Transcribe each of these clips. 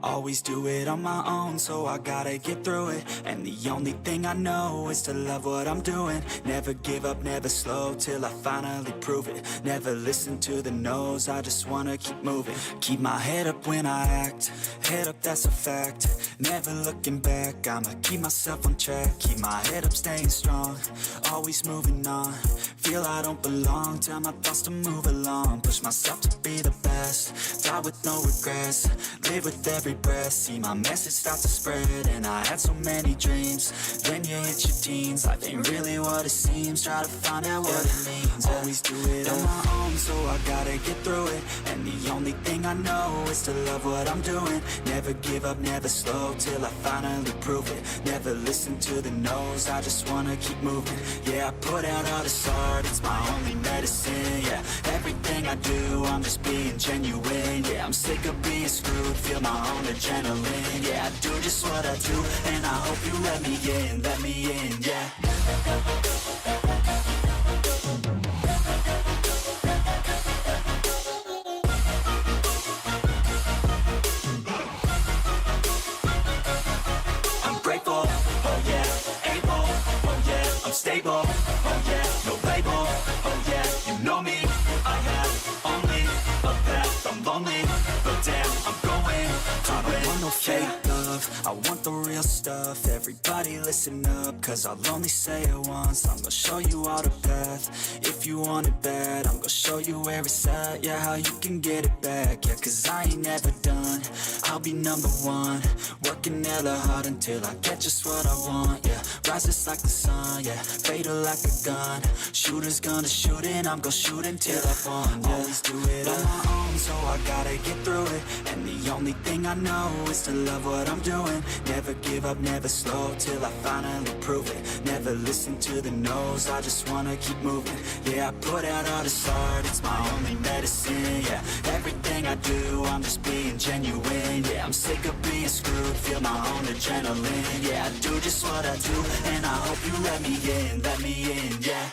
Always do it on my own, so I gotta get through it. And the only thing I know is to love what I'm doing. Never give up, never slow, till I finally prove it. Never listen to the no's, I just wanna keep moving. Keep my head up when I act, head up, that's a fact. Never looking back, I'ma keep myself on track. Keep my head up, staying strong, always moving on. Feel I don't belong, tell my thoughts to move along. Push myself to be the best, die with no regrets. Live with every breath, see my message start to spread. And I had so many dreams, then you hit your teens. Life ain't really what it seems, try to find out what it means. Always do it on my own, so I gotta get through it. And the only thing I know is to love what I'm doing. Never give up, never slow, till I finally prove it. Never listen to the no's, I just wanna keep moving. Yeah, I put out all this art, it's my only medicine. Yeah, everything I do, I'm just being genuine. Yeah, I'm sick of being screwed, feel my own adrenaline. Yeah, I do just what I do, and I hope you let me in, yeah. I'm grateful, oh yeah, able, oh yeah, I'm stable, oh yeah, no label, oh yeah, you know me, I have only a path, I'm lonely, but damn, I'm going to win. I want no fake love, I want the real stuff. Everybody listen up, cause I'll only say it once. I'm gonna show you all the path, if you want it bad. I'm gonna show you where it's at, yeah, how you can get it back. Yeah, cause I ain't never done, I'll be number one. Working hella hard until I get just what I want, yeah. Rises like the sun, yeah, fatal like a gun. Shooter's gonna shoot and I'm gonna shoot until I've won, yeah. Always do it on my own, so I gotta get through it. And the only thing I know is to love what I'm doing. Never give up, never slow, till I finally prove it. Never listen to the no's, I just wanna keep moving. Yeah, I put out all this art, it's my only medicine. Yeah, everything I do, I'm just being genuine. Yeah, I'm sick of being screwed, feel my own adrenaline. Yeah, I do just what I do, and I hope you let me in, yeah.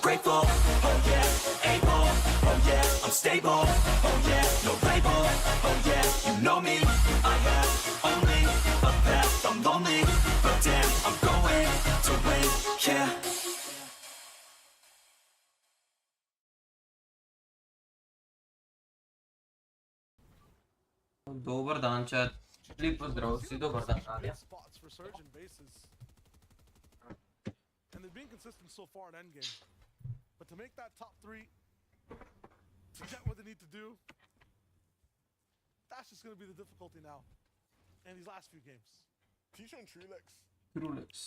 Grateful, oh yeah, able, oh yeah, I'm stable, oh yeah, no label, oh yeah, you know me, I have only a path, I'm lonely, but damn, I'm going to win, yeah. Dobar dan, chat. Lep pozdrav, vsi dobar dan, Nadja. And they've been consistent so far in endgame. But to make that top three, to get what they need to do, that's just going to be the difficulty now in these last few games. Tisha and Trulex.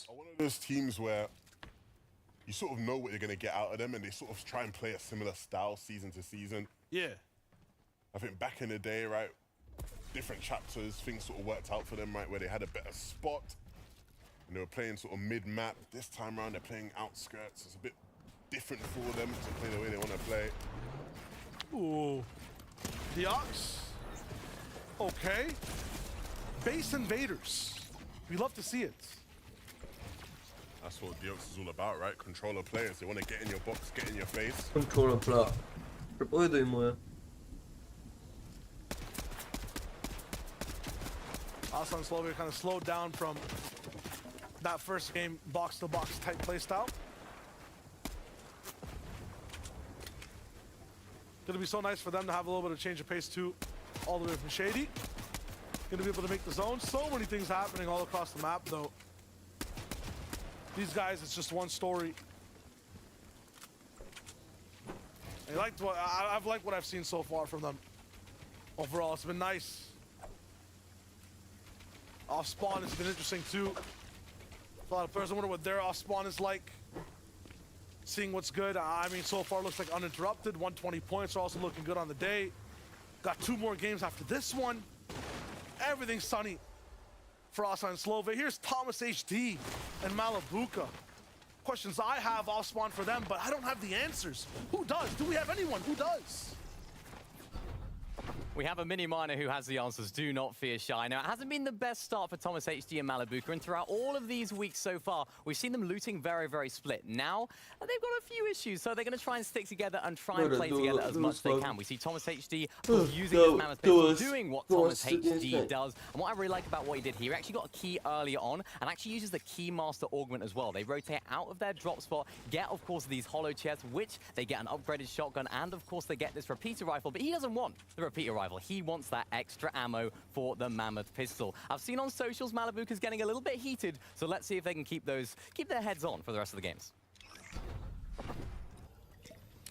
are one of those teams where you sort of know what you're going to get out of them, and they sort of try and play a similar style season to season. Yeah. I think back in the day, right, different chapters, things sort of worked out for them, right, where they had a better spot, and they were playing sort of mid-map. This time around, they're playing outskirts. It's a bit different for them to play the way they want to play. Ooh. The Ox. Okay. Base invaders. We love to see it. That's what Deox is all about, right? Controller players. They want to get in your box, get in your face. Controller play. Prepovedujmo je. Aslan Slovia kind of slowed down from that first game box-to-box type playstyle. Gonna be so nice for them to have a little bit of change of pace too, all the way from Shady. Gonna be able to make the zone. So many things happening all across the map though. These guys, it's just one story. I've liked what I've seen so far from them. Overall, it's been nice. Off spawn has been interesting too. A lot of players, I wonder what their off spawn is like. Seeing what's good. I mean, so far looks like uninterrupted. 120 points are also looking good on the day. Got 2 more games after this one. Everything's sunny for Aslan Slovia. Here's Thomas HD and Malabuka. Questions I have off spawn for them, but I don't have the answers. Who does? Do we have anyone who does? We have a mini miner who has the answers. Do not fear shy. Now, it hasn't been the best start for Thomas HD and Malabuka, and throughout all of these weeks so far, we've seen them looting very, very split. Now, they've got a few issues, so they're going to try and stick together and try and play together as much as they can. We see Thomas HD using his Mammoth Pistol, doing what Thomas HD does. And what I really like about what he did, he actually got a key earlier on, and actually uses the Keymaster Augment as well. They rotate out of their drop spot, get, of course, these hollow chests, which they get an upgraded shotgun, and, of course, they get this repeater rifle, but he doesn't want the repeater rifle. He wants that extra ammo for the Mammoth Pistol. I've seen on socials Malabuka's getting a little bit heated, so let's see if they can keep their heads on for the rest of the games.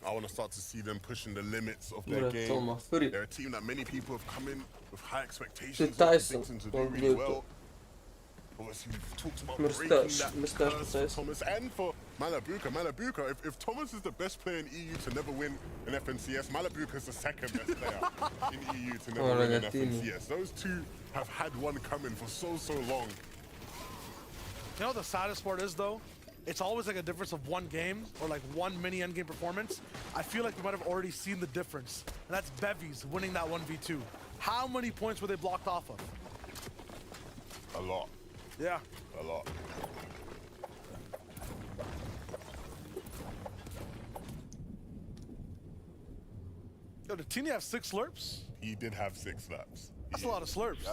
I want to start to see them pushing the limits of their game. They're a team that many people have come in with high expectations, expecting to do really well. Obviously, we've talked about breaking that curse for Thomas and for Malabuka. Malabuka, if Thomas is the best player in EU to never win an FNCS, Malabuka is the second best player in EU to never win an FNCS. Those two have had one coming for so long. You know what the saddest part is, though? It's always like a difference of one game or like one mini endgame performance. I feel like we might have already seen the difference, and that's Bevies winning that 1v2. How many points were they blocked off of? A lot. Yeah. A lot. Yo, did Tini have 6 slurps? He did have 6 slurps. That's a lot of slurps.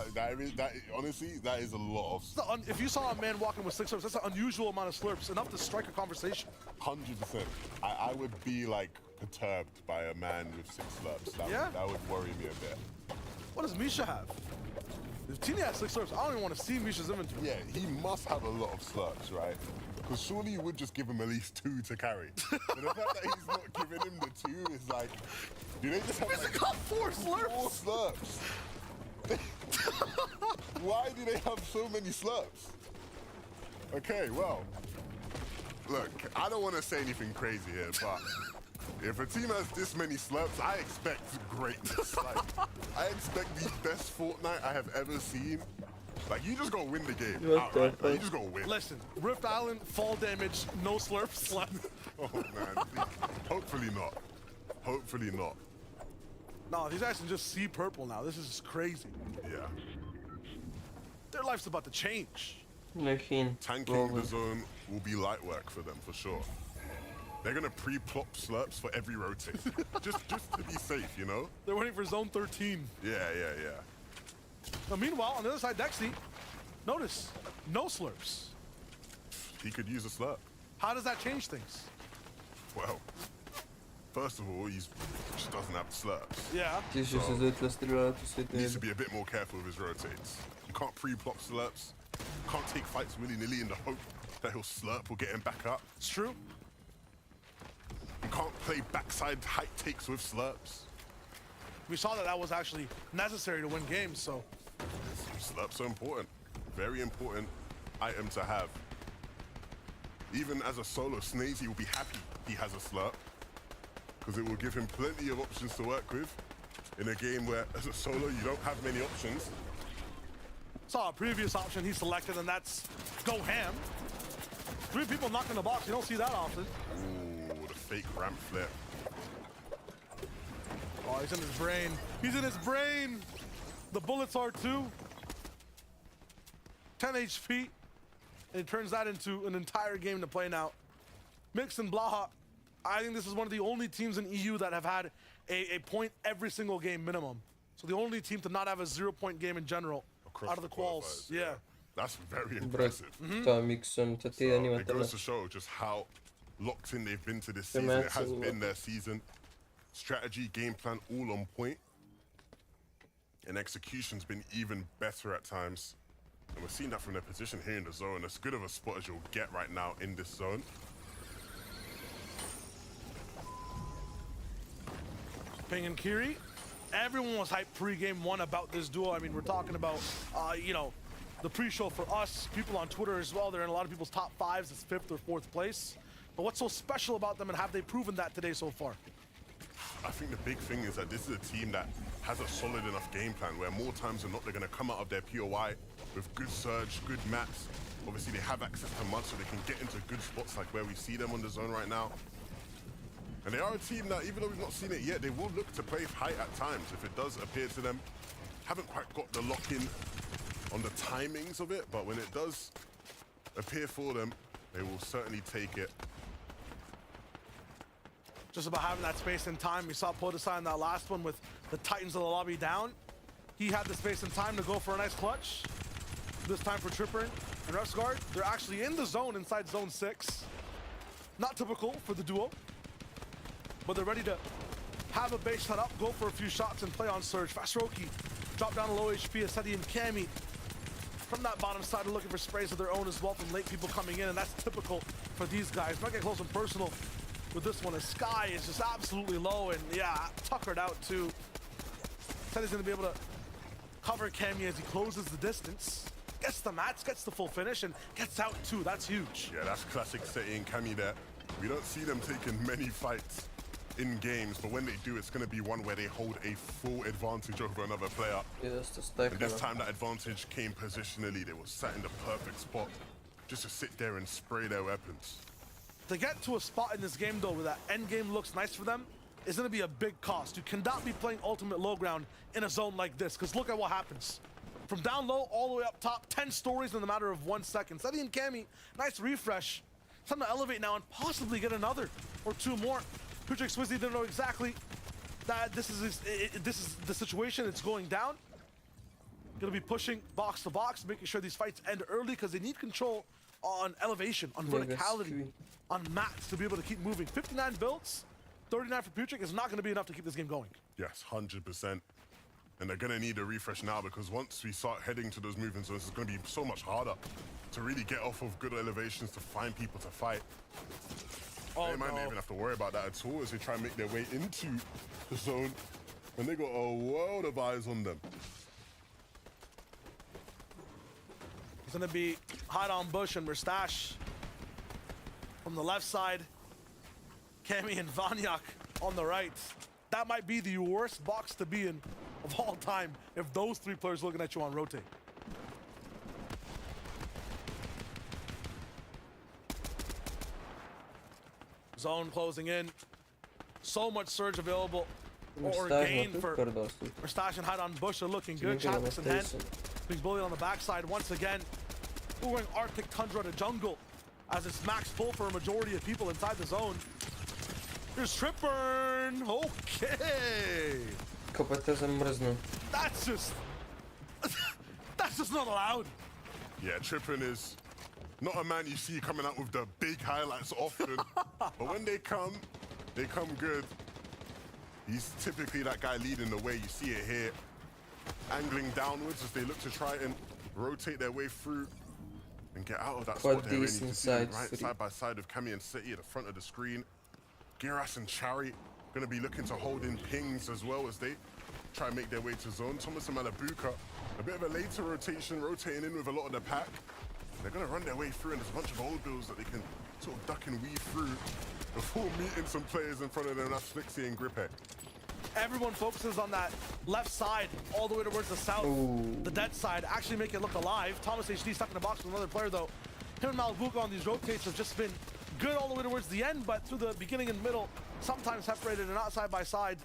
Honestly, that is a lot of. If you saw a man walking with 6 slurps, that's an unusual amount of slurps, enough to strike a conversation. 100%. I would be like perturbed by a man with 6 slurps. That would worry me a bit. What does Misha have? If Tini has 6 slurps, I don't even want to see Misha's inventory. Yeah, he must have a lot of slurps, right? Because surely you would just give him at least 2 to carry. But the fact that he's not giving him the 2 is like, do they just have Misha got 4 slurps? 4 slurps. Why do they have so many slurps? Okay, well, look, I don't want to say anything crazy here, but if a team has this many slurps, I expect greatness. Like, I expect the best Fortnite I have ever seen. Like, you just gonna win the game outright. Like, you just gonna win. Listen, Rift Island, fall damage, no slurps. Oh man, hopefully not. Hopefully not. No, these guys can just see purple now. This is just crazy. Yeah. Their life's about to change. Tanking the zone will be light work for them, for sure. They're gonna pre-plop slurps for every rotate. just to be safe, you know? They're waiting for zone 13. Yeah. Now, meanwhile, on the other side, Dexy, notice, no slurps. He could use a slurp. How does that change things? Well, first of all, he just doesn't have slurps. Yeah. So, he needs to be a bit more careful with his rotates. You can't pre-plop slurps. You can't take fights willy-nilly in the hope that he'll slurp or get him back up. It's true. You can't play backside height takes with slurps. We saw that was actually necessary to win games, so. Slurps are important. Very important item to have. Even as a solo, Snazy will be happy he has a slurp, because it will give him plenty of options to work with in a game where, as a solo, you don't have many options. Saw a previous option he selected, and that's go ham. 3 people knocking the box, you don't see that often. Ooh, the fake ramp flip. Oh, he's in his brain. He's in his brain. The bullets are too. 10 HP. And it turns that into an entire game to play now. Mix and Blaha, I think this is one of the only teams in EU that have had a point every single game minimum. So the only team to not have a 0-point game in general out of the quals. Yeah. That's very impressive. It goes to show just how locked in they've been to this season. It has been their season. Strategy, game plan, all on point. And execution's been even better at times. And we're seeing that from their position here in the zone. As good of a spot as you'll get right now in this zone. Ping and Kiri, everyone was hyped pre-game 1 about this duo. I mean, we're talking about, you know, the pre-show for us, people on Twitter as well. They're in a lot of people's top 5s as 5th or 4th place. But what's so special about them, and have they proven that today so far? I think the big thing is that this is a team that has a solid enough game plan where more times than not they're going to come out of their POI with good surge, good maps. Obviously they have access to mud so they can get into good spots like where we see them on the zone right now. And they are a team that, even though we've not seen it yet, they will look to play height at times if it does appear to them. Haven't quite got the lock-in on the timings of it, but when it does appear for them, they will certainly take it. Just about having that space and time. We saw Podloga in that last one with the Titans of the lobby down. He had the space and time to go for a nice clutch. This time for Tripper and Refsguard. They're actually in the zone inside zone 6. Not typical for the duo, but they're ready to have a base set up, go for a few shots and play on Surge. Fastroki drop down to low HP. Aseti and Cammy from that bottom side are looking for sprays of their own as well from late people coming in, and that's typical for these guys. Might get close and personal with this one. The Sky is just absolutely low, and yeah, tuckered out too. Aseti's gonna be able to cover Cammy as he closes the distance. Gets the mats, gets the full finish, and gets out too. That's huge. Yeah, that's classic Seti and Cammy there. We don't see them taking many fights in games, but when they do, it's going to be one where they hold a full advantage over another player. And this time that advantage came positionally. They were sat in the perfect spot just to sit there and spray their weapons. To get to a spot in this game though where that end game looks nice for them is going to be a big cost. You cannot be playing ultimate low ground in a zone like this, because look at what happens. From down low all the way up top, 10 stories in the matter of 1 second. Seti and Cammy, nice refresh. Time to elevate now and possibly get another or 2 more. Putrick Swizzy didn't know exactly that this is the situation. It's going down. Gonna be pushing box to box, making sure these fights end early because they need control on elevation, on verticality, on mats to be able to keep moving. 59 builds, 39 for Putrick is not gonna be enough to keep this game going. Yes, 100%. And they're gonna need a refresh now, because once we start heading to those moving zones, it's gonna be so much harder to really get off of good elevations to find people to fight. They might not even have to worry about that at all as they try and make their way into the zone, and they got a world of eyes on them. It's gonna be hot on Bush and Mustache from the left side. Cammy and Vanyak on the right. That might be the worst box to be in of all time if those 3 players looking at you on rotate. Zone closing in. So much surge available or gain for Mustache and Hide on Bush are looking good. Chaplis in hand. Being bullied on the backside once again. We're going Arctic Tundra to jungle as it's max pull for a majority of people inside the zone. Here's Tripburn. Okay. That's just not allowed. Yeah, Trippin is not a man you see coming out with the big highlights often, but when they come good. He's typically that guy leading the way. You see it here, angling downwards as they look to try and rotate their way through and get out of that spot they're in. You can see them right side by side of Cammy and Seti at the front of the screen. Giras and Chari going to be looking to hold in pings as well as they try and make their way to zone. Thomas and Malabuka, a bit of a later rotation, rotating in with a lot of the pack. They're going to run their way through, and there's a bunch of old bills that they can sort of duck and weave through before meeting some players in front of them. That's Flixie and Gripe. Everyone focuses on that left side all the way towards the south. The dead side, actually make it look alive. Thomas HD stuck in the box with another player though. Him and Malabuka on these rotates have just been good all the way towards the end, but through the beginning and middle, sometimes separated and not side by side.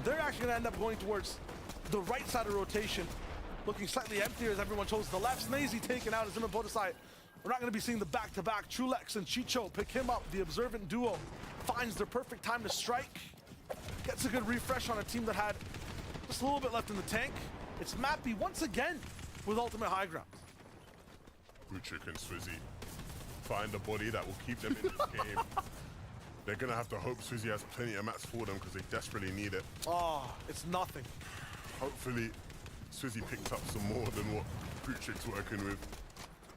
They're actually gonna end up going towards the right side of rotation, looking slightly emptier as everyone chose the left. Snazy taken out as him and Podloga. We're not gonna be seeing the back-to-back. Trulex and Chicho pick him up. The observant duo finds their perfect time to strike. Gets a good refresh on a team that had just a little bit left in the tank. It's Mappy once again with ultimate high ground. Buchik and Swizzy find a body that will keep them in this game. They're gonna have to hope Swizzy has plenty of mats for them because they desperately need it. Oh, it's nothing. Hopefully, Swizzy picked up some more than what Buchik's working with.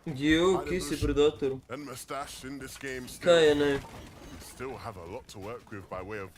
And Mustache in this game still have a lot to work with by way of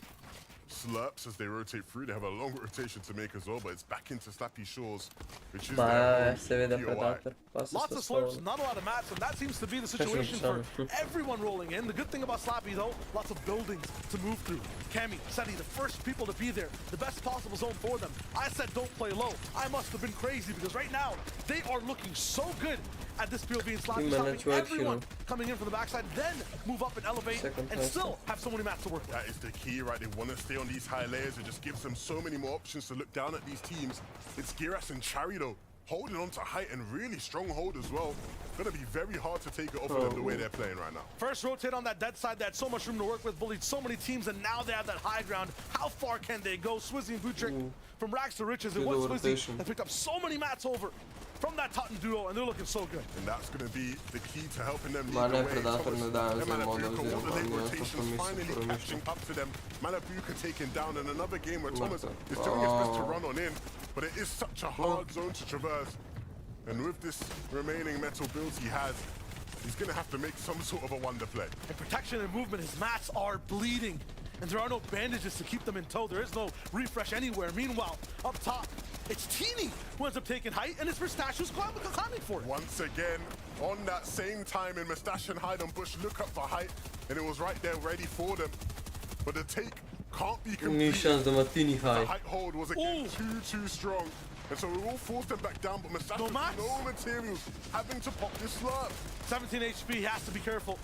Slurps as they rotate through. They have a long rotation to make as well, but it's back into Slappy Shores, which is Bayağı seviyede POI. Predator. Lots of Basiste slurps, sol. not a lot of mats, and that seems to be the situation for everyone rolling in. The good thing about Slappy, though, lots of buildings to move through. Cammy, Seti, the first people to be there, the best possible zone for them. I said don't play low. I must have been crazy because right now, they are looking so good at this POV and Slappy, stopping everyone coming in from the backside, then move up and elevate, and still have so many mats to work with. That is the key, right? They want to stay on these high layers. It just gives them so many more options to look down at these teams. It's Giras and Chari, though, holding on to height and really strong hold as well. Gonna be very hard to take it off of them the way they're playing right now. First rotate on that dead side, they had so much room to work with, bullied so many teams, and now they have that high ground. How far can they go? Swizzy and Butrick, from rags to riches, and once Swizzy, they picked up so many mats over from that Totten duo, and they're looking so good. And that's going to be the key to helping them lead Ma the ne way. Predator ne daje za moda Malabuka, oziroma all the late ne rotations finally kompromisu. catching up to them. Malabuka taken down in another game where Thomas is doing his best to run on in, but it is such a hard zone to traverse. And with this remaining metal build he has, he's going to have to make some sort of a wonder play. In protection and movement, his mats are bleeding, and there are no bandages to keep them in tow. There is no refresh anywhere. Meanwhile, up top, it's Teeny who ends up taking height, and it's Mustache who's climbing for it. Once again, on that same time in Mustache and Hide on Bush, look up for height, and it was right there ready for them. But the take can't be Ni complete. szans da ma Tini The high. height hold was again too strong. And so we will force them back down, but Mustache No with max. no materials, having to pop this slurp. 17 HP, he has to be careful.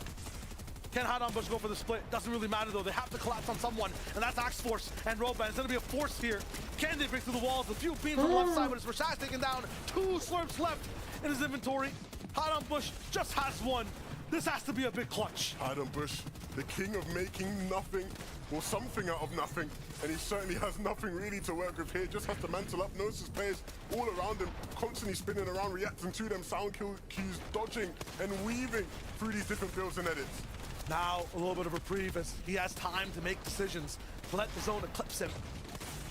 Can Hide on Bush go for the split? Doesn't really matter though. They have to collapse on someone, and that's Axe Force and Roban. It's gonna be a force here. Can they break through the walls? A few beams on the left side, but it's Rashad taken down. 2 slurps left in his inventory. Hide on Bush just has one. This has to be a big clutch. Hide on Bush, the king of making nothing or something out of nothing, and he certainly has nothing really to work with here. Just has to mantle up, notices players all around him, constantly spinning around, reacting to them, sound cues, dodging and weaving through these different builds and edits. Now a little bit of reprieve as he has time to make decisions to let the zone eclipse him.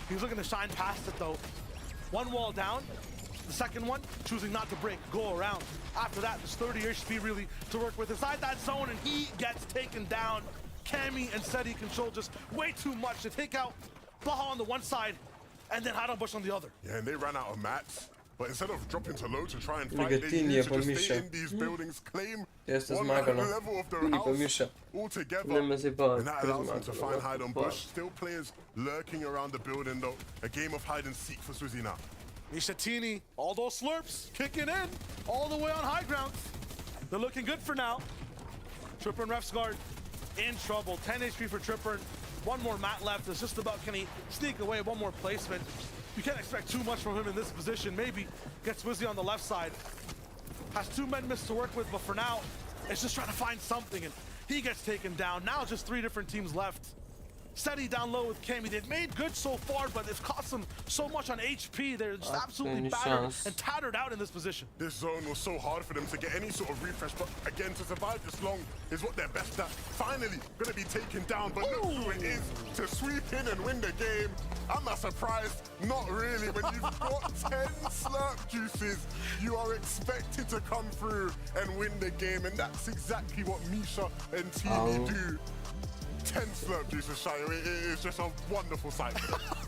He was looking to shine past it though. One wall down, the second one choosing not to break, go around. After that, there's 30 HP really to work with inside that zone, and he gets taken down. Cammy and Seti control just way too much to take out Baha on the one side and then Hide on Bush on the other. Yeah, and they ran out of mats. But instead of dropping to low to try and fight, Ligă they Tini used pe to just Misha. stay in these buildings, claim Este one smagano. level of their Tini pe house Misha. altogether. Vreme să-i bag. And that allows them to Smagano, find Hide on bag. Bush. Still players lurking around the building though. A game of hide and seek for Swizzy now. Mishatini, all those slurps kicking in all the way on high ground. They're looking good for now. Tripper and Ref's guard in trouble. 10 HP for Tripper. One more mat left. It's just about, can he sneak away one more placement? You can't expect too much from him in this position. Maybe gets Wizzy on the left side. Has 2 men missed to work with, but for now, it's just trying to find something, and he gets taken down. Now just 3 different teams left. Seti down low with Cammy. They've made good so far, but it's cost them so much on HP. They're just absolutely battered and tattered out in this position. This zone was so hard for them to get any sort of refresh, but again, to survive this long is what they're best at. Finally, gonna be taken down, but look who it is to sweep in and win the game. I'm not surprised, not really. When you've got 10 slurp juices, you are expected to come through and win the game, and that's exactly what Misha and Teeny do. 10 slurp juices, Shayo. It is just a wonderful sight.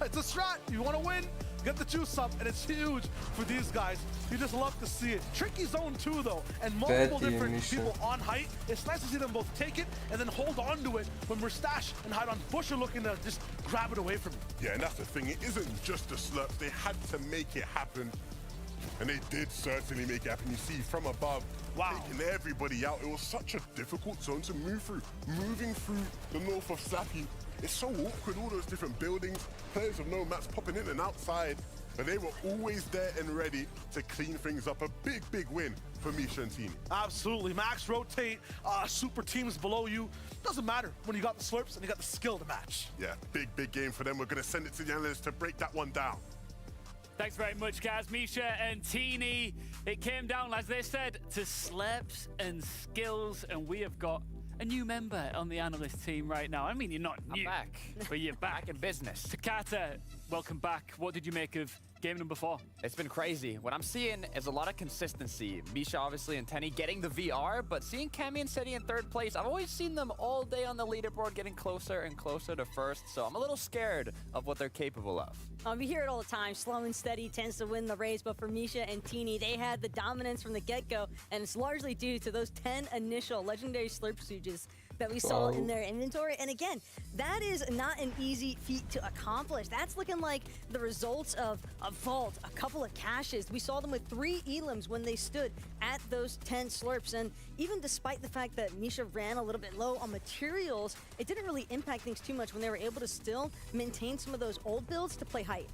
It's a strat. You want to win, get the juice up, and it's huge for these guys. You just love to see it. Tricky zone too, though, and multiple different people on height. It's nice to see them both take it and then hold on to it when Mustache and Hide on Bush are looking to just grab it away from him. Yeah, and that's the thing. It isn't just the slurps. They had to make it happen. And they did certainly make it happen. You see from above, taking everybody out. It was such a difficult zone to move through. Moving through the north of Slappy, it's so awkward, all those different buildings, players with no mats popping in and outside. But they were always there and ready to clean things up. A big, big win for Misha and Teeny. Absolutely. Max rotate, super teams below you. Doesn't matter when you got the slurps and you got the skill to match. Yeah, big, big game for them. We're going to send it to the analysts to break that one down. Thanks very much, guys. Misha and Teeny. It came down, as they said, to slurps and skills, and we have got a new member on the analyst team right now. I mean, you're not new, back. but you're back. Back in business. Takata, welcome back. What did you make of game number 4. It's been crazy. What I'm seeing is a lot of consistency. Misha, obviously, and Tenny getting the VR, but seeing Cammy and Seti in 3rd place, I've always seen them all day on the leaderboard getting closer and closer to 1st, so I'm a little scared of what they're capable of. We hear it all the time. Slow and steady tends to win the race, but for Misha and Teeny, they had the dominance from the get-go, and it's largely due to those 10 initial legendary Slurp Stooges that we saw in their inventory. And again, that is not an easy feat to accomplish. That's looking like the results of a vault, a couple of caches. We saw them with 3 elims when they stood at those 10 slurps. And even despite the fact that Misha ran a little bit low on materials, it didn't really impact things too much when they were able to still maintain some of those old builds to play height.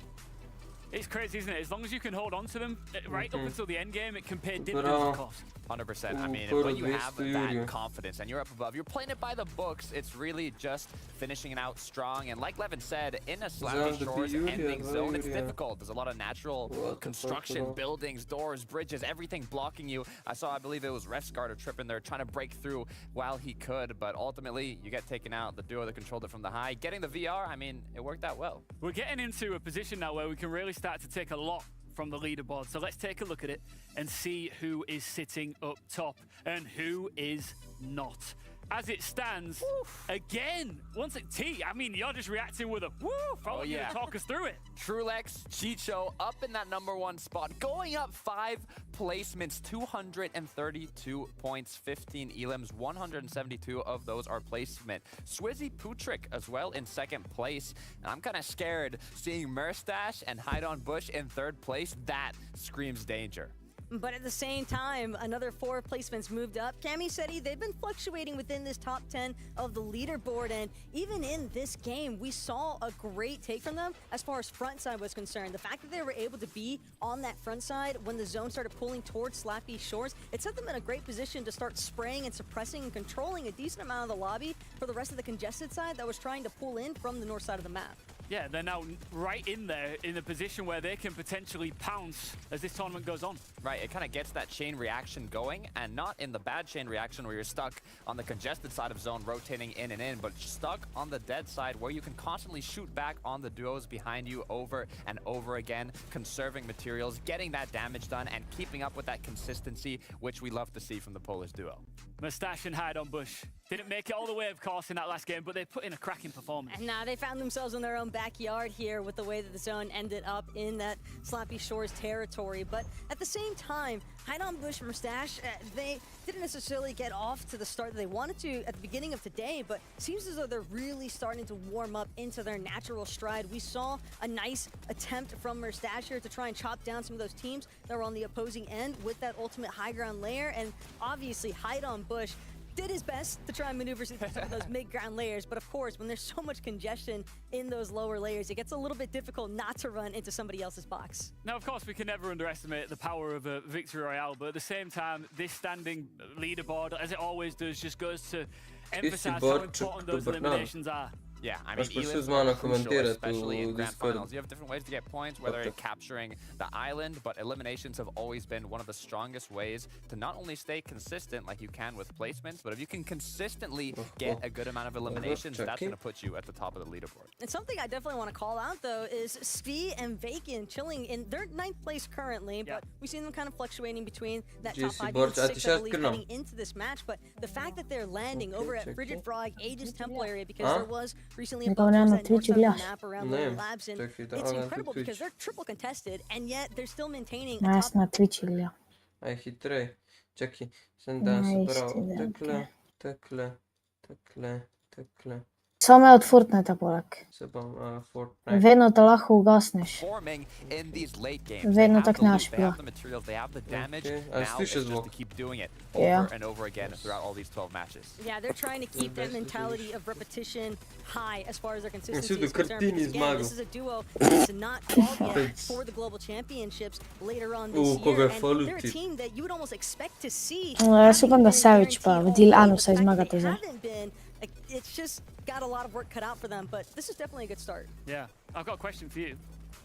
It's crazy, isn't it? As long as you can hold on to them right up until the end game, it can pay dividends, of course. 100%. I mean, when you have that confidence and you're up above, you're playing it by the books. It's really just finishing it out strong. And like Levin said, in a Slappy Shores ending zone, it's difficult. There's a lot of natural construction, buildings, doors, bridges, everything blocking you. I believe it was Refscarter tripping there, trying to break through while he could. But ultimately, you get taken out. The duo that controlled it from the high. Getting the VR, I mean, it worked out well. We're getting into a position now where we can really start to take a lot from the leaderboard. So let's take a look at it and see who is sitting up top and who is not. As it stands, again, once at T, I mean, you're just reacting with a woo. Oh, yeah. Talk us through it. Trulex, Chicho up in that #1 spot, going up 5 placements, 232 points, 15 elims, 172 of those are placement. Swizzy Putrick as well in 2nd place. And I'm kind of scared seeing Merstash and Hide on Bush in 3rd place. That screams danger. But at the same time, another 4 placements moved up. Cammy Seti, they've been fluctuating within this top 10 of the leaderboard. And even in this game, we saw a great take from them as far as front side was concerned. The fact that they were able to be on that front side when the zone started pulling towards Slappy Shores, it set them in a great position to start spraying and suppressing and controlling a decent amount of the lobby for the rest of the congested side that was trying to pull in from the north side of the map. Yeah, they're now right in there in a position where they can potentially pounce as this tournament goes on. Right, it kind of gets that chain reaction going, and not in the bad chain reaction where you're stuck on the congested side of zone rotating in and in, but stuck on the dead side where you can constantly shoot back on the duos behind you over and over again, conserving materials, getting that damage done, and keeping up with that consistency, which we love to see from the Polish duo. Mustache and Hide on Bush didn't make it all the way, of course, in that last game, but they put in a cracking performance. And now they found themselves in their own backyard here with the way that the zone ended up in that Slappy Shores territory. But at the same time, Hide on Bush and Mustache, they didn't necessarily get off to the start that they wanted to at the beginning of today, but it seems as though they're really starting to warm up into their natural stride. We saw a nice attempt from Mustache here to try and chop down some of those teams that were on the opposing end with that ultimate high ground layer, and obviously Hide on Bush did his best to try and maneuver through some of those mid-ground layers, but of course, when there's so much congestion in those lower layers, it gets a little bit difficult not to run into somebody else's box. Now, of course, we can never underestimate the power of a victory royale, but at the same time, this standing leaderboard, as it always does, just goes to emphasize how important those eliminations are. Yeah, I mean, especially in grand finals, you have different ways to get points, whether it's capturing the island, but eliminations have always been one of the strongest ways to not only stay consistent like you can with placements, but if you can consistently get a good amount of eliminations, that's going to put you at the top of the leaderboard. And something I definitely want to call out, though, is Svi and Vacan chilling in their 9th place currently, but we've seen them kind of fluctuating between that top 5 and 6, I believe, heading into this match. But the fact that they're landing over at Frigid Frog, Aegis Temple area, because there was recently a bug that north side of the map around Little Labs, and it's incredible because they're triple contested, and yet they're still maintaining a top... na Twitch, Ilja. Aj chytrej. Čekaj, sem dal se prav. Tekle. Samo od Fortnite poleg. Vedno to lahko ugasneš. Vedno tak ne špila. Ali slišiš zvok? Yeah, they're trying to keep that mentality of repetition high as far as their consistency is concerned. Because again, this is a duo that's not called yet for the global championships later on this year. And they're a team that you would almost expect to see. Jaz upam, da Savage pa v Dilanu vsaj zmagate zdaj. It's just got a lot of work cut out for them, but this is definitely a good start. Yeah, I've got a question for you.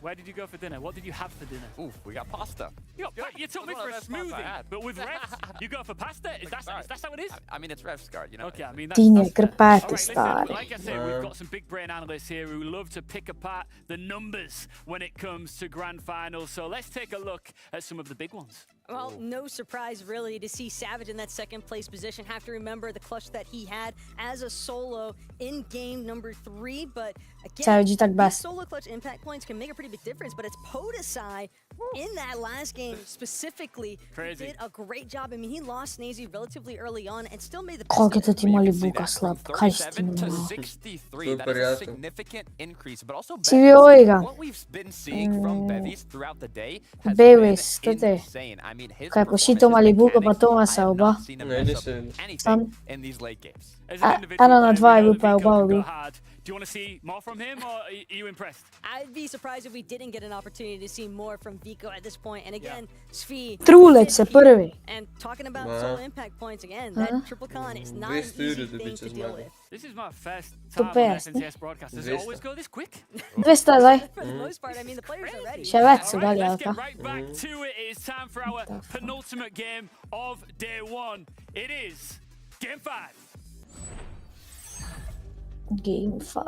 Where did you go for dinner? What did you have for dinner? Ooh, we got pasta. You took me for a smoothie, but with refs, you go for pasta? Is that how it is? I mean, it's refs card, you know. Okay, I mean, Tinje fair. krpati All right, listen, stari. like I say, we've got some big brain analysts here who love to pick apart the numbers when it comes to grand finals. So let's take a look at some of the big ones. Well, no surprise really to see Savage in that second place position. Have to remember the clutch that he had as a solo in game number 3. But again, Savage i tak these bez. solo clutch impact points can make a pretty big difference. But it's Podasai in that last game specifically who did a great job. I mean, he lost Snazy relatively early on and still made the best Koliko of to it. ti mali buka slab, kaj si ti to malo? 63. That is a significant increase, but also Si vi oiga? what we've been seeing from Bevis throughout the day has Bevis, to been te. insane. I mean, his Kaj po performance, šito his mali buka pa mechanics, to ma I se have oba. not seen him mess up anything Sam. in these late games. As an individual Ano na player, we dva know je that upal Vico can oba go ovi. hard. Do you want to see more from him, or are you impressed? I'd be surprised if we didn't get an opportunity to see more from Vico at this point. And again, Svi. Trulec se prvi. And talking about solo impact points again, that triple con is not an 200 easy euro thing to dobiće deal zmaga. with. This is my first To time on best, FNCS broadcast. Does it 200. always go this quick? 200 daj. For the most part, I mean, the players are ready. Še več su All right, dalje, let's jel' get ta? right back to it. It is time for our penultimate game of day 1. It is game 5. Game 5.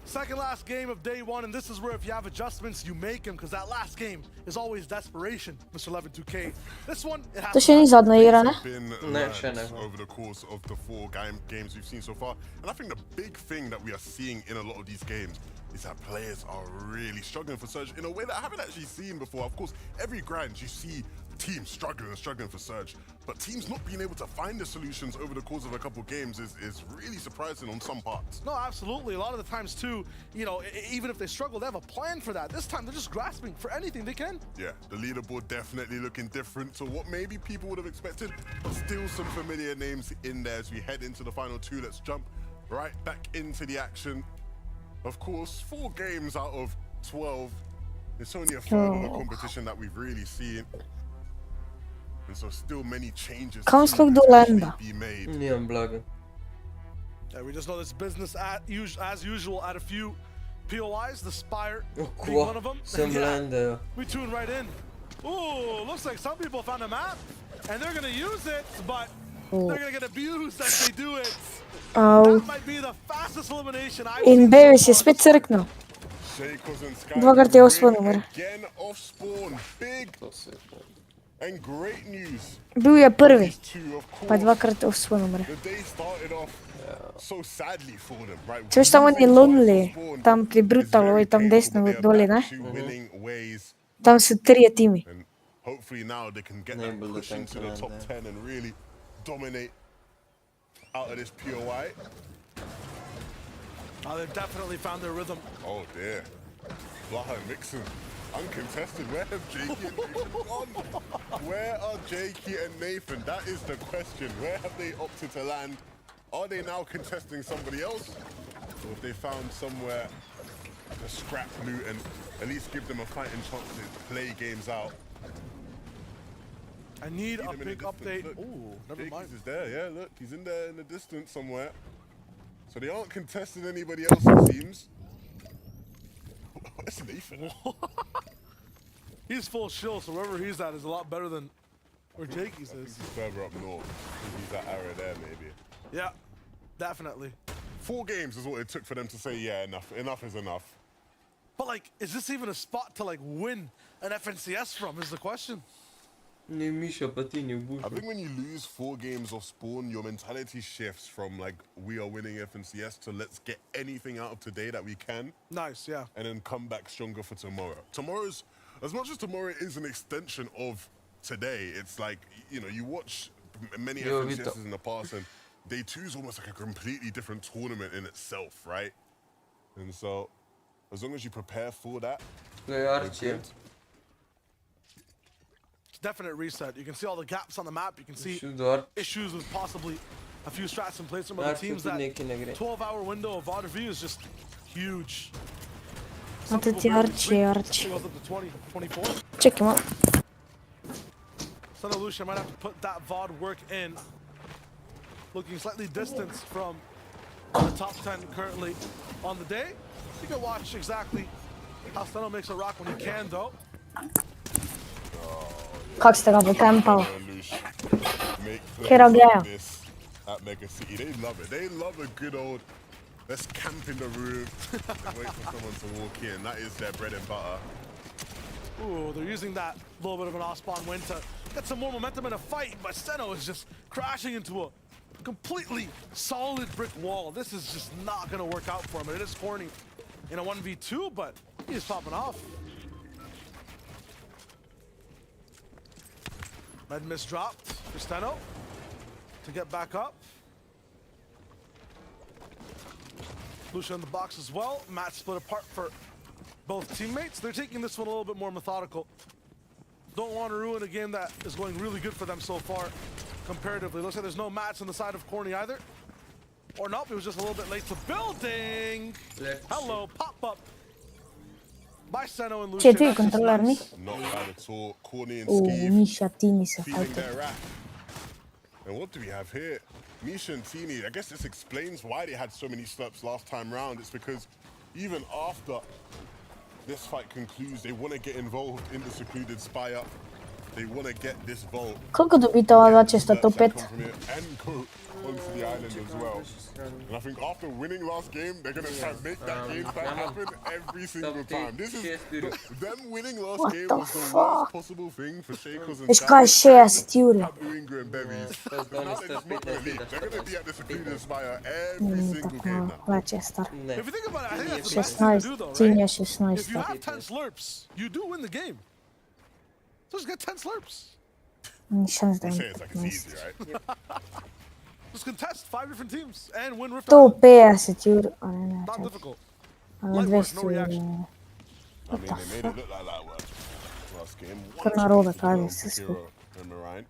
Second last game of day 1, and this is where if you have adjustments, you make them, because that last game is always desperation, Mr. 11-2K. This one, it has To še ni zadnja igra, ne? Been Ne, learned še ne. over the course of the 4 games we've seen so far. And I think the big thing that we are seeing in a lot of these games is that players are really struggling for Surge in a way that I haven't actually seen before. Of course, every grind you see teams struggling for Surge, but teams not being able to find the solutions over the course of a couple games is really surprising on some parts. No, absolutely. A lot of the times too, you know, even if they struggle, they have a plan for that. This time they're just grasping for anything they can. Yeah, the leaderboard definitely looking different to what maybe people would have expected, but still some familiar names in there as we head into the final 2. Let's jump right back into the action. Of course, 4 games out of 12. It's only a third of the competition that we've really seen. And so still many changes Kam to slog do potentially landa? be made. Nijem blaga. Yeah, we just know this business as usual at a few POIs, the Spire Oh, being one of them. Sam blende. We tune right in. Ooh, looks like some people found a map, and they're gonna use it, but they're gonna get abused as they do it. Au. That might be the fastest elimination I've In seen Bevis je so far. spet crknuo. Shaykos and Sky Dvakrat je win osvojil numar. again off spawn. Big and great news. Bil je prvi, These two, of pa course, dvakrat osvojil numar. the day started off so sadly for them, right? Če veš tam oni Losing lonely, off spawn tam pri is Brutalu very i tam painful, desno but they are doli, back ne? to winning ways, Tam su 3 timi. and hopefully now they can get Ne that bude push into the tanko top land, 10 and really dominate out of this POI. They've definitely found their rhythm. Oh dear. Blaha and Mixon, uncontested. Where have Jakey and Nathan gone? Where are Jakey and Nathan? That is the question. Where have they opted to land? Are they now contesting somebody else? Or have they found somewhere to scrap loot and at least give them a fighting chance to play games out? I need See a them in the big distance. update. Look, Ooh, never mind. Jakey's is there, yeah, look, he's in there in the distance somewhere. So they aren't contesting anybody else, it seems. Where's Nathan? He's full shill, so wherever he's at is a lot better than where Jakey's I think is. he's further up north. I think he's that area there, maybe. Yeah, definitely. 4 games is what it took for them to say, yeah, enough is enough. But like, is this even a spot to like win an FNCS from is the question. Ni Misha pa ti ni I ubušao. think when you lose 4 games off spawn, your mentality shifts from like, we are winning FNCS to let's get anything out of today that we can, Nice, yeah. and then come back stronger for tomorrow. Tomorrow's, as much as tomorrow is an extension of today, it's like, you know, you watch many Yo, FNCSs Vito. in the past, and day 2 is almost like a completely different tournament in itself, right? And so, as long as you prepare for that, To je Archie. good. It's definite reset. You can see all the gaps on the map. You can see Šel do Archie. issues with possibly a few strats in place from other Archie teams. tu That neki ne gre. 12-hour window of VOD review is just huge. A Some to people ti barely Archie, sleep. Archie. It goes up to 20, 24. Čekaj malo. Santa Lucia might have to put that VOD work in. Looking slightly distanced from the top 10 currently on the day. You can watch exactly Steno makes a rock when he can, though. Kaks tega po kämpava. Make Kera plays gea. like this at Mega City. They love it. They love a good old, let's camp in the room and wait for someone to walk in. That is their bread and butter. Ooh, they're using that little bit of an off-spawn win to get some more momentum in a fight, but Steno is just crashing into a completely solid brick wall. This is just not going to work out for him. It is corny in a 1v2, but he's popping off. Med miss dropped for Steno to get back up. Lucia in the box as well. Matt split apart for both teammates. They're taking this one a little bit more methodical. Don't want to ruin a game that is going really good for them so far, comparatively. Looks like there's no mats on the side of Corny either. Or nope, it was just a little bit late to building. Hello, pop-up by Steno and Lucia. Ce tu controllarmi? Not bad at all. Corny and Misha Skeeve Tini se feeling fa their wrath. And what do we have here? Misha and Tini, I guess this explains why they had so many slurps last time round. It's because even after this fight concludes, they want to get involved in the secluded spy up. They want to get this vault. Koliko dobitova dva česta top 5? And go onto the island as well. And I think after winning last game, they're going to try and make that game plan happen every single time. This is them winning last game was the worst possible thing for Shakers and Deci ca 6 juri. Ingra and Bevies. Now they're just not going to leave. They're going to be at the secluded spire every single game now. La Chester. If you think about it, I think that's the best thing to do, though, Tini right? 16. If you have 10 slurps, you do win the game. So just get 10 slurps. Nici nu-ți They dai say it's like it's easy, right? Just contest 5 different teams and win Rift top Island. 6 juri. Not difficult. Alle Light work, no 200 reaction. I mean, they made it look like that work last game. Kuna robe kaže sve skup. Am I right?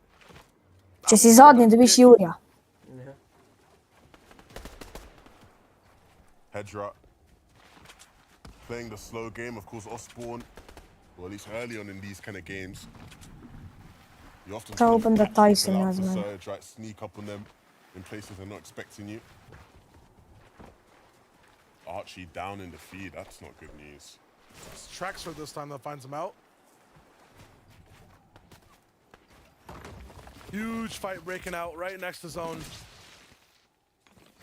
Če si zadnji dobiš Jurija. Hedra playing the slow game, of course. Osborne, or at least early on in these kind of games, you often Ca open the Tyson allow as the man. surge, right? Sneak up on them in places they're not expecting you. Archie down in the feed. That's not good news. It's Traxford this time that finds him out. Huge fight breaking out right next to zone.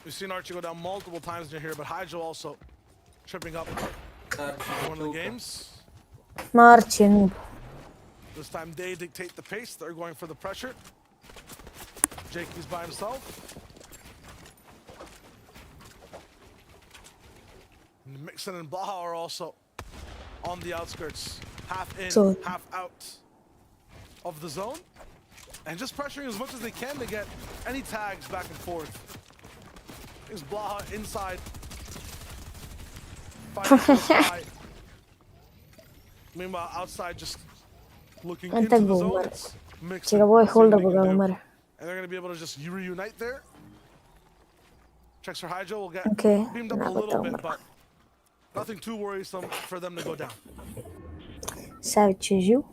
We've seen Archie go down multiple times near here, but Hydro also tripping up in one of the games. Marci je noob. This time they dictate the pace. They're going for the pressure. Jakey's by himself. And Mixon and Blaha are also on the outskirts. Half in, So- half out of the zone. And just pressuring as much as they can to get any tags back and forth. Here's Blaha inside. Fighting for the spy. Meanwhile, outside just looking And into then the go zone. umr. It's Mixon. Če ga boj Same holda, thing bo ga can do. umr. And they're going to be able to just reunite there. Checks for Hydro will get Okay, beamed up a now little go bit, down. but nothing too worrisome for them to go down. Savage je živ.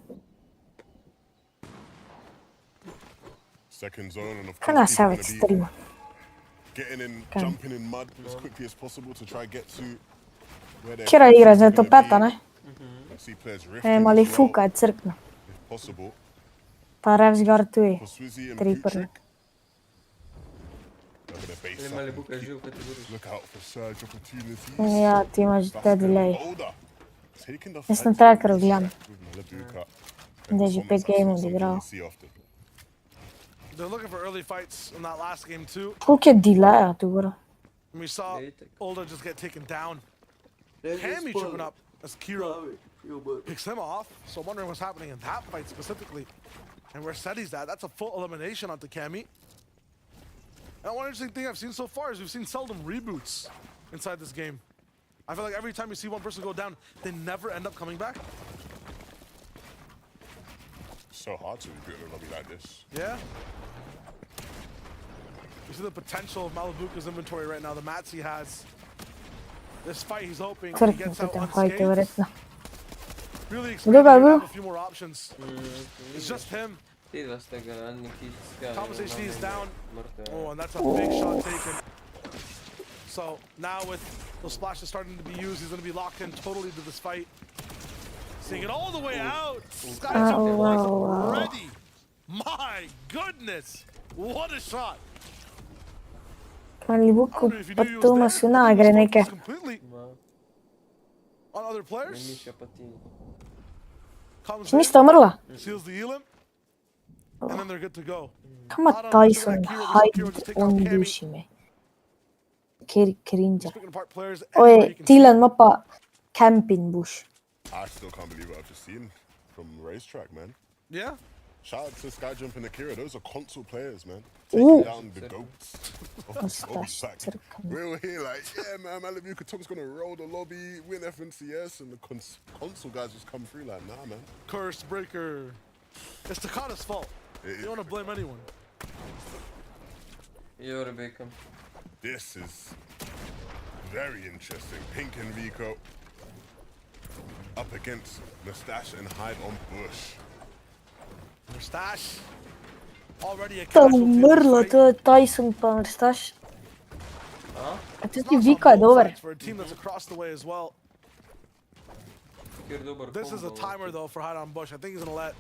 Second zone, and of Kaj na course, people are Savage gonna be streama? getting in, Kaj? jumping in mud as quickly as possible to try and get to where they're Kjera igra za to gonna peta, be. ne? I see players E, rifting mali as well, fuka je crkna. if possible. Pa Revsgar tu je. For Swizzy and 3 prvi. Putrick. They're gonna base Le up mali and buka keep- živ kategorij. look out for surge opportunities. Ja, ti imaš te delay. Older. Taking the Jaz fight sem to tracker the gledam. track with Malabuka. Da je že 5 gameov Something odigral. you see often. They're looking for early fights in that last game too. Koliko je delaya tu gora? And we saw Older just get taken down. Hammy tripping up as Kiro picks him off. So I'm wondering what's happening in that fight specifically. And where Seti's at, that's a full elimination onto Cammy. And one interesting thing I've seen so far is we've seen seldom reboots inside this game. I feel like every time you see one person go down, they never end up coming back. So hard to reboot in a lobby like this. Yeah. You see the potential of Malabuka's inventory right now, the mats he has. This fight he's hoping he Crkna gets po out tem fajtu, unscathed. verjetno. Really Kdo ga je expecting to bil? have a few more options. It's just him. Ti dva ste ga neki iskali. Thomas HD is down. Mrtev. Oh, and that's a big shot taken. So now with Those splashes starting to be used. He's going to be locked in totally to this fight. Seeing it all the way out. Sky Jump was ready. My goodness. What a shot. Ali Vuku, pa tu ima su nagre neke. On other players. Če nista umrla? Seals the elim. And then they're good to go. Kama Tyson hide on duši me. Keri cringe. Picking apart players. Oje, Tilan ima pa camping bush. I still can't believe what I've just seen from racetrack, man. Yeah. Shout out to Skyjump and Akira. Those are console players, man. Taking down the goats of Obisac. We're here like, yeah, man, Malibu Tom's gonna roll the lobby, win FNCS, and the console guys just come through like, nah, man. Curse breaker. It's Takada's fault. You don't want to blame anyone. You're a bacon. This is very interesting. Pink and Vico up against Mustache and Hide on Bush. Mustache. Already a To casualty. umrlo, to je Tyson pa Mustache. A tudi Vika je dober. For a team that's across the way as well. This is a timer though for Hide on Bush. I think he's gonna let.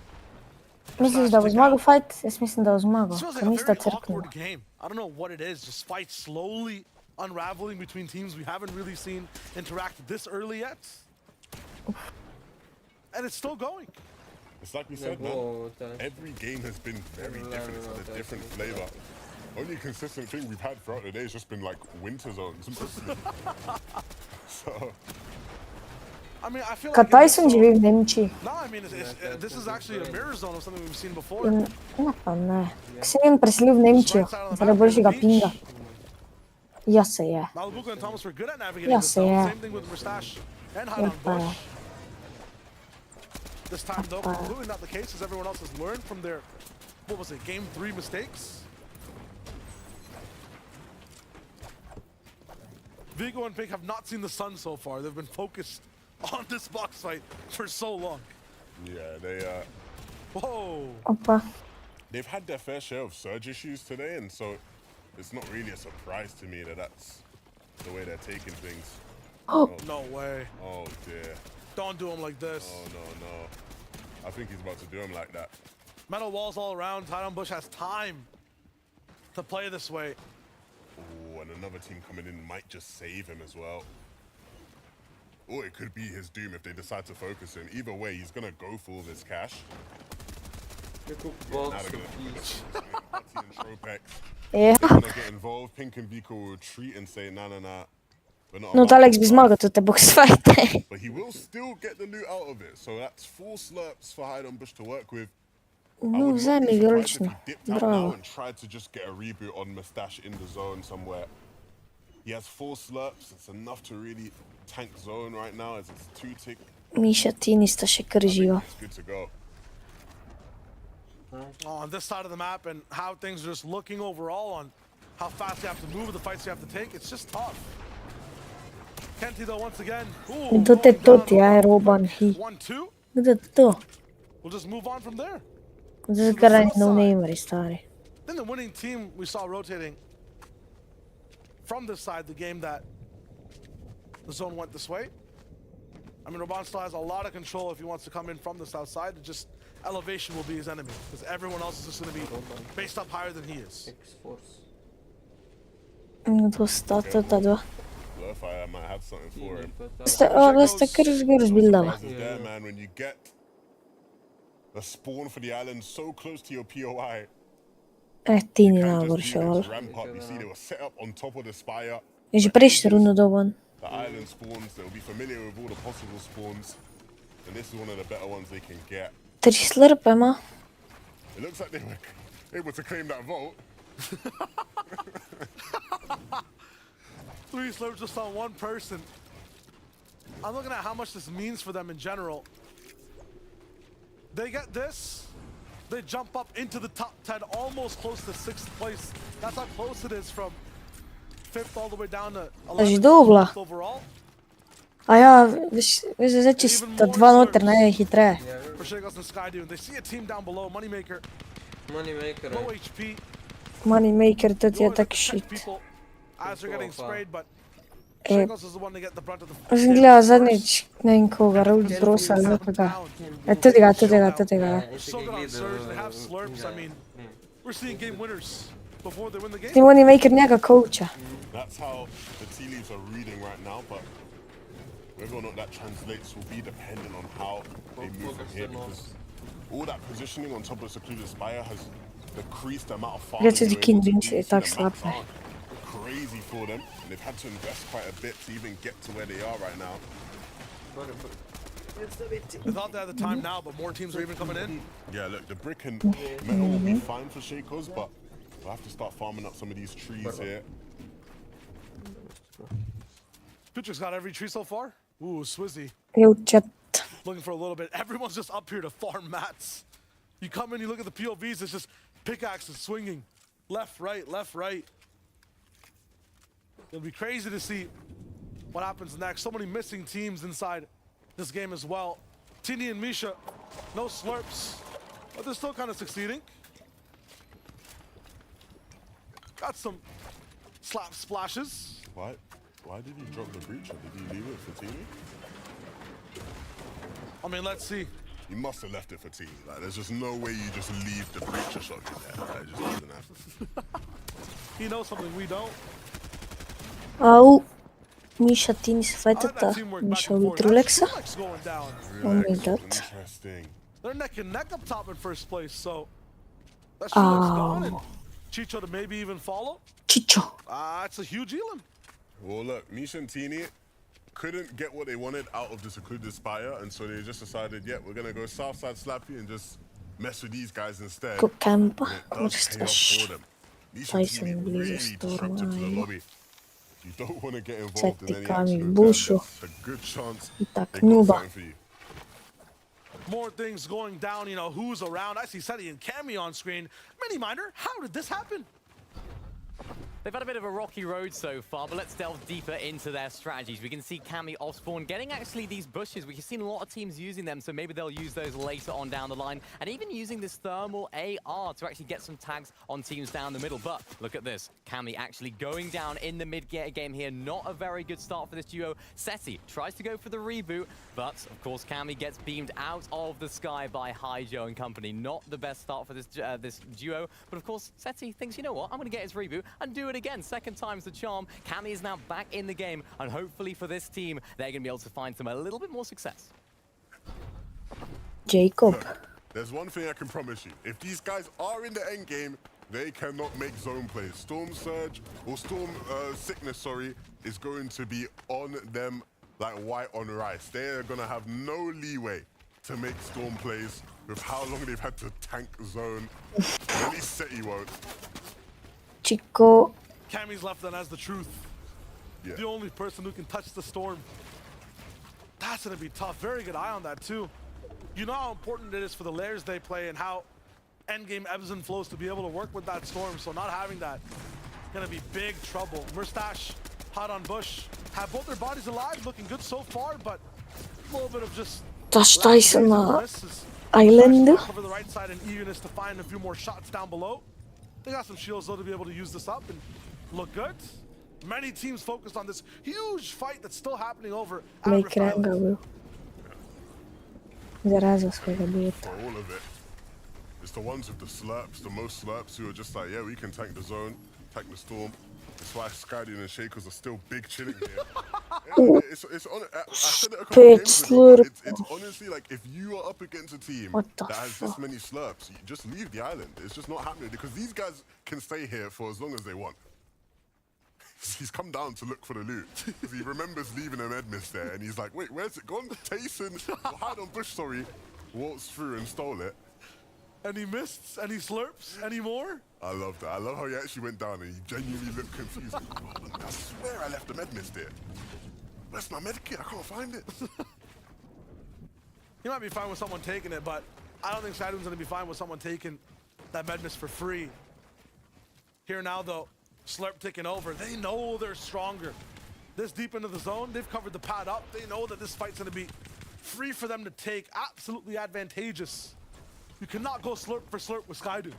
Misliš, da bo zmagal fight? Jaz mislim, da bo zmagal. This feels Ko like a nista very crknila. awkward game. I don't know what it is. Just fights slowly unraveling between teams we haven't really seen interact this early yet. And it's still going. It's like we said, man. Every game has been very different. It's had a different flavor. Only consistent thing we've had throughout the day has just been like winter zones. So. I mean, I feel Ka like Tyson živi v Nemčiji. No, I mean, this is actually a mirror zone of something we've seen before. Ne pa ne. Ko se njen preselil v Nemčijo, zaradi boljšega pinga. Ja se je. Malibu and Thomas were good at navigating Ja this se zone. je. Same thing with Mustache and Hide Ja on pa je. Bush. This time though, completely not the case as everyone else has learned from their, what was it, game 3 mistakes? Vigo and Pink have not seen the sun so far. They've been focused on this box fight for so long. Yeah, Whoa. Opa. they've had their fair share of surge issues today, and so it's not really a surprise to me that that's the way they're taking things. Oh. No way. Oh dear. Don't do him like this. Oh no. I think he's about to do him like that. Metal walls all around. Hide on Bush has time to play this way. Oh, and another team coming in might just save him as well. Or it could be his doom if they decide to focus him. Either way, he's gonna go for all this cash. Now they're gonna Putty and Tropex. Ja. They're gonna get involved. Pink and Vico will retreat and say, nah. We're not No, about Alex to bi fight." zmagal to te box fighte. But he will still get the loot out of it. So that's 4 slurps for Hide on Bush to work with. I No, would not be vzemi surprised if vijolično. he dipped out now Bravo. and tried to just get a reboot on Mustache in the zone somewhere. He has 4 slurps. It's enough to really tank zone right now as it's 2 tick. Miša, ti nista še kar živa. It's good to go. On this side of the map and how things are just looking overall on how fast you have to move, the fights you have to take, it's just tough. Kenty though once again. Ooh, Kdo te to ti, aj Roban, hi. 1-2. Kdo te to? We'll just move on from there. Kdo se kar no nameri, stari. Then the winning team we saw rotating from this side, the game that the zone went this way. I mean, Roban still has a lot of control if he wants to come in from the south side. Just elevation will be his enemy because everyone else is just going to be based up higher than he is. Kdo sta to ta dva? Blurfire might have something for him. Da ste kar zbildala. Surprises there, man, when you get a spawn for the island so close to your POI. Ti ni Can't najbolj just do šel. this ramp up. You see, they were set up on top of the spire. Je že prejšnji rundo doben. The island spawns, they'll be familiar with all the possible spawns. And this is one of the better ones they can get. 3 slrpe ima. It looks like they were able to claim that vault. 3 slurps just on one person. I'm looking at how much this means for them in general. They get this, they jump up into the top 10, almost close to 6th place. That's how close it is from 5th all the way down to 11th dobla. overall. A ja, veš, zdaj če sta dva noter najhitreje. For Shagos and Skydoon, they see a team down below, Moneymaker, Moneymaker. low HP. Moneymaker, to ti je Yours tak protect shit. people as they're getting sprayed, but Shakos is the one to get the brunt of the Sam gledala zadnjič, ne vem koga, Raul Brosa ali nekoga. Tudi ga. So good on Surge. They have slurps. I mean, we're seeing game winners before they win the game. Ti oni maker njega coacha. That's how the tea leaves are reading right now, but whether or not that translates will be dependent on how they move from here, because all that positioning on top of Secluded Spire has decreased the amount of farming. Reče ti King Vinci je tak slab. Crazy for them, and they've had to invest quite a bit to even get to where they are right now. They thought they had the time now, but more teams are even coming in. Yeah, look, the brick and metal will be fine for Shakos, but we'll have to start farming up some of these trees here. Future's got every tree so far. Ooh, Swizzy. Jó chat. Looking for a little bit. Everyone's just up here to farm mats. You come in, you look at the POVs, it's just pickaxes swinging. Left, right, left, right. It'll be crazy to see what happens next. So many missing teams inside this game as well. Tini and Misha, no slurps, but they're still kind of succeeding. Got some slap splashes. Why did he drop the breacher? Did he leave it for Tini? I mean, let's see. He must have left it for Tini. Like, there's just no way you just leave the breacher shot in there. Like, it just doesn't happen. He knows something we don't. Au. Misha Tini se fajtata. Misha uli Trulexa. Interesting. They're neck and neck up top in first place, so that's gone. And Chicho to maybe even follow. Chicho. It's a huge elim. Well, look, Misha and Tini couldn't get what they wanted out of the Secluded Spire, and so they just decided, yeah, we're gonna go Southside Slappy and just mess with these guys instead. Campa. And it does pay off for them. Misha and Tini really disrupted to the lobby. You don't want to get involved in any action. There's a good chance they got something for you. More things going down, you know, who's around. I see Seti and Cammy on screen. Mini Miner, how did this happen? They've had a bit of a rocky road so far, but let's delve deeper into their strategies. We can see Cammy off spawn getting actually these bushes. We've seen a lot of teams using them, so maybe they'll use those later on down the line. And even using this thermal AR to actually get some tags on teams down the middle. But look at this. Cammy actually going down in the mid-game here. Not a very good start for this duo. Seti tries to go for the reboot, but of course Cammy gets beamed out of the sky by Haijo and company. Not the best start for this this duo, but of course Seti thinks, you know what, I'm going to get his reboot and do it again. Second time's the charm. Cammy is now back in the game, and hopefully for this team, they're going to be able to find a little bit more success. Jacob. Look, there's one thing I can promise you. If these guys are in the end game, they cannot make zone plays. Storm Surge, or Storm Sickness, sorry, is going to be on them like white on rice. They're going to have no leeway to make Storm plays with how long they've had to tank zone. At least Seti won't. Chico. Cammy's left then as the truth. Yeah. The only person who can touch the storm. That's going to be tough. Very good eye on that too. You know how important it is for the layers they play and how endgame ebbs and flows to be able to work with that storm. So not having that, going to be big trouble. Mustache, hot on Bush, have both their bodies alive, looking good so far, but a little bit of just... Tyson Island. Cover the right side and eagerness to find a few more shots down below. They got some shields though to be able to use this up and look good. Many teams focused on this huge fight that's still happening over at Rift Island. For all of it, it's the ones with the slurps, the most slurps, who are just like, yeah, we can tank the zone, tank the storm. That's why Skydian and Shakers are still big chilling here. Yeah, it's on, I said it a couple of games ago, it's honestly like, if you are up against a team that has this many slurps, you just leave the island. It's just not happening because these guys can stay here for as long as they want. He's come down to look for the loot. He remembers leaving a med mist there and he's like, wait, where's it gone? Tyson, hide on Bush, sorry, waltzed through and stole it. Any mists? Any slurps? Any more? I love that. I love how he actually went down and he genuinely looked confused. I swear I left the med mist there. Where's my med kit? I can't find it. He might be fine with someone taking it, but I don't think Shadow's going to be fine with someone taking that med mist for free. Here now, though, Slurp taking over. They know they're stronger. This deep into the zone, they've covered the pad up. They know that this fight's going to be free for them to take. Absolutely advantageous. You cannot go slurp for slurp with Skydu.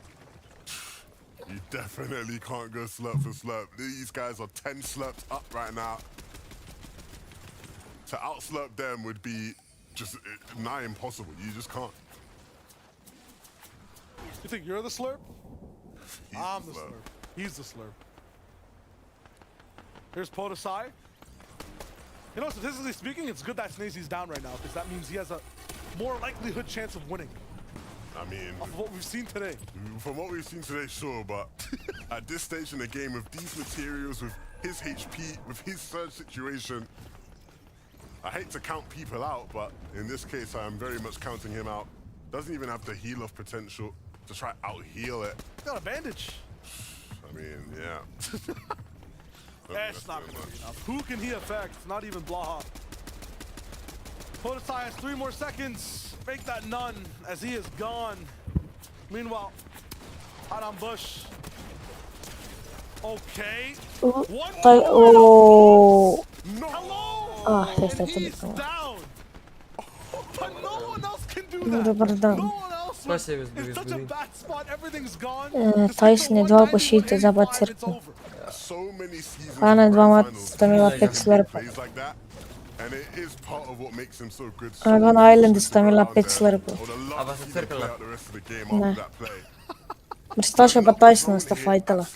You definitely can't go slurp for slurp. These guys are 10 slurps up right now. To outslurp them would be just nigh impossible. You just can't. You think you're the slurp? I'm the slurp. slurp. He's the slurp. Here's Podosai. You know, statistically speaking, it's good that Snazy's down right now because that means he has a more likelihood chance of winning. I mean, Of what we've seen today. from what we've seen today, sure, but at this stage in the game, with these materials, with his HP, with his surge situation, I hate to count people out, but in this case, I am very much counting him out. Doesn't even have the heal-off potential to try out-heal it. Got a bandage. I mean, yeah. That's not going to be enough. Who can he affect? Not even Blaha. Podosai has 3 more seconds. Make that none as he is gone. Meanwhile, out on Bush. Okay. One Taj, more. o, Hello. też And to he's było. down. But no one else can do No that. dobar dan. No one else Spasibo was in such a bad spot. Everything's gone. Tyson je 2 pošíte za bad crkvu. So many seasons Pane of 2 grand mat finals, stavila he 5 plays slurpa. like that, and it is part of what makes him so good. Aga na Islandi stavila 5 slurpa. A vas se crkala? Ne. Mrstaša pa Tysona sta fajtala.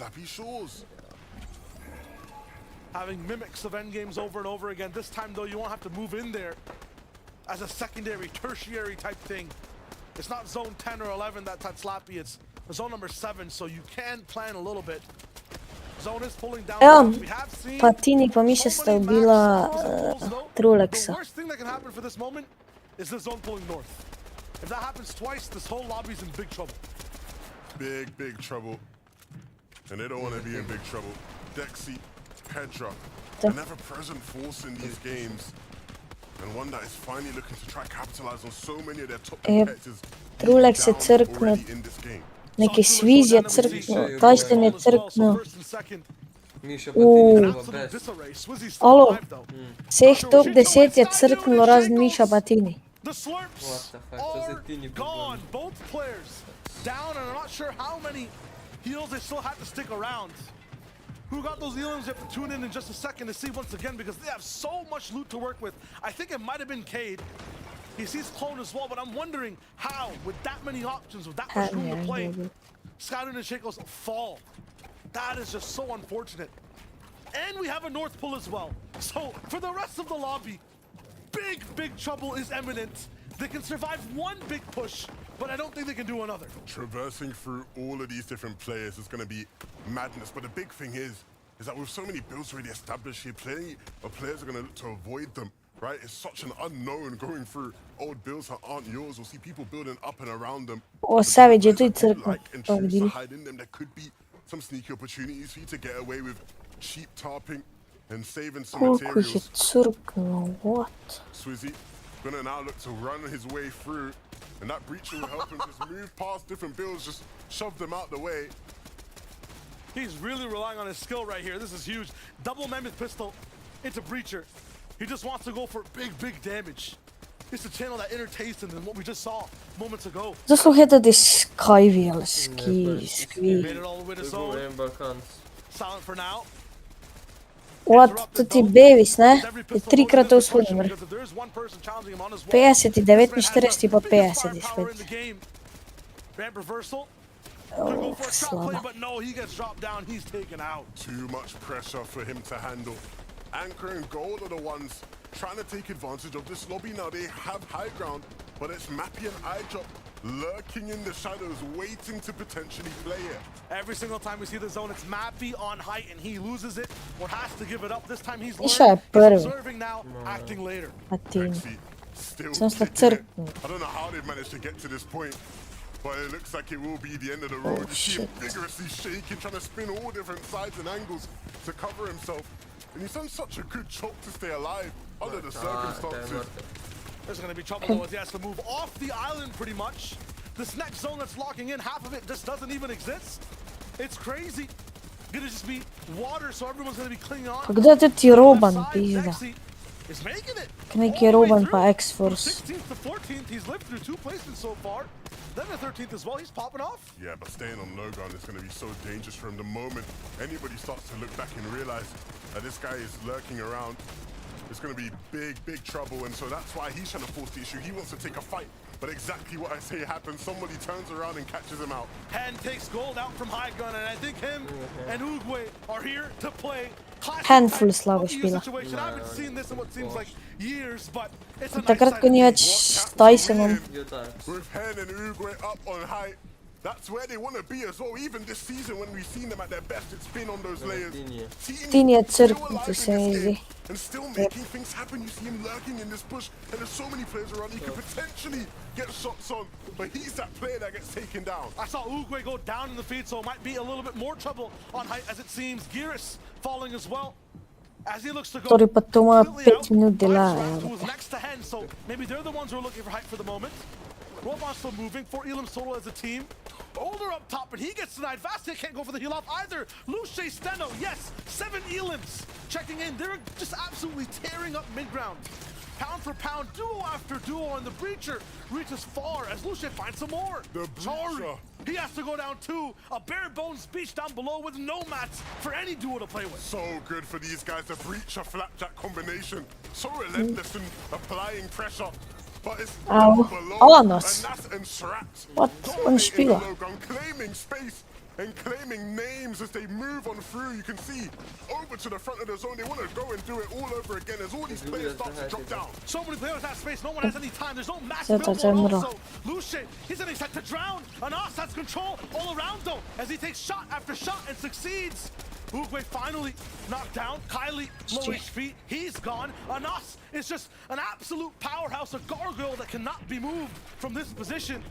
Having mimics of endgames over and over again. This time, though, you won't have to move in there as a secondary, tertiary type thing. It's not zone 10 or 11 that's slappy. It's zone number 7, so you can plan a little bit. Zone is pulling down. Evo, We have seen pa Tini pa Miša sta so many ubila max pulls, though. The Trulexa. worst thing that can happen for this moment is the zone pulling north. If that happens twice, this whole lobby's in big trouble. Big trouble. And they don't want to be in big trouble. Dexy, Pedra, an ever-present force in these games. And one that is finally looking to try capitalize on so many of their top competitors Trulex je down crknut. already in this game. Neki Sviz je crknuo, Tyson je crknuo. Miša Uuu. Patini je best. Disarray. Swizzy's still Alo, alive, though. vseh top 10 je crknulo razen Miša Patini. The slurps What the fuck, to are se ti ni gone. pogodio. Both players down, and I'm not sure how many heals they still have to stick around. Who got those healings? You have to tune in just a second to see once again because they have so much loot to work with. I think it might have been Cade. He sees Clone as well, but I'm wondering how, with that many options, with that much room to play, Skyrim and Shakos fall. That is just so unfortunate. And we have a North pull as well. So for the rest of the lobby, big trouble is imminent. They can survive one big push, but I don't think they can do another. Traversing through all of these different players is going to be madness. But the big thing is that with so many builds already established here, plenty of players are going to look to avoid them, right? It's such an unknown going through old builds that aren't yours. We'll see people building up and around them. O, Savage je tu i Players that crknuo. and To choose to videli. hide in them. There could be some sneaky opportunities for you to get away with cheap tarping and saving some Koliko ih je materials. crknuo, what? Swizzy gonna now look to run his way through, and that breacher will help him just move past different builds, just shove them out the way. He's really relying on his skill right here. This is huge. Double mammoth pistol into Breacher. He just wants to go for big damage. It's to channel that inner taste and what we just saw moments ago. Zasluhajte ti Skyvi, ali Ski. Made it all the way to To zone. govorim Balkans. Silent for now. What, to ti Bevis, ne? I 3-krat usvojen vrh. Because if there is one person challenging him on his wall, 59, this man has 40 pod the biggest 50 firepower in spet. the game. Ramp reversal. Could go Oh, for a trap play, slabo. but no, he gets dropped down. He's taken out. Too much pressure for him to handle. Anchor and Gold are the ones trying to take advantage of this lobby now. They have high ground, but it's Mappy and iDrop lurking in the shadows, waiting to potentially play it. Every single time we see the zone, it's Mappy on height, and he loses it or has to give it up. This time he's Išao je learned. He's prvi. observing now, acting later. Patini. Dexy still Sam sta kicking it. crknuo. I don't know how they've managed to get to this point, but it looks like it will be the end of the road. You see him shit. vigorously shaking, trying to spin all different sides and angles to cover himself. And he's done such a good job to stay alive under the circumstances. There's going to be trouble, though, as he has to move off the island pretty much. This next zone that's locking in, half of it just doesn't even exist. It's crazy. Gonna just be water, so everyone's going to be clinging on. Pa gdje ti Roban, Side, pizda? Dexy is making it. Neki All the way Roban through. pa From X-Force. 16th to 14th, he's lived through 2 placements so far. Then the 13th as well, he's popping off. Yeah, but staying on low ground is going to be so dangerous for him. The moment anybody starts to look back and realize that this guy is lurking around, it's going to be big trouble. And so that's why he's trying to force the issue. He wants to take a fight. But exactly what I say happens. Somebody turns around and catches him out. Hen takes gold out from High Gun, and I think him and Uguay are here to play. Handful słabo śpiewa. I haven't seen this in what seems like years, but it's a nice Takrat go nie mać z Tysonem. With Hen and Uguay up on height, that's where they want to be as well. Even this season, when we've seen them at their best, it's been on those layers. Tinie cyrknięty się easy. And still making things happen. You see him lurking in this bush, and there's so many players around. He could potentially get shots on, but he's that player that gets taken down. I saw Uguay go down in the feed, so it might be a little bit more trouble on height as it seems. Giris falling as well. As he looks to go Który to ma 5 minut who delay. was next to Hen, so maybe they're the ones who are looking for height for the moment. Robot's still moving. 4 Elam's total as a team. Older up top, but he gets denied. Vastia can't go for the heal off either. Luce Steno, yes, 7 Elams checking in. They're just absolutely tearing up mid-ground. Pound for pound, duo after duo, and the Breacher reaches far as Luce finds some more. The Breacher. He has to go down too. A bare bones beach down below with no mats for any duo to play with. So good for these guys. The Breacher Flapjack combination. So relentless in applying pressure. But it's Au. below. Anas. And Shrats What? On śpiewa. claiming space and claiming names as they move on through. You can see over to the front of the zone. They want to go and do it all over again as all these players start to drop down. So many players have space. No one has any time. There's no match Co to built za on mro? also. Luce, he's getting set to drown. Anas has control all around though as he takes shot after shot and succeeds. Uguay finally knocked down. Kylie, lowish feet, he's gone. Anas is just an absolute powerhouse, a gargoyle that cannot be moved from this position.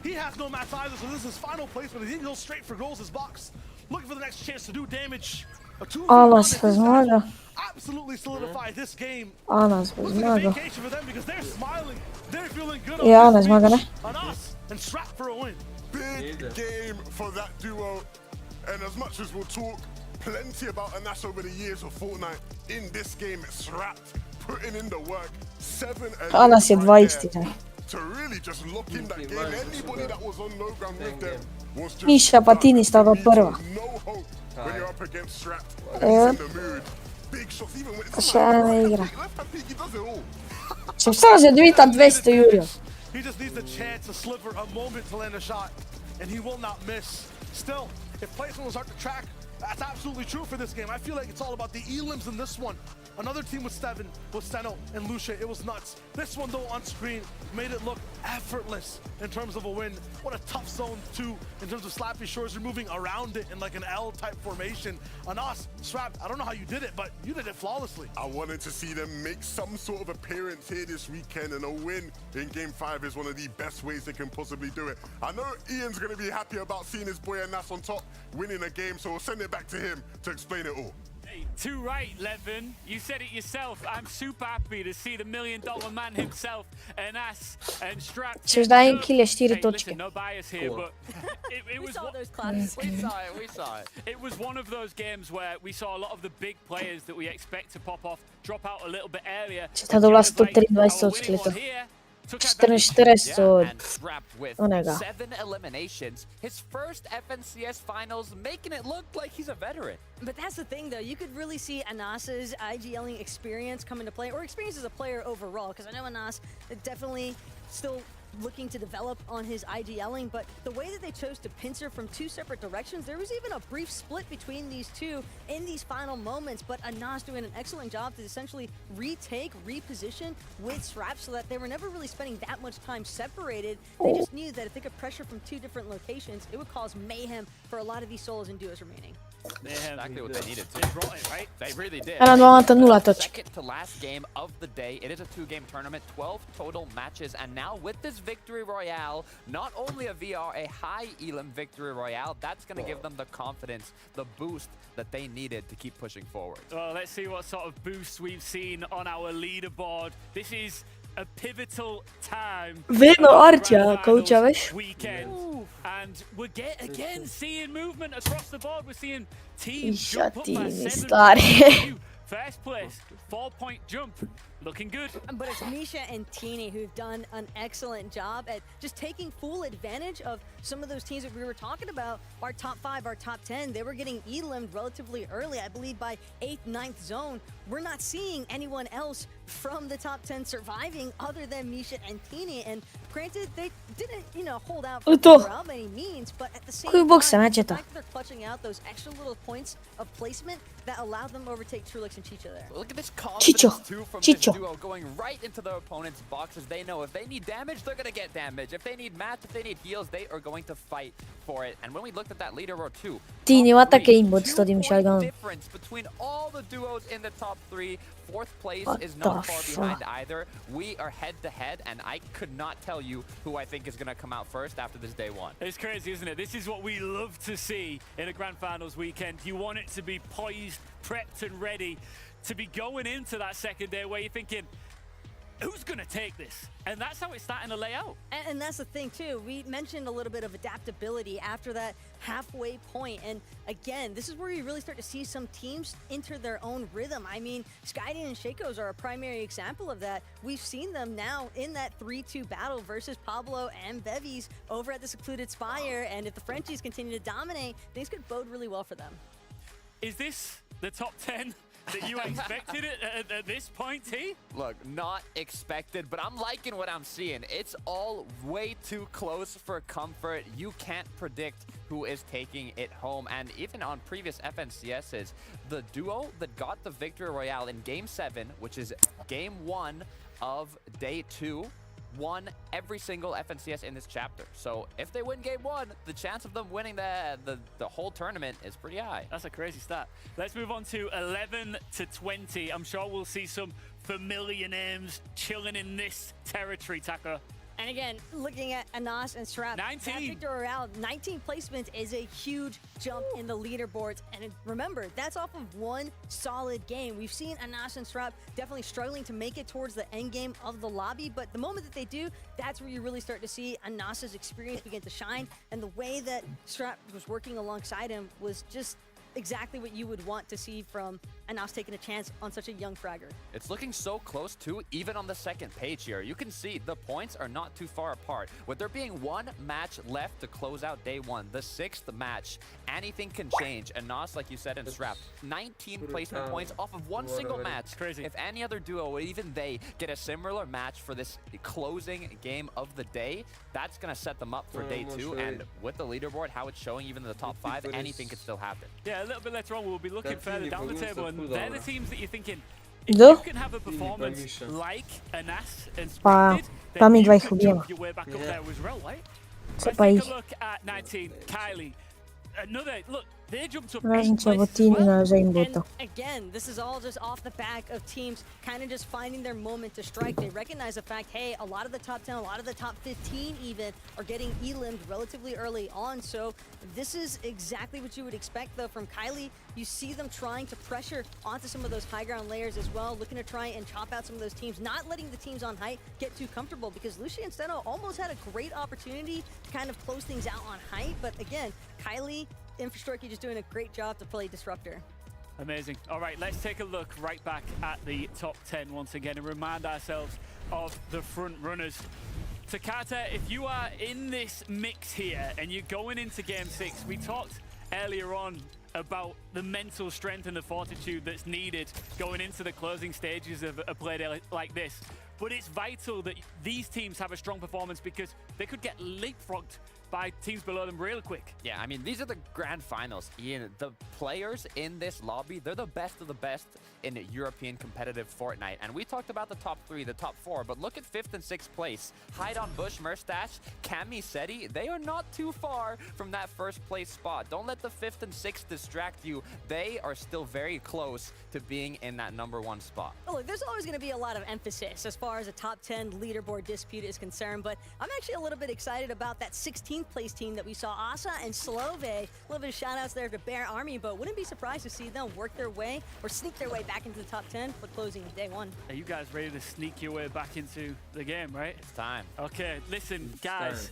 He has no mats either, so this is his final placement. He goes straight for goals, his box. Looking for the next chance to do damage. A 2v1 Anas if these wezmaga. guys absolutely solidify this game. Anas Looks like a wezmaga. vacation for them because they're smiling. They're feeling good Ja, on Anas this wezmaga, beach. ne? Anas and Strap for a win. Big game for that duo. And as much as we'll talk plenty about Anas over the years of Fortnite, in this game it's wrapped, putting in the work. 7 Anas je 20 taj. to really just lock in that game. Anybody that was on low ground with them was just Misha Patini stava prva. no hope when you're up against Strapped. He's in the mood. Big shots, even when it's Sjajna igra. left-hand peek, he does it all. Sam sam že 200 jurio. He just needs a chance, a sliver, a moment to land a shot, and he will not miss. Still, if placement will start to track, that's absolutely true for this game. I feel like it's all about the Elims in this one. Another team with Steven, with Steno and Luce, it was nuts. This one, though, on screen, made it look effortless in terms of a win. What a tough zone, too, in terms of Slappy Shores. You're moving around it in like an L-type formation. Anas, Strap, I don't know how you did it, but you did it flawlessly. I wanted to see them make some sort of appearance here this weekend, and a win in Game 5 is one of the best ways they can possibly do it. I know Ian's going to be happy about seeing his boy Anas on top, winning a game, so we'll send it back to him to explain it all. Hey, too right, Levin. You said it yourself. I'm super happy to see the $1 million man himself, Anas and Strap. Ćeš dajem kile 4 Hey, točke. listen, no bias here, but it We was saw those claps. We saw it. It was one of those games where we saw a lot of the big players that we expect to pop off drop out a little bit earlier. Šta dolazi top 3 20 odšklita. 14-40 od And Strapped with onega. 7 eliminations. His first FNCS finals, making it look like he's a veteran. But that's the thing, though. You could really see Anas's IGLing experience come into play, or experience as a player overall, because I know Anas definitely still looking to develop on his IGLing, but the way that they chose to pincer from 2 separate directions, there was even a brief split between these two in these final moments, but Anas doing an excellent job to essentially reposition with Strap so that they were never really spending that much time separated. They just knew that if they could pressure from 2 different locations, it would cause mayhem for a lot of these solos and duos remaining. Exactly what they needed to. They brought it, right? They really did. Ela dva anta 0 točke. Second to last game of the day. It is a 2-game tournament, 12 total matches, and now with this victory royale, not only a VR, a high Elam victory royale, that's going to give them the confidence, the boost that they needed to keep pushing forward. Well, let's see what sort of boosts we've seen on our leaderboard. This is a pivotal time. Vedno Artja coachavaš. Weekend. And we're again seeing movement across the board. We're seeing teams Iša jump up ti by mi 7 stari. points. First place, 4-point jump, looking good. But it's Misha and Teeny who've done an excellent job at just taking full advantage of some of those teams that we were talking about. Our top 5, our top 10, they were getting eliminated relatively early, I believe by 8th, 9th zone. We're not seeing anyone else from the top 10 surviving other than Misha and Teeny. And granted, they didn't, hold out for morale by any means, but at the same time, the fact that they're clutching out those extra little points of placement that allow them to overtake Trulix and Chicho there. Look at this confidence too from this duo going right into their opponent's boxes. They know if they need damage, they're gonna get damage. If they need match, if they need heals, they are going to fight for it. And when we looked at that leaderboard too, Tini, vaata che aimbot sto team Shalgan. difference between all the duos in the top 3. 4th place is not far behind either. We are head to head, and I could not tell you who I think is gonna come out first after this day 1. It's crazy, isn't it? This is what we love to see in a Grand Finals weekend. You want it to be poised, prepped, and ready to be going into that second day where you're thinking, who's going to take this? And that's how it's starting to lay out. And that's the thing, too. We mentioned a little bit of adaptability after that halfway point. And again, this is where you really start to see some teams enter their own rhythm. I mean, Skydin and Shakos are a primary example of that. We've seen them now in that 3-2 battle versus Pablo and Bevies over at the Secluded Spire. And if the Frenchies continue to dominate, things could bode really well for them. Is this the top 10 that you expected it at this point, T? Look, not expected, but I'm liking what I'm seeing. It's all way too close for comfort. You can't predict who is taking it home. And even on previous FNCSs, the duo that got the Victory Royale in Game 7, which is Game 1 of Day 2, won every single FNCS in this chapter. So if they win Game 1, the chance of them winning the whole tournament is pretty high. That's a crazy stat. Let's move on to 11 to 20. I'm sure we'll see some familiar names chilling in this territory, Taka. And again, looking at Anas and Strap, 19. that Victor Royale, 19 placements is a huge jump in the leaderboards. And remember, that's off of one solid game. We've seen Anas and Strap definitely struggling to make it towards the end game of the lobby, but the moment that they do, that's where you really start to see Anas's experience begin to shine. And the way that Strap was working alongside him was just exactly what you would want to see from Anas taking a chance on such a young fragger. It's looking so close too, even on the second page here. You can see the points are not too far apart. With there being one match left to close out day 1, the 6th match, anything can change. Anas, like you said in Strap, 19 placement points off of one single match. Crazy. If any other duo, or even they, get a similar match for this closing game of the day, that's going to set them up for day 2. And with the leaderboard, how it's showing even in the top 5, anything could still happen. Yeah, a little bit later on, we'll be looking further down the table, and they're the teams that you're thinking, if you can have a performance like Anas and Splendid, then you can jump your way back up there as well, right? Let's take a look at 19, Kylie. Another, look, they jumped up 8 places as well. And again, this is all just off the back of teams kind of just finding their moment to strike. They recognize the fact, hey, a lot of the top 10, a lot of the top 15 even are getting elimed relatively early on. So this is exactly what you would expect, though, from Kylie. You see them trying to pressure onto some of those high ground layers as well, looking to try and chop out some of those teams, not letting the teams on height get too comfortable, because Lucia and Steno almost had a great opportunity to kind of close things out on height. But again, Kylie, Infrastructure just doing a great job to play Disruptor. Amazing. All right, let's take a look right back at the top 10 once again and remind ourselves of the front runners. Takata, if you are in this mix here and you're going into Game 6, we talked earlier on about the mental strength and the fortitude that's needed going into the closing stages of a play day like this. But it's vital that these teams have a strong performance, because they could get leapfrogged by teams below them real quick. Yeah, I mean, these are the grand finals, Ian. The players in this lobby, they're the best of the best in European competitive Fortnite. And we talked about the top 3, the top 4, but look at 5th and 6th place. Hide on Bush, Merstash, Cami Seti, they are not too far from that first place spot. Don't let the 5th and 6th distract you. They are still very close to being in that #1 spot. Oh, look, there's always going to be a lot of emphasis as far as a top 10 leaderboard dispute is concerned, but I'm actually a little bit excited about that 16th place team that we saw, Asa and Slove. A little bit of shout outs there to Bear Army, but wouldn't be surprised to see them work their way or sneak their way back into the top 10 for closing day 1. Are you guys ready to sneak your way back into the game, right? It's time. Okay, listen, guys,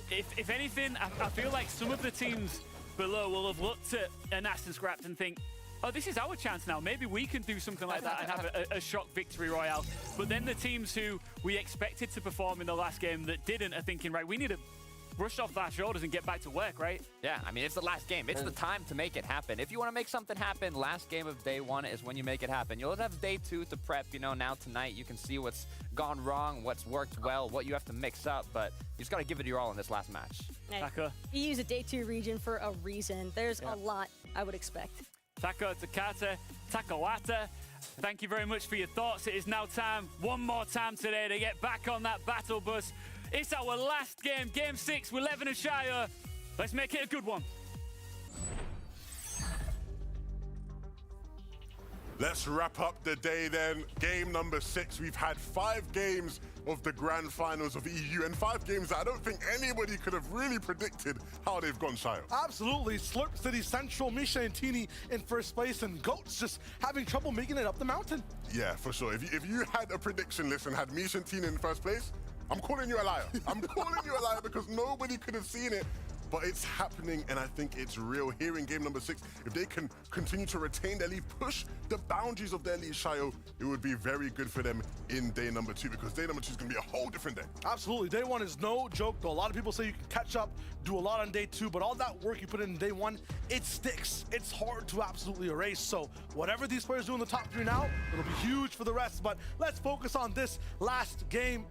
if anything, I feel like some of the teams below will have looked at Anas and Scrapped and think, oh, this is our chance now. Maybe we can do something like that and have a shock victory royale. But then the teams who we expected to perform in the last game that didn't are thinking, right, we need to brush off our shoulders and get back to work, right? Yeah, I mean, it's the last game. It's the time to make it happen. If you want to make something happen, last game of day one is when you make it happen. You'll have day two to prep, you know, now tonight you can see what's gone wrong, what's worked well, what you have to mix up, but you just got to give it your all in this last match. Taka. You use a day 2 region for a reason. There's a lot I would expect. Taka, Takata, Takawata, thank you very much for your thoughts. It is now time, one more time today, to get back on that battle bus. It's our last game, game 6 with Levin and Shire. Let's make it a good one. Let's wrap up the day then. Game number 6. We've had 5 games of the grand finals of EU and 5 games that I don't think anybody could have really predicted how they've gone, Shio. Absolutely. Slurp City Central, Misha and Tini in first place, and Goats just having trouble making it up the mountain. Yeah, for sure. If you had a prediction list and had Misha and Tina in first place, I'm calling you a liar. I'm calling you a liar because nobody could have seen it. But it's happening, and I think it's real here in game number 6. If they can continue to retain their lead, push the boundaries of their lead, Shio, it would be very good for them in day number 2, because day number 2 is going to be a whole different day. Absolutely. Day 1 is no joke, though. A lot of people say you can catch up, do a lot on day 2, but all that work you put in day 1, it sticks. It's hard to absolutely erase. So whatever these players do in the top 3 now, it'll be huge for the rest. But let's focus on this last game.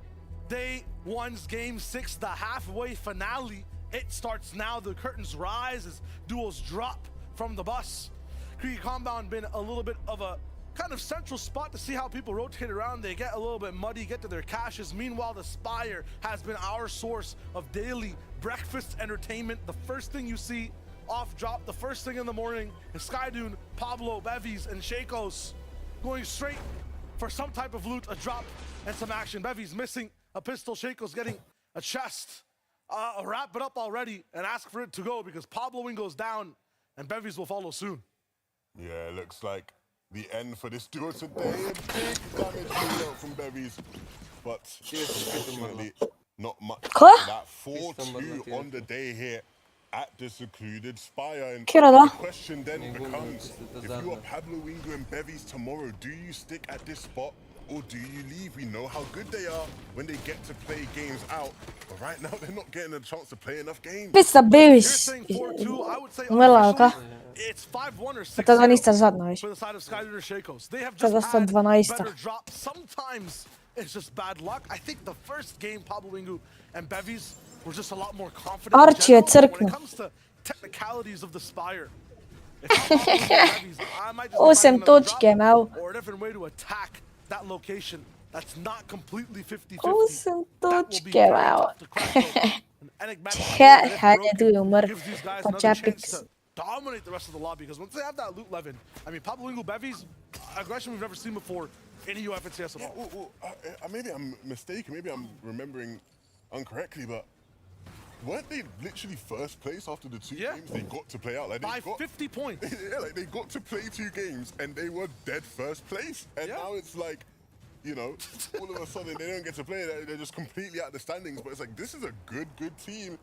Day 1's game 6, the halfway finale. It starts now. The curtains rise as duels drop from the bus. Krieg Compound been a little bit of a kind of central spot to see how people rotate around. They get a little bit muddy, get to their caches. Meanwhile, the Spire has been our source of daily breakfast entertainment. The first thing you see off drop, the first thing in the morning, is Skydune, Pablo, Bevies, and Shakos going straight for some type of loot, a drop, and some action. Bevies missing a pistol, Shakos getting a chest. Wrap it up already and ask for it to go, because Pabloing goes down and Bevies will follow soon. Yeah, it looks like the end for this duo today. A big damage being out from Bevies, but unfortunately not much. That 4-2 on the day here at the secluded Spire. And the question then becomes, if you are Pablo Wingo and Bevies tomorrow, do you stick at this spot or do you leave? We know how good they are when they get to play games out, but right now they're not getting a chance to play enough games. Missä Bevis? Meillä It's 5-1 or 6-0 to 12 zadno for the side of Skydune or Shakos. They have To just dostał had 12. better drops. Sometimes it's just bad luck. I think the first game, Pablo Wingo and Bevies were just a lot more confident in Archie general, but when cyrknął. it comes to technicalities of the Spire. If I'm Pablo Wingo and Bevies, I might just Osiem find another drop tučke miał. or a different way to attack that location that's not completely 50-50. Osiem That will be tučke very miał. tough to crack open. An enigmatic Tja, that if hän broken, tuli umr. gives these guys Po another chance Chapiks. to dominate the rest of the lobby, because once they have that loot, Levin, I mean, Pablo Wingo Bevies, aggression we've never seen before in EU FNCS at all. Maybe I'm mistaken, maybe I'm remembering incorrectly, but weren't they literally first place after the 2 games they got to play out? Like By 50 points. Yeah, like they got to play 2 games and they were dead first place. And now it's like, you know, all of a sudden they don't get to play. They're just completely out of the standings. But it's like, this is a good team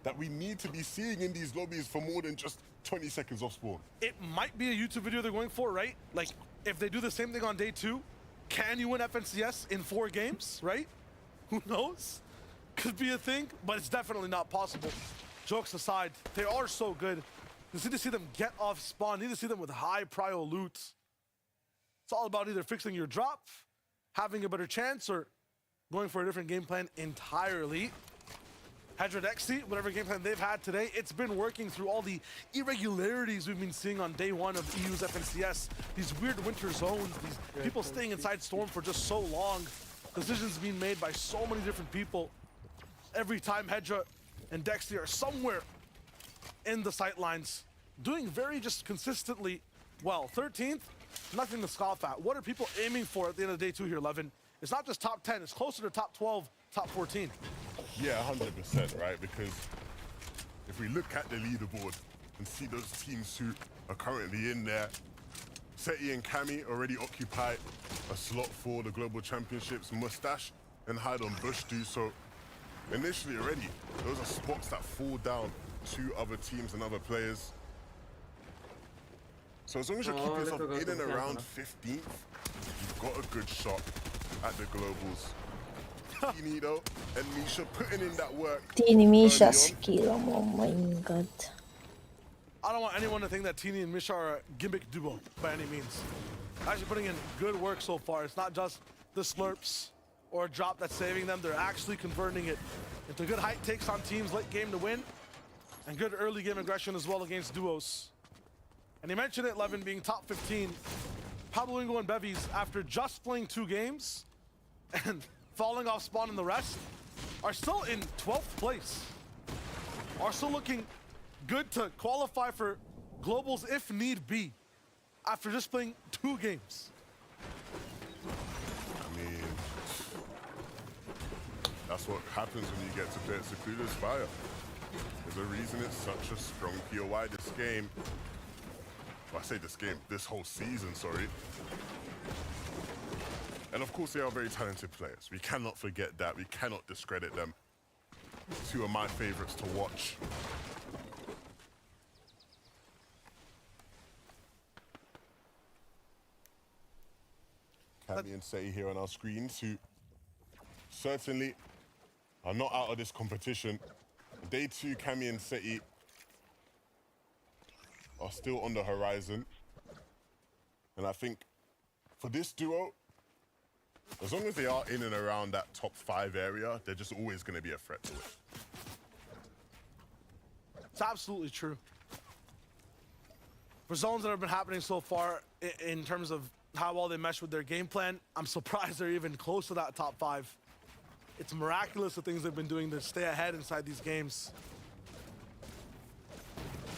that we need to be seeing in these lobbies for more than just 20 seconds off spawn. It might be a YouTube video they're going for, right? Like, if they do the same thing on day 2, can you win FNCS in 4 games, right? Who knows? Could be a thing, but it's definitely not possible. Jokes aside, they are so good. You need to see them get off spawn. You need to see them with high prio loot. It's all about either fixing your drop, having a better chance, or going for a different game plan entirely. Hedra Dexy, whatever game plan they've had today, it's been working through all the irregularities we've been seeing on day 1 of EU's FNCS. These weird winter zones, these people staying inside Storm for just so long. Decisions being made by so many different people. Every time Hedra and Dexy are somewhere in the sightlines, doing very just consistently well. 13th, nothing to scoff at. What are people aiming for at the end of day 2 here, Levin? It's not just top 10, it's closer to top 12, top 14. Yeah, 100%, right? Because if we look at the leaderboard and see those teams who are currently in there, Seti and Kami already occupy a slot for the Global Championships. Mustache and Hide on Bush do so. Initially already, those are spots that fall down to other teams and other players. So as long as you keep yourself in and around 15th, you've got a good shot at the globals. Nito and Misha putting in that work. Teeny Misha skill, oh my god. I don't want anyone to think that Teeny and Misha are a gimmick duo by any means. Actually putting in good work so far. It's not just the slurps or a drop that's saving them. They're actually converting it into good height takes on teams late game to win, and good early game aggression as well against duos. And he mentioned it, Levin, being top 15. Pablo Ingo and Bevies, after just playing 2 games and falling off spawn in the rest, are still in 12th place. Are still looking good to qualify for globals if need be, after just playing 2 games. I mean, that's what happens when you get to play at Secluded Spire. There's a reason it's such a strong POI this game. Well, I say this game, this whole season, sorry. And of course they are very talented players. We cannot forget that. We cannot discredit them. 2 of my favorites to watch. Cammy and Seti here on our screens, who certainly are not out of this competition. Day 2, Cammy and Seti are still on the horizon. And I think for this duo, as long as they are in and around that top 5 area, they're just always going to be a threat to it. It's absolutely true. For zones that have been happening so far in terms of how well they mesh with their game plan, I'm surprised they're even close to that top 5. It's miraculous the things they've been doing to stay ahead inside these games.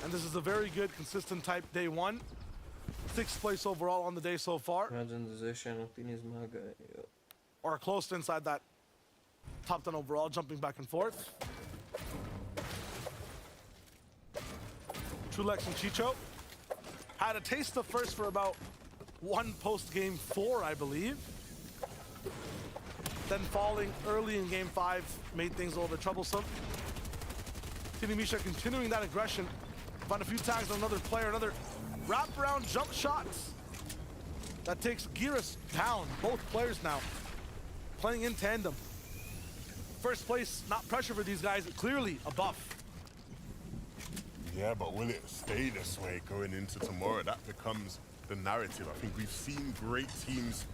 And this is a very good, consistent type day 1. 6th place overall on the day so far. Or close to inside that top 10 overall, jumping back and forth. Trulex and Chicho had a taste of first for about 1 post-game 4, I believe. Then falling early in game 5 made things a little bit troublesome. Teeny Misha continuing that aggression. Found a few tags on another player, another wraparound jump shots. That takes Giras down. Both players now playing in tandem. First place, not pressure for these guys, clearly a buff. Yeah, but will it stay this way going into tomorrow? That becomes the narrative. I think we've seen great teams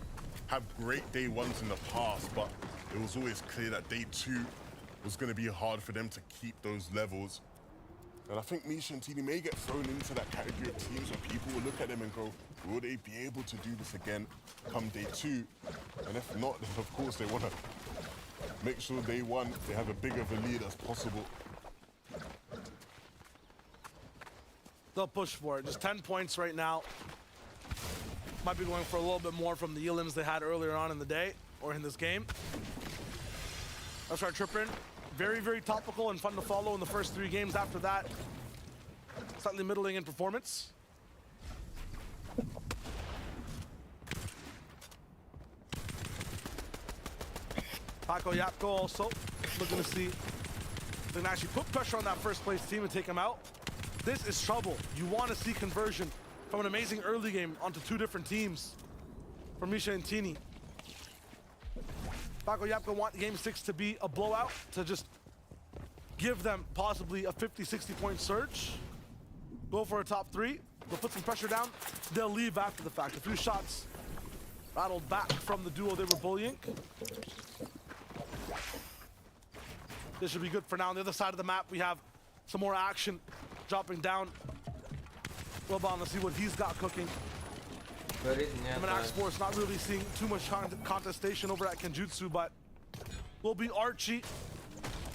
have great day 1s in the past, but it was always clear that day 2 was going to be hard for them to keep those levels. And I think Misha and Teeny may get thrown into that category of teams where people will look at them and go, will they be able to do this again come day 2? And if not, then of course they want to make sure day 1 they have a big of a lead as possible. They'll push for it. Just 10 points right now. Might be going for a little bit more from the elims they had earlier on in the day or in this game. Let's start tripping. Very, very topical and fun to follow in the first 3 games. After that, slightly middling in performance. Paco Yapko also looking to see if they can actually put pressure on that first place team and take them out. This is trouble. You want to see conversion from an amazing early game onto 2 different teams for Misha and Teeny. Paco Yapko want game 6 to be a blowout, to just give them possibly a 50-60 point surge. Go for a top 3. They'll put some pressure down. They'll leave after the fact. A few shots rattled back from the duo they were bullying. This should be good for now. On the other side of the map, we have some more action dropping down. Wilbon, let's see what he's got cooking. Sports not really seeing too much contestation over at Kenjutsu, but will be Archie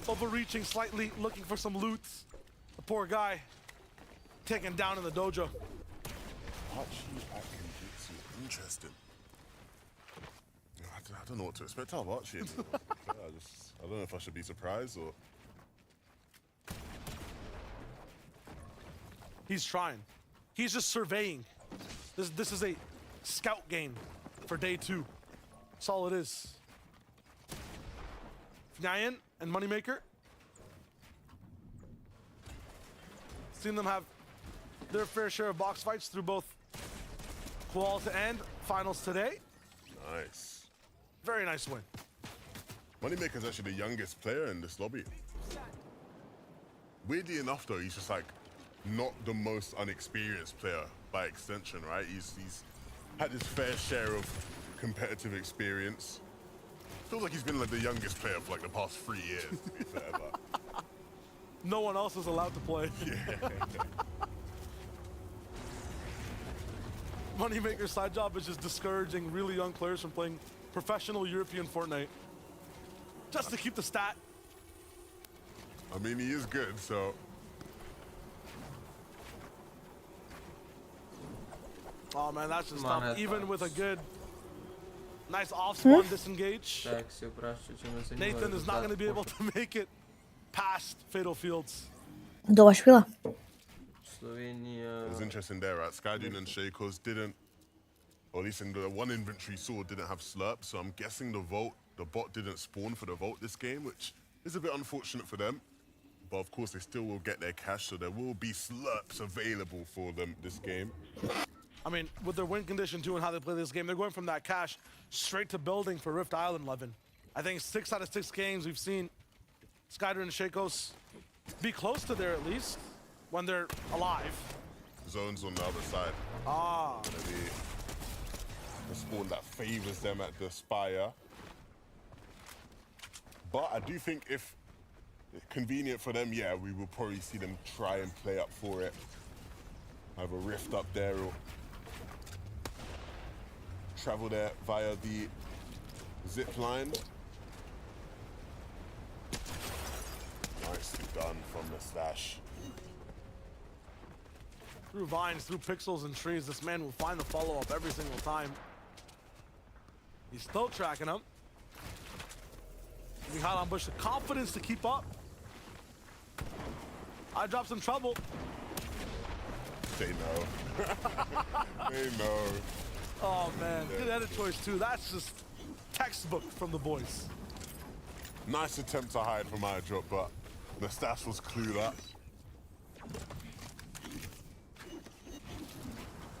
overreaching slightly, looking for some loot. The poor guy taken down in the dojo. Archie at Kenjutsu, interesting. I don't know what to expect out of Archie. I don't know if I should be surprised or... He's trying. He's just surveying. This is a scout game for day 2. That's all it is. Nyan and Moneymaker. Seen them have their fair share of box fights through both Qual to end. Finals today. Nice. Very nice win. Moneymaker's actually the youngest player in this lobby. Weirdly enough, though, he's just like not the most unexperienced player by extension, right? He's had his fair share of competitive experience. Feels like he's been like the youngest player for like the past 3 years, to be fair. But no one else is allowed to play. yeah. Moneymaker's side job is just discouraging really young players from playing professional European Fortnite. Just to keep the stat. I mean, he is good, so. Oh man, that's just Man, tough. Even that's- with a good, nice off-spawn disengage, Tak si uprašťu, čím se Nathan is not going to be able to make it past Fatal Fields. Dobar špila. Slovenia. It was interesting there, right? Skydune and Shaco's didn't, or at least in the one inventory saw, didn't have slurp, so I'm guessing the bot didn't spawn for the vault this game, which is a bit unfortunate for them. But of course, they still will get their cash, so there will be slurps available for them this game. I mean, with their win condition too and how they play this game, they're going from that cash straight to building for Rift Island 11. I think 6 out of 6 games we've seen Skydune and Shakos be close to there at least when they're alive. Zone's on the other side. Ah. Gonna be the spawn that favors them at the Spire. But I do think if convenient for them, yeah, we will probably see them try and play up for it. Have a rift up there or travel there via the zip line. Nicely done from the stash. Through vines, through pixels and trees, this man will find the follow-up every single time. He's still tracking him. Giving Highland Bush the confidence to keep up. I dropped some trouble. They know. They know. Oh man, good edit choice too. That's just textbook from the boys. Nice attempt to hide from my drop, but the stash was clued up.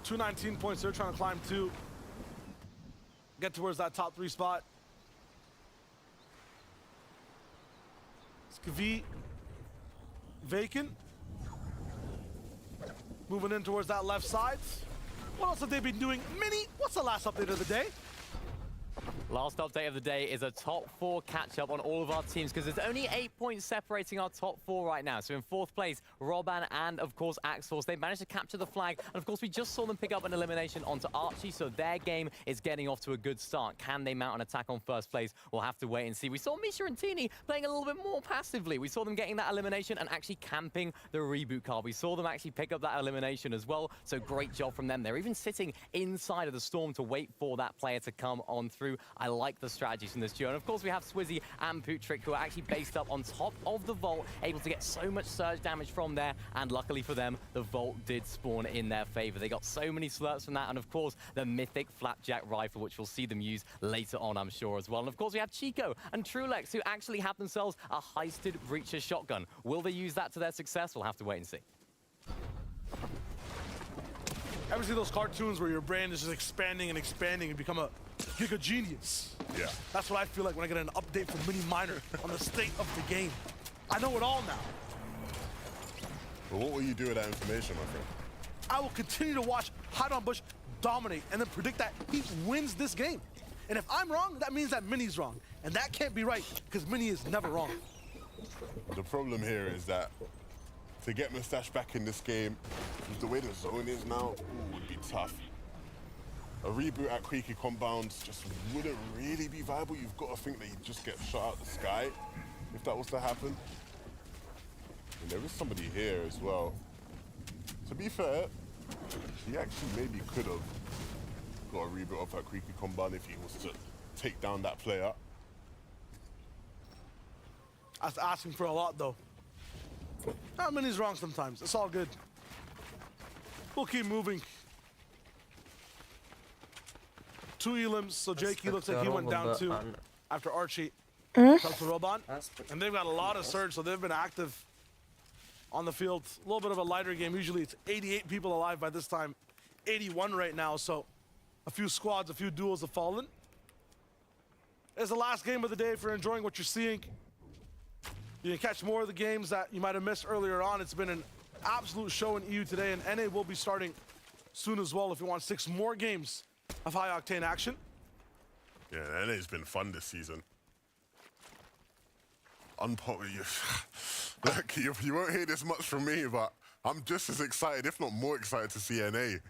219 points. They're trying to climb 2. Get towards that top 3 spot. Skavi vacant. Moving in towards that left side. What else have they been doing? Mini, what's the last update of the day? Last update of the day is a top 4 catch-up on all of our teams because there's only 8 points separating our top 4 right now. So in 4th place, Roban and, of course, Axforce. They managed to capture the flag. And, of course, we just saw them pick up an elimination onto Archie, so their game is getting off to a good start. Can they mount an attack on 1st place? We'll have to wait and see. We saw Misha and Teeny playing a little bit more passively. We saw them getting that elimination and actually camping the reboot card. We saw them actually pick up that elimination as well, so great job from them. They're even sitting inside of the storm to wait for that player to come on through. I like the strategies from this duo. And of course, we have Swizzy and Pootrick, who are actually based up on top of the vault, able to get so much surge damage from there. And luckily for them, the vault did spawn in their favor. They got so many slurps from that. And of course, the mythic Flapjack rifle, which we'll see them use later on, I'm sure, as well. And of course, we have Chico and Trulex, who actually have themselves a heisted Breacher shotgun. Will they use that to their success? We'll have to wait and see. Ever see those cartoons where your brain is just expanding and expanding and become a giga genius? Yeah. That's what I feel like when I get an update from Mini Miner on the state of the game. I know it all now. But what will you do with that information, my friend? I will continue to watch Hide on Bush dominate and then predict that he wins this game. And if I'm wrong, that means that Mini's wrong. And that can't be right, because Mini is never wrong. The problem here is that to get Mustache back in this game, with the way the zone is now, would be tough. A reboot at Creaky Compounds just wouldn't really be viable. You've got to think that he'd just get shot out the sky if that was to happen. And there is somebody here as well. To be fair, he actually maybe could have got a reboot off at Creaky Compound if he was to take down that player. That's asking for a lot, though. Mini's wrong sometimes. It's all good. We'll keep moving. 2 elims, so Jakey looks like he went down 2 after Archie comes to Roban. And they've got a lot of surge, so they've been active on the field. A little bit of a lighter game. Usually it's 88 people alive by this time. 81 right now, so A few squads, a few duels have fallen. It's the last game of the day. If you're enjoying what you're seeing, you can catch more of the games that you might have missed earlier on. It's been an absolute show in EU today, and NA will be starting soon as well if you want 6 more games of high-octane action. Yeah, NA's been fun this season. Unpopular. Look, you won't hear this much from me, but I'm just as excited, if not more excited, to see NA. Than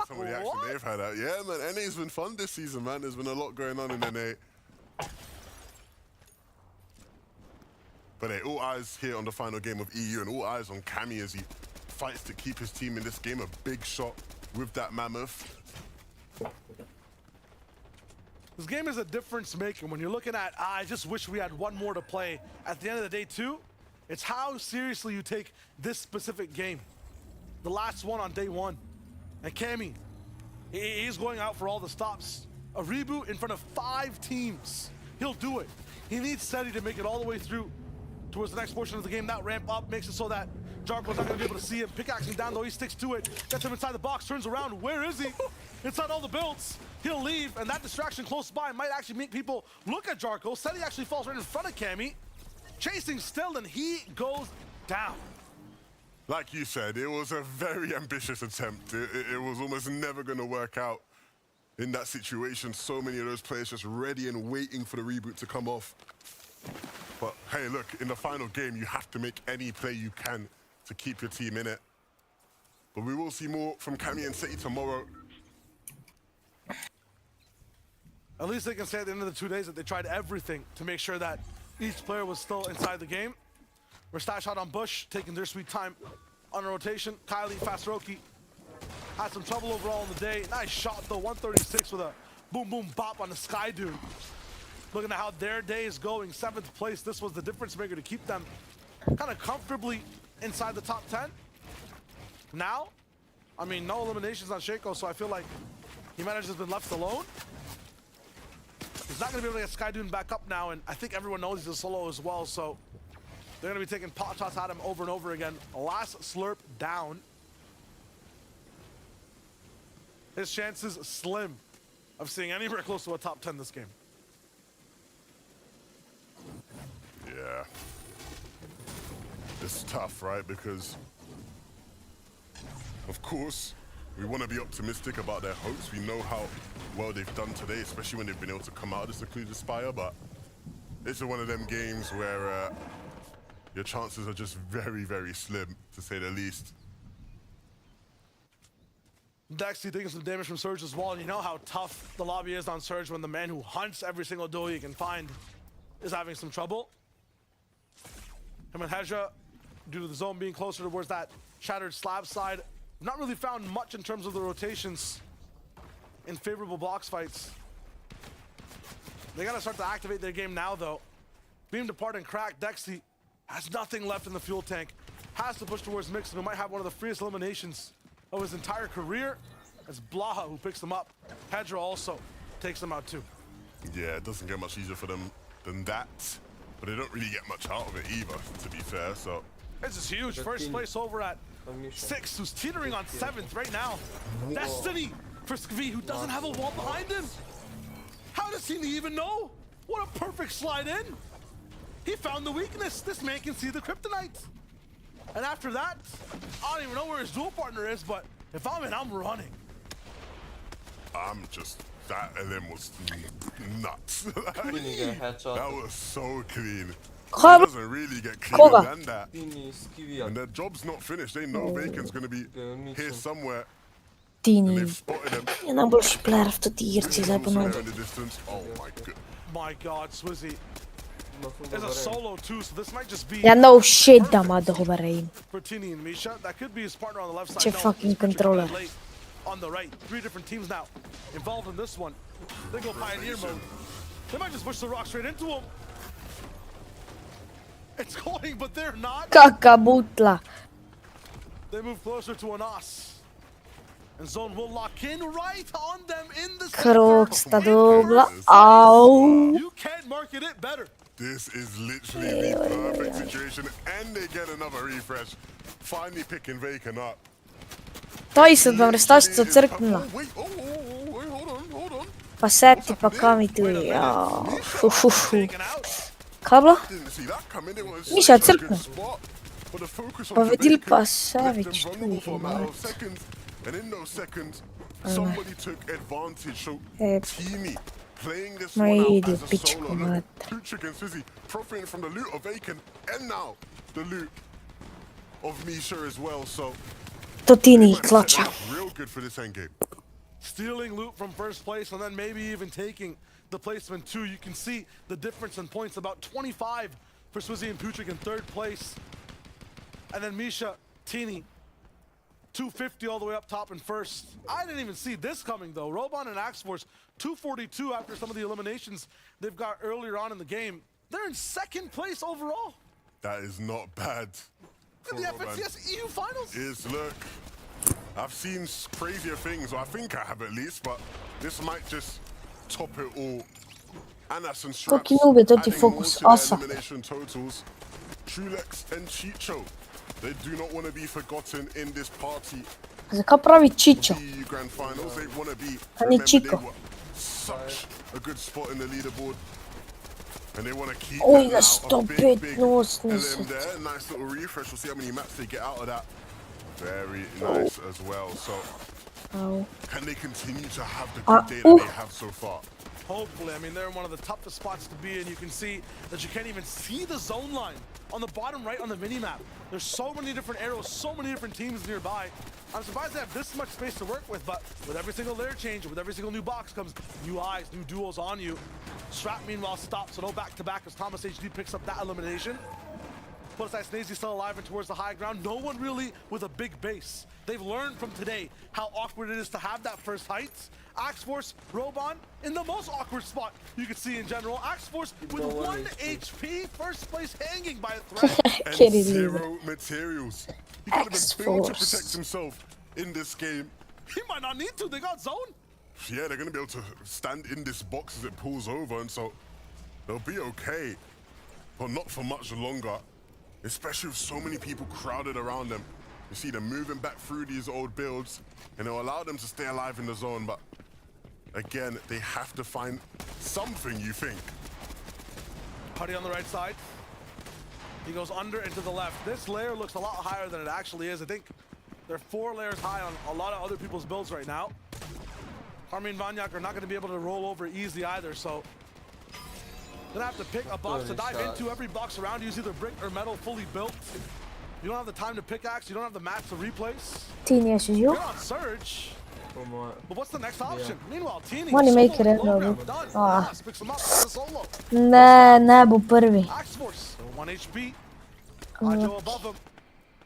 some of the action they've had out. Yeah, man, NA's been fun this season, man. There's been a lot going on in NA. But hey, all eyes here on the final game of EU, and all eyes on Cammy as he fights to keep his team in this game. A big shot with that mammoth. This game is a difference maker. When you're looking at, I just wish we had one more to play. At the end of the day, too, it's how seriously you take this specific game. The last one on day 1. And Cammy, he's going out for all the stops. A reboot in front of 5 teams. He'll do it. He needs Steady to make it all the way through towards the next portion of the game. That ramp up makes it so that Jarko's not going to be able to see him. Pickaxing down, though, he sticks to it. Gets him inside the box, turns around. Where is he? Inside all the builds. He'll leave, and that distraction close by might actually make people look at Jarko. Steady actually falls right in front of Cammy. Chasing still, and he goes down. Like you said, it was a very ambitious attempt. It was almost never going to work out in that situation. So many of those players just ready and waiting for the reboot to come off. But hey, look, in the final game, you have to make any play you can to keep your team in it. But we will see more from Cammy and City tomorrow. At least they can say at the end of the 2 days that they tried everything to make sure that each player was still inside the game. Mustache out on Bush, taking their sweet time on a rotation. Kylie, Fastaroki had some trouble overall in the day. Nice shot though, 136 with a boom boom bop on the Sky Dude. Looking at how their day is going, 7th place. This was the difference maker to keep them kind of comfortably inside the top 10. Now, I mean, no eliminations on Shaco, so I feel like he might have just been left alone. He's not going to be able to get Sky Dune back up now, and I think everyone knows he's a solo as well, so they're going to be taking pot shots at him over and over again. Last slurp down. His chances slim of seeing anywhere close to a top 10 this game. Yeah. It's tough, right? Because, of course, we want to be optimistic about their hopes. We know how well they've done today, especially when they've been able to come out of the secluded spire, but it's one of them games where your chances are just very, very slim, to say the least. Dexy taking some damage from Surge as well, and you know how tough the lobby is on Surge when the man who hunts every single duel you can find is having some trouble. Him and OMREJJA, due to the zone being closer towards that shattered slab side, not really found much in terms of the rotations in favorable box fights. They gotta start to activate their game now though. Beam depart and crack. Dexy has nothing left in the fuel tank. Has to push towards Mixon, who might have one of the freest eliminations of his entire career. It's Blaha who picks them up. OMREJJA also takes them out too. Yeah, it doesn't get much easier for them than that, but they don't really get much out of it either, to be fair, so. This is huge. First place over at 6, who's teetering on 7th right now. Whoa. Destiny for Skvi, who doesn't have a wall behind him. How does he even know? What a perfect slide in. He found the weakness. This man can see the kryptonite. And after that, I don't even know where his duel partner is, but if I'm in, I'm running. That LM was nuts. That was so clean. It doesn't really get cleaner than that. And their job's not finished. They know Vacan's gonna be here somewhere. Tini. They've spotted him. Ja najbolj špler v to tirci zdaj ponovno. Oh my god. My god, Swizzy. There's a solo too, so this might just be. Ja no shit da ma dogovareim. For Tini and Misha, that could be his partner on the left side. Če fucking controller. On the right, 3 different teams now involved in this one. They go pioneer mode. They might just push the rock straight into him. It's going, but they're not. Kaka butla. They move closer to an os. And zone will lock in right on them in the Krok sta dobla. Au. You can't market it better. This is literally the perfect situation, and they get another refresh. Finally picking Vacant up. Той се 12 crknula. Wait, hold Pa seti, pa kam i tu, jao. Kaj bilo? Didn't see that coming. It was Miša, such a good crkne. spot. But the focus on Povedil Jamaica pa left Savić them tu, vulnerable for a matter jebote. of seconds. And in those seconds, somebody took advantage. So Teamy playing this Ma one out idi as u a pičku solo. Look, mater. Putrick and Swizzy profiting from the loot of Aiken and now the loot of Misha as well. So To ti they ni might be klača. setting up real good for this end game. Stealing loot from first place and then maybe even taking the placement too. You can see the difference in points, about 25 for Swizzy and Putrick in third place. And then Misha, Teeny, 250 all the way up top in first. I didn't even see this coming though. Roban and Axforce, 242 after some of the eliminations they've got earlier on in the game. They're in second place overall. That is not bad. In the FNCS EU finals. Look, I've seen crazier things, or I think I have at least, but this might just top it all. Anas and Straps Toki lubię, to ti adding more fokus to their asa. elimination totals. Trulex and Chicho, they do not want to be forgotten in this party. Zakaj pravi Čičo? The grand finals, they want to be. A ni Remember, they Chico. were such a good spot in the leaderboard. And they want to keep Oj, that da now. A big, big 185. LM there. Nice little refresh. We'll see how many maps they get out of that. Very nice as well. So, Au. can they continue to have the Ah, good day that they have so far? Hopefully, I mean, they're in one of the toughest spots to be in. You can see that you can't even see the zone line on the bottom right on the mini-map. There's so many different arrows, so many different teams nearby. I'm surprised they have this much space to work with, but with every single layer change, with every single new box comes new eyes, new duels on you. Strap, meanwhile, stops, so no back-to-back as Thomas HD picks up that elimination. Plus, Snazy still alive and towards the high ground. No one really with a big base. They've learned from today how awkward it is to have that first heights. Axforce, Roban in the most awkward spot you could see in general. Axforce with 1 HP, first place hanging by a thread. And zero materials. He could have been built to protect himself in this game. He might not need to, they got zone. Yeah, they're going to be able to stand in this box as it pulls over, and so they'll be okay. But not for much longer, especially with so many people crowded around them. You see them moving back through these old builds, and it'll allow them to stay alive in the zone, but again, they have to find something, you think. Putty on the right side. He goes under and to the left. This layer looks a lot higher than it actually is. I think they're 4 layers high on a lot of other people's builds right now. Army and Vanyak are not going to be able to roll over easy either, so gonna have to pick a box to dive into. Every box around you is either brick or metal, fully built. You don't have the time to pickaxe. You don't have the mats to replace. Ti nisi živ? You're on Surge. But what's the next option? Meanwhile, Teeny Moneymaker je solo, dobro. low ground, done. Ah. Yes, picks him up as a solo. Ne bo prvi. Axforce, 1 HP. Ajo above him.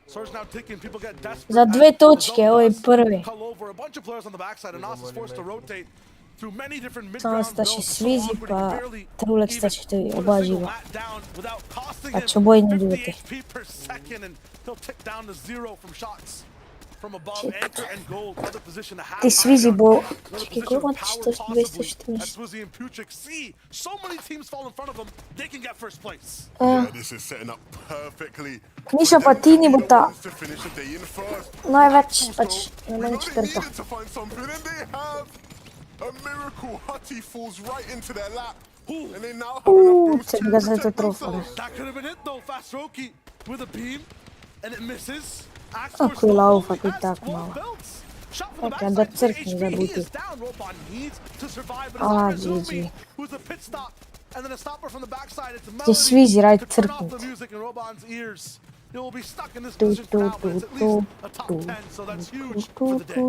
Surge now ticking. People get desperate. Za 2 točke, oj prvi. Cull over a bunch of players on the backside, and Nas is forced to rotate through many different Samo mid-ground sta še builds. So Svizi awkward, he pa can barely Trulek sta even še tu, put oba a single živa. mat down without costing Pač him obojni 50 duvati. HP per second, and he'll tick down to 0 from shots from above. Anchor and gold, another position to have. Ti Svizi bo... Another Čekaj, position koliko of imaš? power possibly 240. as Swizzy and Putrick see so many teams fall in front of them, they can get first place. Yeah, this is setting up perfectly. Miša pa Tini bo ta To finish the day in first. največ, pač ne We vem know they četrta. needed to find something, and they have a miracle. Hutty falls right into their lap, and they now have enough Če boost bi to ga zdaj to protect trofalo. themselves. That could have been it though. Fast Roki with a beam, and it misses. Ako je laufa ti tak malo. Neka da crkni za buti. A, GG. Ti Svizi radi crknit.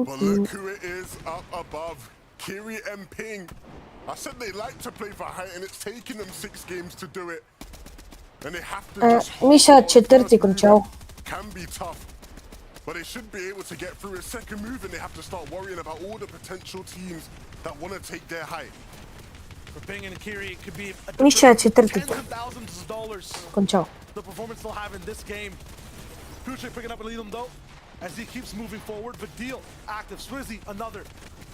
But look who it is up above. Kiri and Ping. I said they like to play for height, and it's taken them 6 games to do it. And they have to just Miša četrti končal. can be tough. But they should be able to get through a second move, and they have to start worrying about all the potential teams that want to take their height. For Ping and Kiri, it could be a Miša je četrti tens of thousands of dollars. končal. The performance they'll have in this game. Putrick picking up and lead him though, as he keeps moving forward. Vidil active, Swizzy another,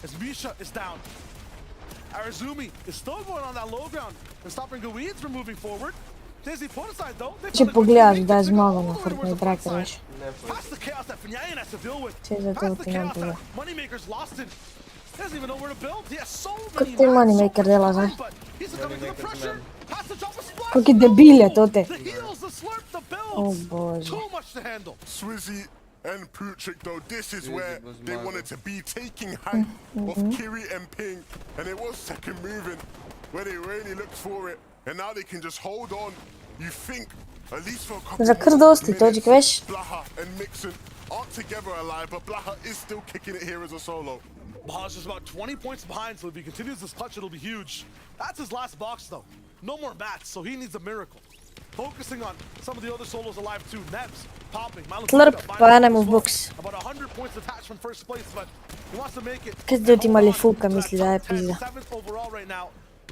as Misha is down. Arizumi is still going on that low ground and stopping Guides from moving forward. Daisy Portside though. Če pogledaš, da je zmagal na Fortnite Tracker, veš. Past the chaos that Finyayan has to deal with. Če za to Past the ti ne chaos pove. that Moneymaker's lost in. He doesn't even know where to build. He has so Kot many ti mats, moneymaker so much delas, time, but he's succumbing to the Moneymaker's pressure. mad. Has to drop a splash. Koliki debil je to te. The heals, the slurp, the O builds. bože. Too much to handle. Swizzy and Putrick, though, this is Swizzy where was they mad. wanted to be, taking height off Kiri and Ping, and it was second moving where they really looked for it, and now they can just hold on. You think at least for a couple Za more krdosti, Tođik, veš? Blaha and Mixon aren't together alive, but Blaha is still kicking it here as a solo. Blaha's just about 20 points behind, so if he continues this clutch, it'll be huge. That's his last box, though. No more mats, so he needs a miracle. Focusing on some of the other solos alive too. Nebs popping. Slurp, pa ja nemu v box. About 100 points attached from first place, but he wants to make it. Kaj ti ti mali fuka misli da je pizda. Seventh overall right now.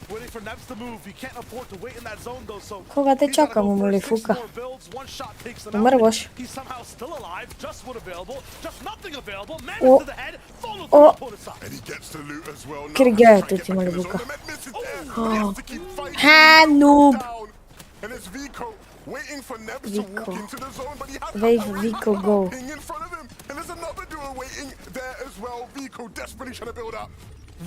Waiting for Nebs to move. He can't afford to wait in that zone though, so Koga te he's gotta čakamo, go for mali six fuka? more builds. One shot takes them Umr out. boš. He's somehow still alive. Just wood available. Just nothing available. Man Oh. to the head. Follow Oh. through the aside. And he gets the loot as well. Now Kjer has to ga je try and tu get ti back mali in the zone. fuka? The med misses there, but he has to keep fighting. Ha, noob. Down. And it's Vico waiting for Nebs to Vico. walk into the zone, but he has Wave that Vico go. Ping in front of him. And there's another duo waiting there as well. Vico desperately trying to build up.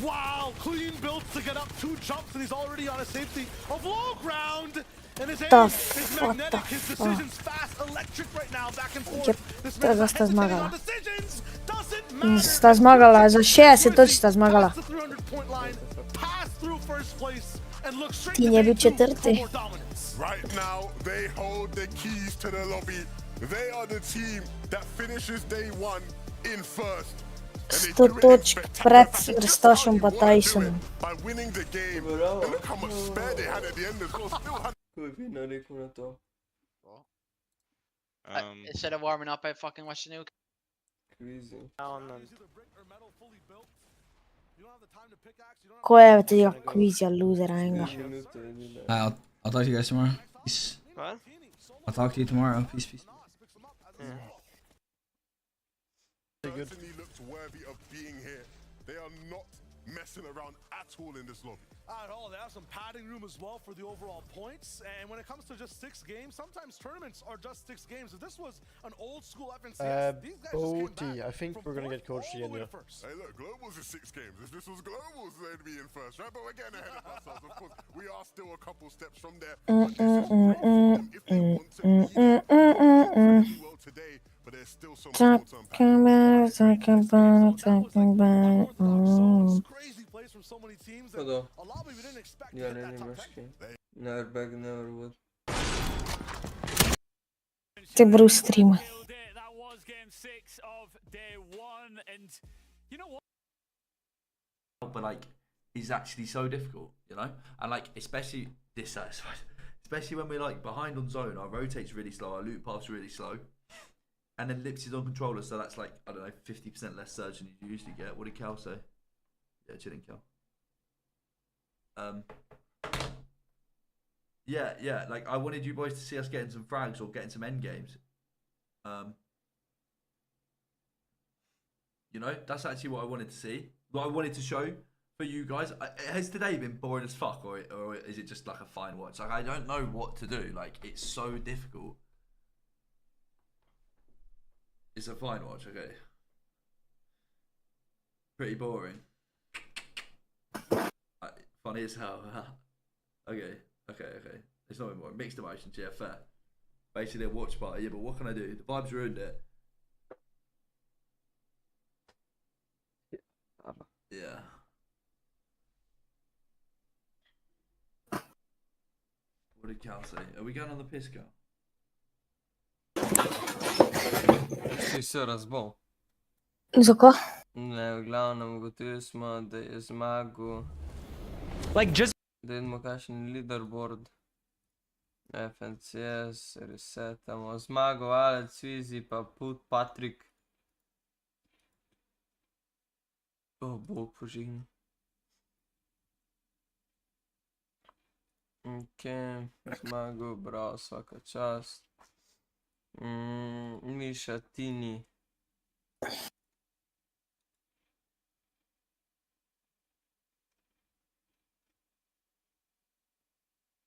Wow, clean builds to get up 2 jumps, and he's already on a safety of low ground. And his aim The is what magnetic. the His fuck? decisions fast, electric right now, back and forth. Jep, This to man's ga not sta hesitating zmagala. on decisions. Doesn't matter. Sta zmagala, za 60 točk sta zmagala. Past the 300-point line, pass through first place, and look straight Ti to je bil day 2 for četrti. more dominance. Right now, they hold the keys to the lobby. They are the team that finishes day 1 in first. And they 100 do it in točk spectacular pred fashion, just Vrstašom how pa you wanna do it, Tysonom. by winning the game. Bravo. And look how much spare they had at the end as well. Still had Ko je vi narekel na to? Instead of warming up, I fucking watched the nuke. Crazy. Is either brick or metal fully built. You don't have the time to pickaxe, you don't have Ko je tega kvizja losera enega. 3 minute edine. I'll talk to you guys tomorrow. Peace. What? I'll talk to you tomorrow. Peace, peace. certainly looked worthy of being here. They are not messing around at all in this lobby. At all. They have some padding room as well for the overall points. And when it comes to just 6 games, sometimes tournaments are just 6 games. If this was an old school FNCS, these guys just came back I think we're gonna get coached again, yeah. Hey, look, Globals is 6 games. If this was Globals, they'd be in first, right? But we're getting ahead of ourselves. Of course, we are still a couple steps from there. But this is great for them if they want to be there. They did incredibly well today, but there's still so much more to unpack. Crazy plays from so many teams. Kdo? A lobby we didn't expect to Ja, hit ne, that top nimaš 10. kaj. Never back, never would. Te Bruce streama. That was game 6 of day 1, and you know what? But like, it's actually so difficult, you know, and like especially dissatisfied, especially when we're like behind on zone. Our rotate's really slow, our loot path's really slow, and then Lips is on controller, so that's like, I don't know, 50% less surge than you usually get. What did Cal say? Yeah, chilling, Cal. Yeah, like I wanted you boys to see us getting some frags or getting some end games. You know, that's actually what I wanted to see. What I wanted to show for you guys. Has today been boring as fuck, or is it just like a fine watch? Like, I don't know what to do. Like, it's so difficult. It's a fine watch, okay. Pretty boring. Funny as hell. Okay. It's not more mixed emotions, yeah, fair. Basically a watch party, yeah, but what can I do? The vibes ruined it. Yeah. What did Cal say? Are we going on the piss, Cal? Si se razbol. Zakaj? Ne, v glavnem ugotovili smo, da je zmagal. Like, just... Da vidimo kakšen leaderboard. FNCS, resetamo. Zmagal Alec, Svizi, pa Put, Patrik. O, Bog požigni. Ok, zmagal, bravo, svaka čast. Miša, Tini.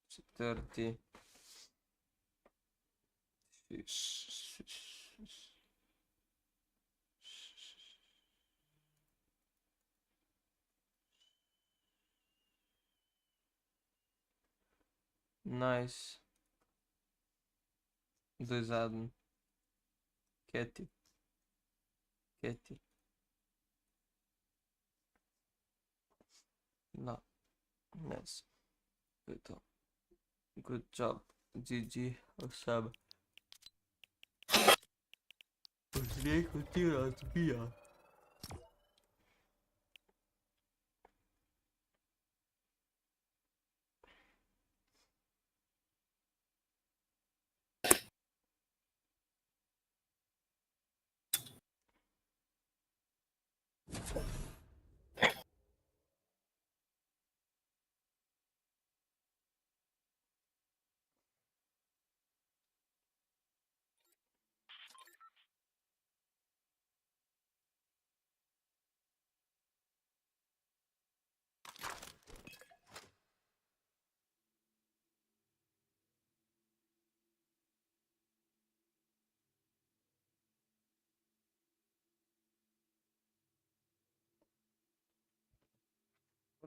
Četrti. Nice. 2-1. Keti. No. Nice. Good job. GG. Osab. Potrei continuar a piar.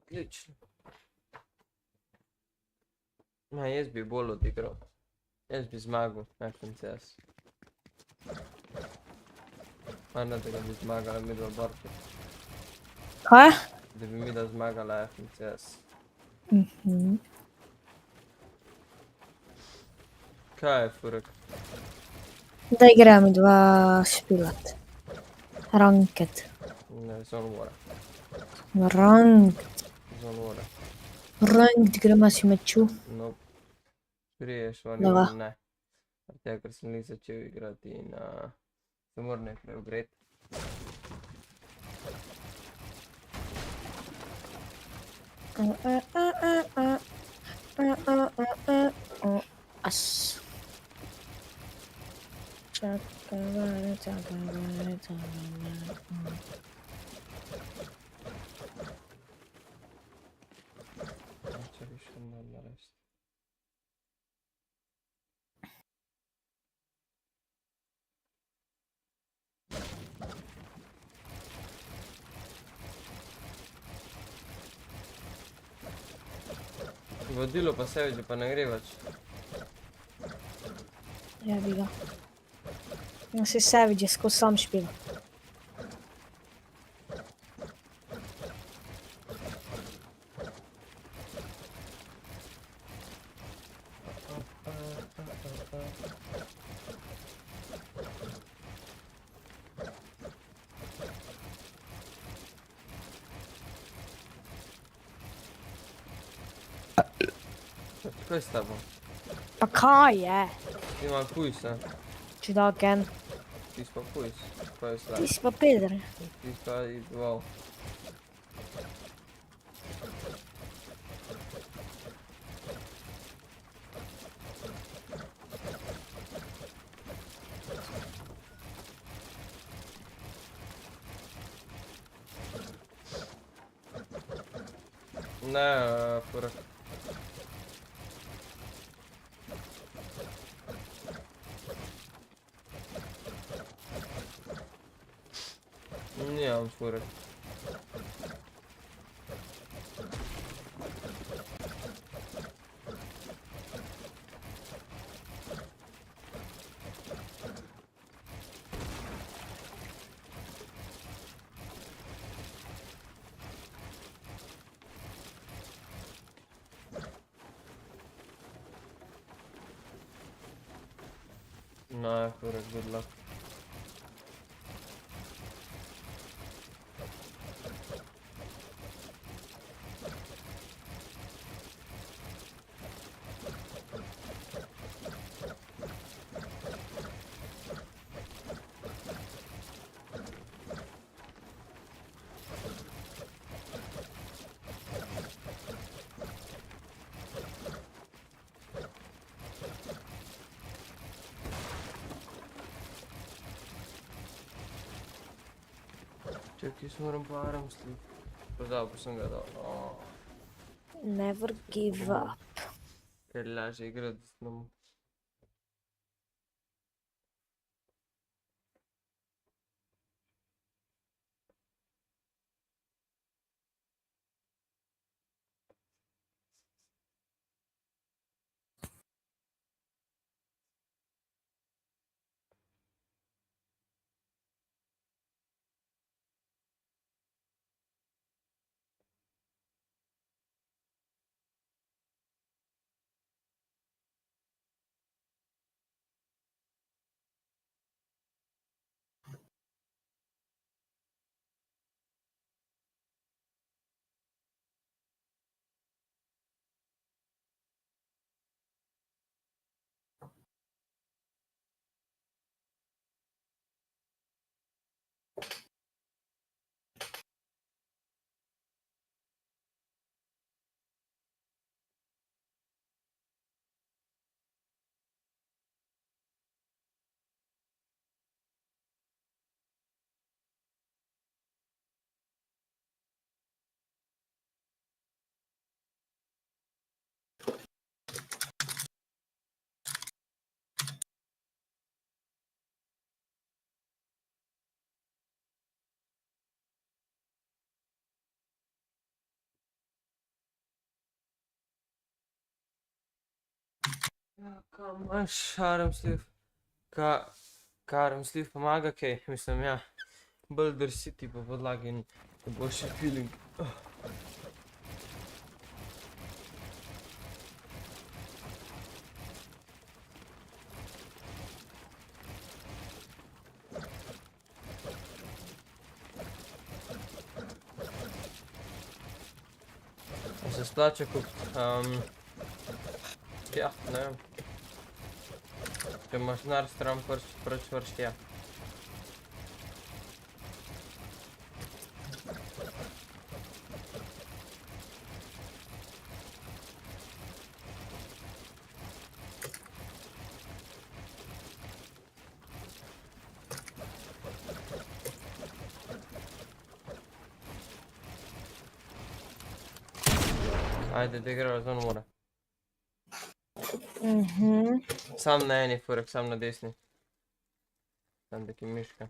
Отлично. Jaz bi bolj odigral. Jaz bi zmagal FNCS. Ne, da bi zmagala midva borka. Kaj? Da bi midva zmagala FNCS. Kaj je, Furek? Da igram 2 špilat. Ranked. Ne, zone mora. Ranked. Zone mora. Ranked gremo si meču. Nope. Priješ van Dava. ne. Tega, ker sem jih začel igrati in se moram nekaj ogreti. As. Čakaj. Če bi še malo narediti. Vodilo pa Savage pa ne gre več. Jebi ga. Ja si Savage skozi sam špil. Kaj s tabo? Pa kaj je? Ti ima pujs, ne? Če da gen. Ti si pa pujs. Kaj je slab? Ti si pa peder. Ti si pa wow. Ne, Furek. Nijam Furek. No, Furek, good luck. Čakaj, jaz moram pa aram slik. Pozabil pa sem ga dal. Never give up. Ker lažje igrati z nam. Kam imaš arm sleeve? Arm sleeve pomaga kaj? Mislim, ja. Bolj drsi ti po podlagi in boljši feeling. Se splača kupiti. Ja, ne vem. Če imaš denar stran, proč vrš tja. Ajde, da igrava zon mora. Sam na eni furek, sam na desni. Tam taki miška.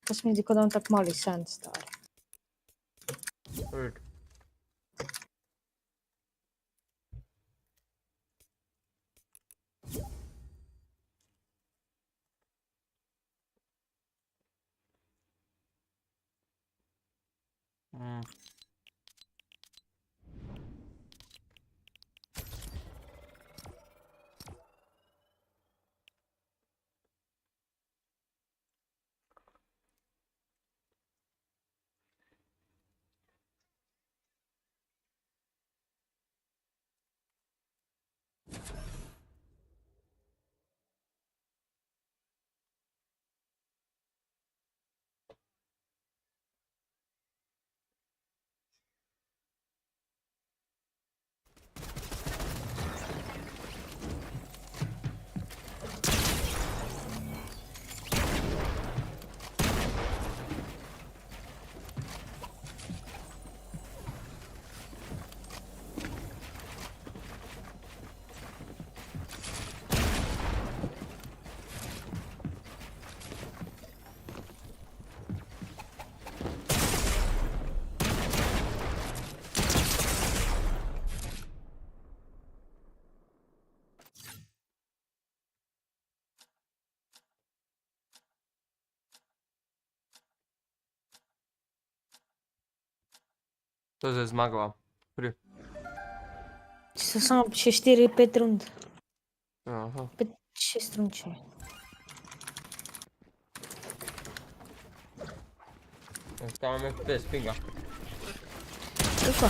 Pa se mi zdi, kot da on tak mali sen star. Weird. To je zmagala. Pri. So samo še 4-5 rund. Aha. 5-6 rund še. Tam je FPS, pinga. Kako?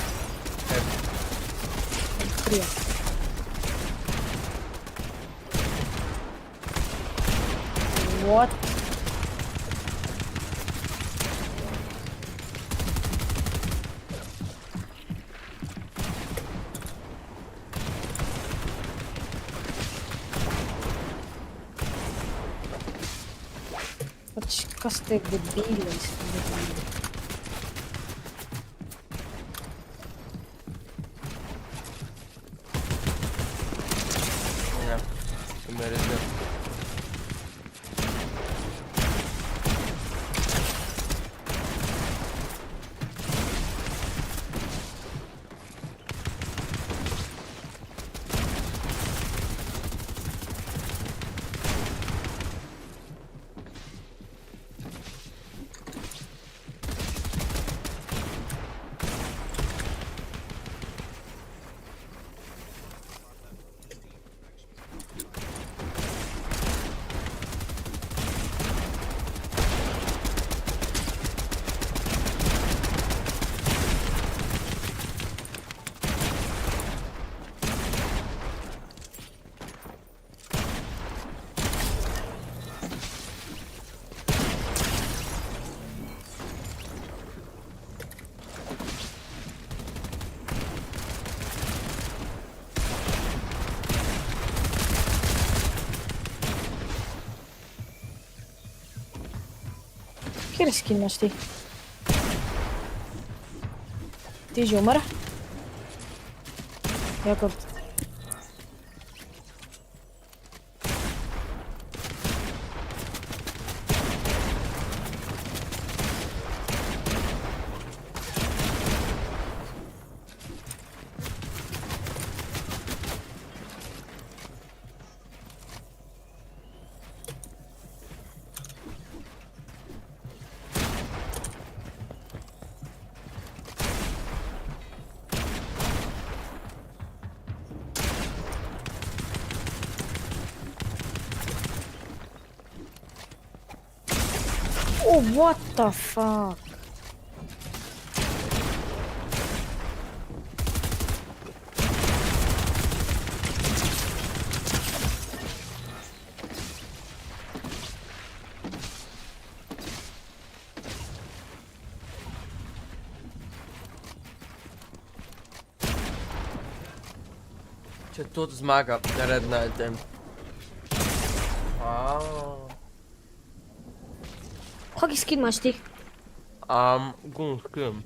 Prija. What? Pač, kaj ste debili izpodobili? Ja, to me res je. Kjer skin imaš ti? Ti že umre? Jakob. Oh, what the fuck? Če tudi zmaga, red na tem. Kaki skin imaš ti? Gun skin.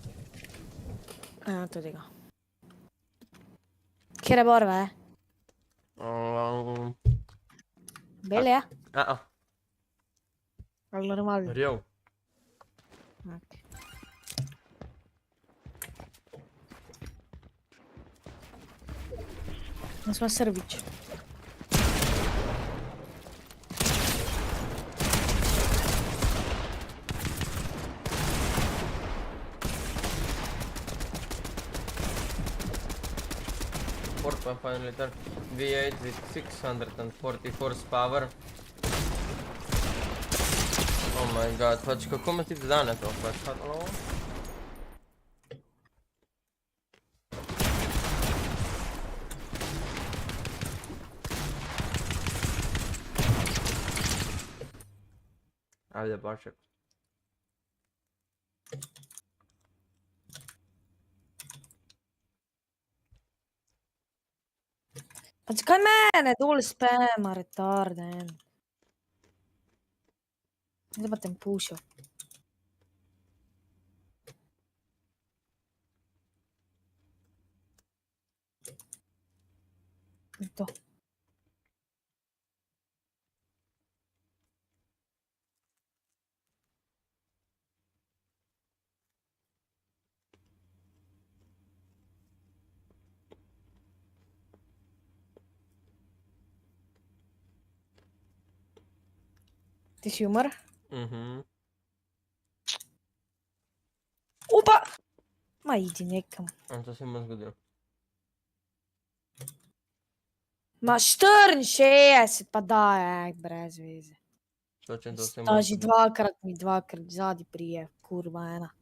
Evo, tudi ga. Kjere barve je? Bel je? Ali normalno? Rjev. Mi smo Srbić. Fourth one finally done. V8 with 640 horsepower. Oh my god, pač kako me ti dane to, pač halo? Ajde, Bašek. Pa zakaj mene dol spema, retarden? Zdaj pa tem pušil. In to. Ti si umr? Opa! Ma idi nekam. To se ima zgodilo. Ma 64 pa daj, brez veze. Točen to se ima Ta že dvakrat zadi prije, kurva ena.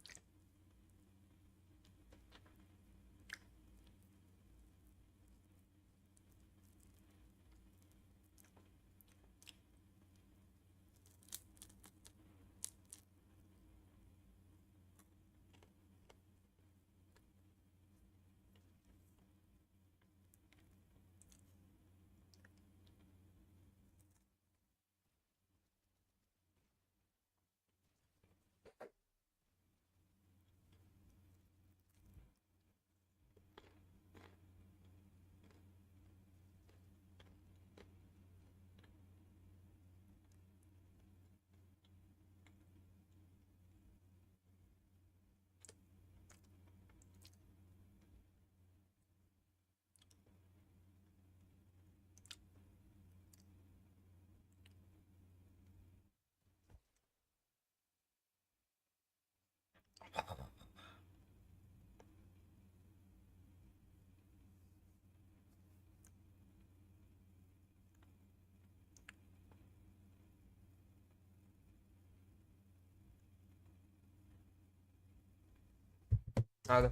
Ajde.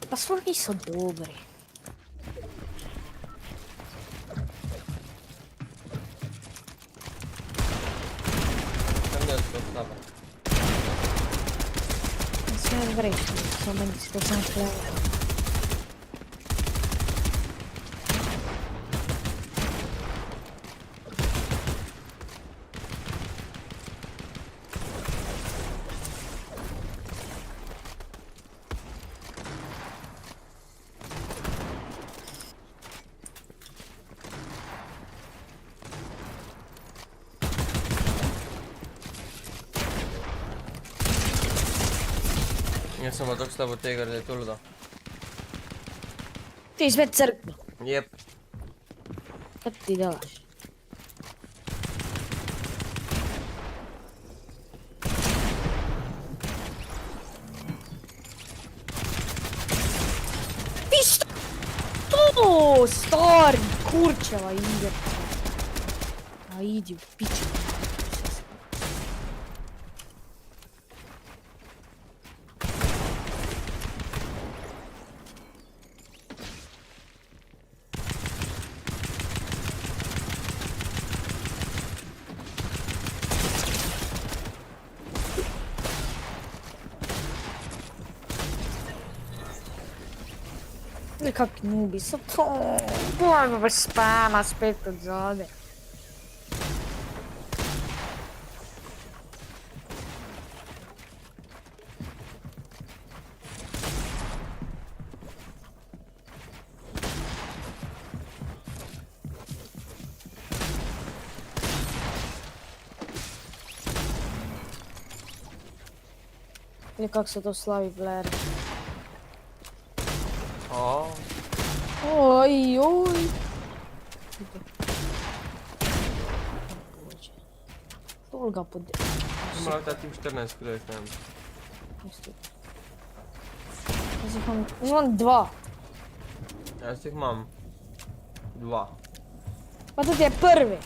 Pa sploh niso dobri. Tam je to slabo. Ne smem vreći, samo meni se to sam šlevo. Jaz sem pa tako slabo tega, da je to ludo. Ti spet crkno. Jep. Kaj ti delaš? Ti što? To, stari, kurčeva igra. A idi u piču. Gle kak nubi, so to... Bojmo baš spama spet od zade. Gle kak se to slavi Blair. Oj, oj. Tol ga pod... Moram dati im 14 kilo, jaz ne vem. Jaz imam 2. Jaz jih imam 2. Pa tudi je prvi.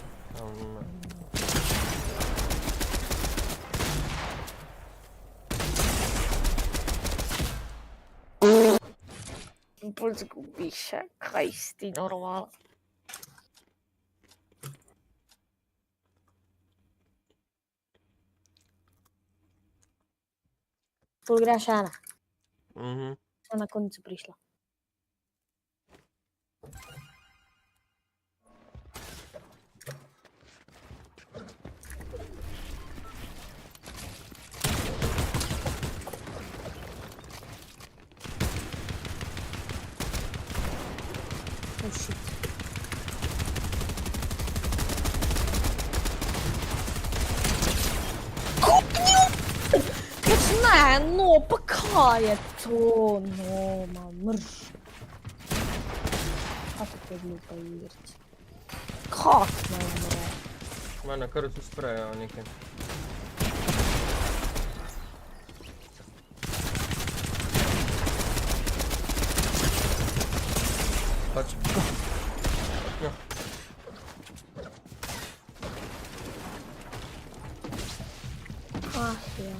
Bolj zgubiš, kaj si ti normalno. Pol greš ena. Sem na koncu prišla. Oh shit. Ne, no, pa kaj je to, no, ma mrš. Kako te glupa igrica? Kak ne umre? Mene kar tu sprejo nekaj. Pač. Ja. Ah, ja.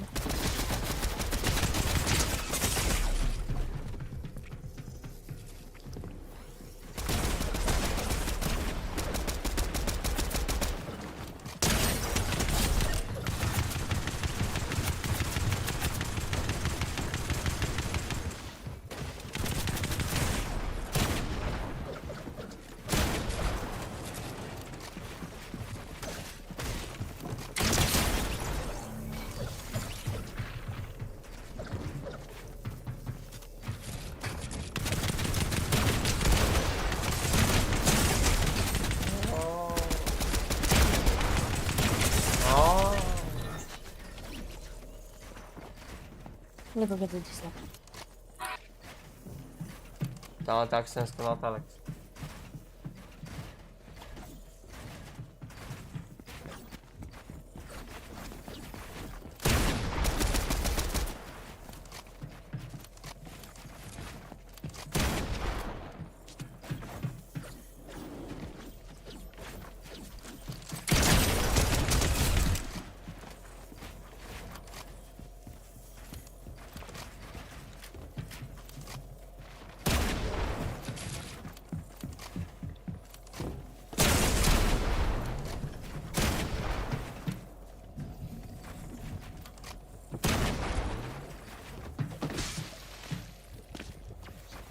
Lepo ga tudi slab. Tamam tak sen skanat Alex.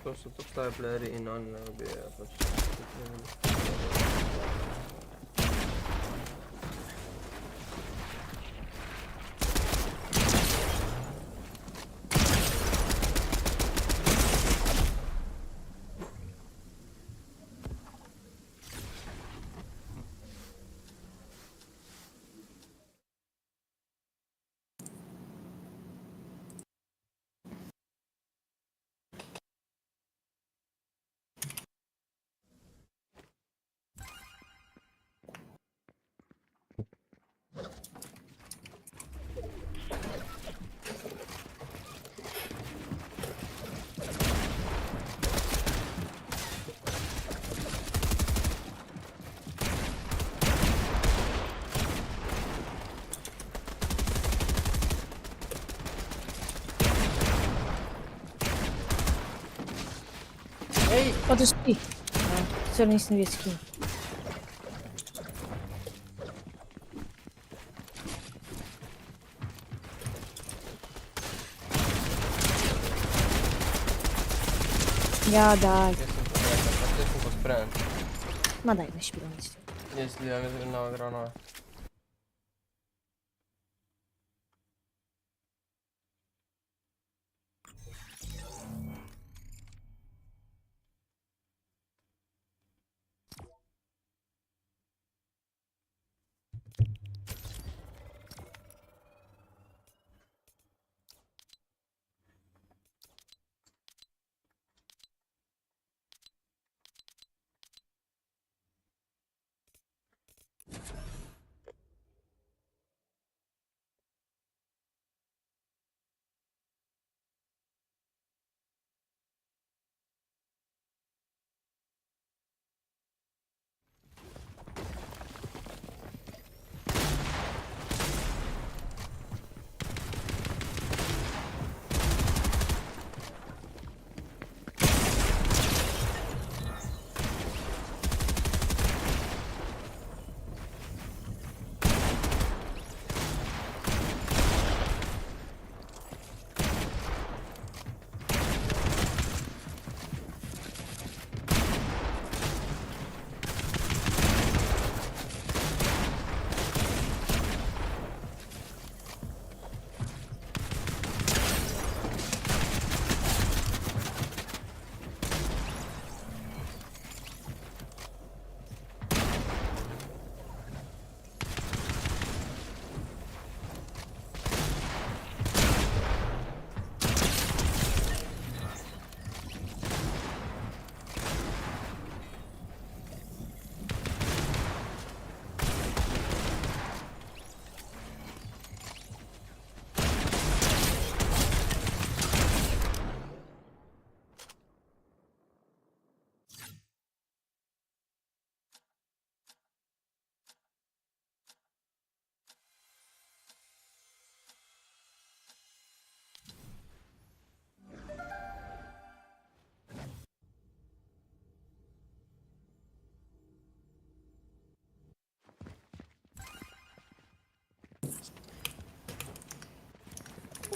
To so to staje playeri in on ne ubijajo pač. Pa tu spi. Sicer nisem videl skin. Ja, daj. Jaz sem posprejen. Ma daj, ne špilo nič. Jaz slijam, jaz grem nova granova.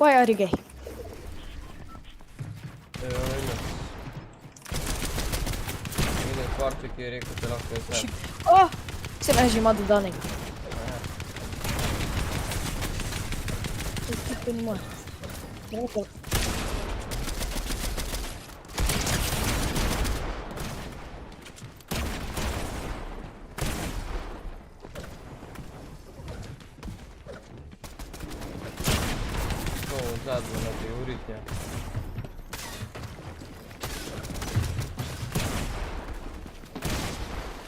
Why are you gay? Vidim kvartu, ki je rekel, da lahko je vse. Oh! Se ne že ima dodanega. To ni moj. Zadnje na te uritnje.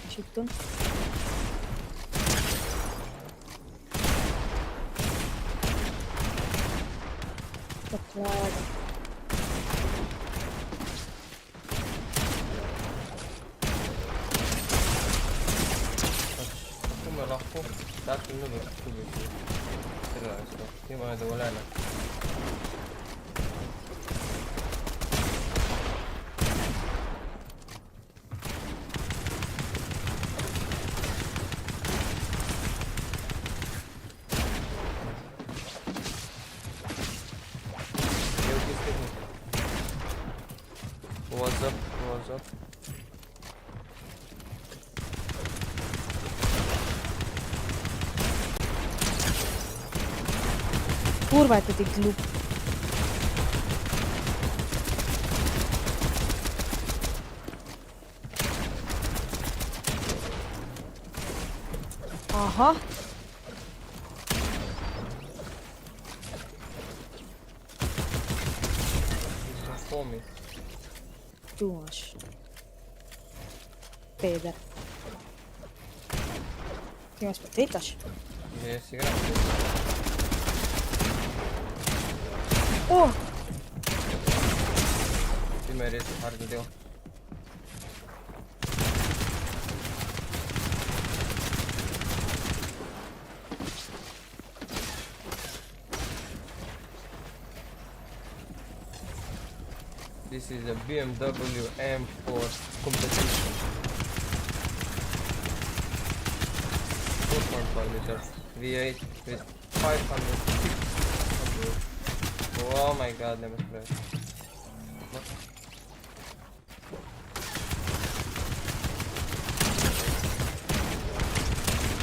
Shitton. Poklaga. Kako me lahko taki ljubek kubiti? Strelajo s to. Ima je dovoljeno. What's up? What's up? Kurwa, jaki ty glup. Aha. Pomi. Tu maš. Peder. Ti me spetitaš? Gdje si igram? O! Ti me res hard zadel. This is a BMW M4 competition. 4.5 liter V8 with 500. Oh my god, never spread.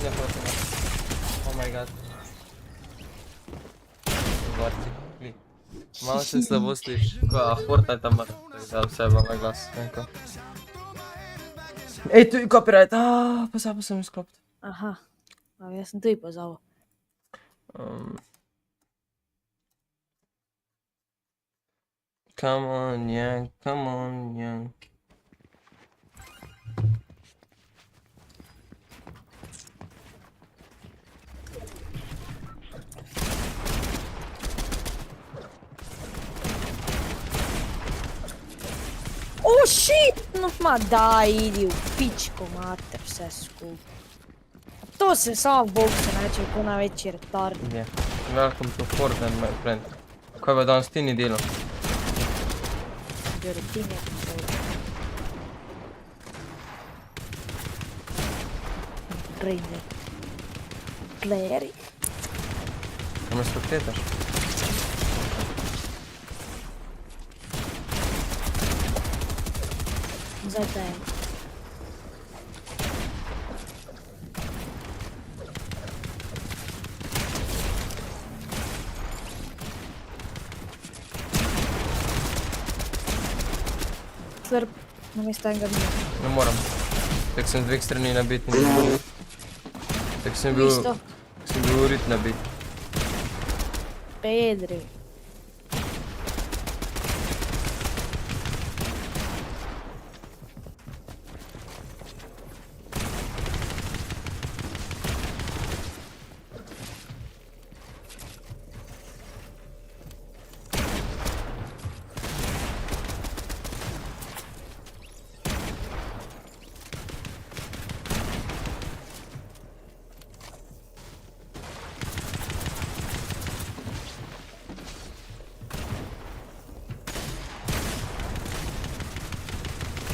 Ne hoče, ne. Oh my god. Varci, klik. Malo se slabo sliši. Ko, Fortnite tam mora. Da vse bo na glas. Neko. Ej, tu je copyright. Pozabil sem izklopiti. Aha, jaz sem tudi pozabil. Come on, young, come on, young. Oh shit! No ma daj, idi v pičko mater vse skupaj. To se samo v boksu neče, ko največji retard. Yeah. Welcome to Fortnite, my friend. Kaj bo danes ti ni delal? Bioretinje. Brainly. Playeri. Kaj me spectataš? Zdaj te je. Slurp, namesto enega dne. Ne moram. Tak sem z dveh strani nabit. Tak sem bil... Isto. Sem bil urit nabit. Pedri.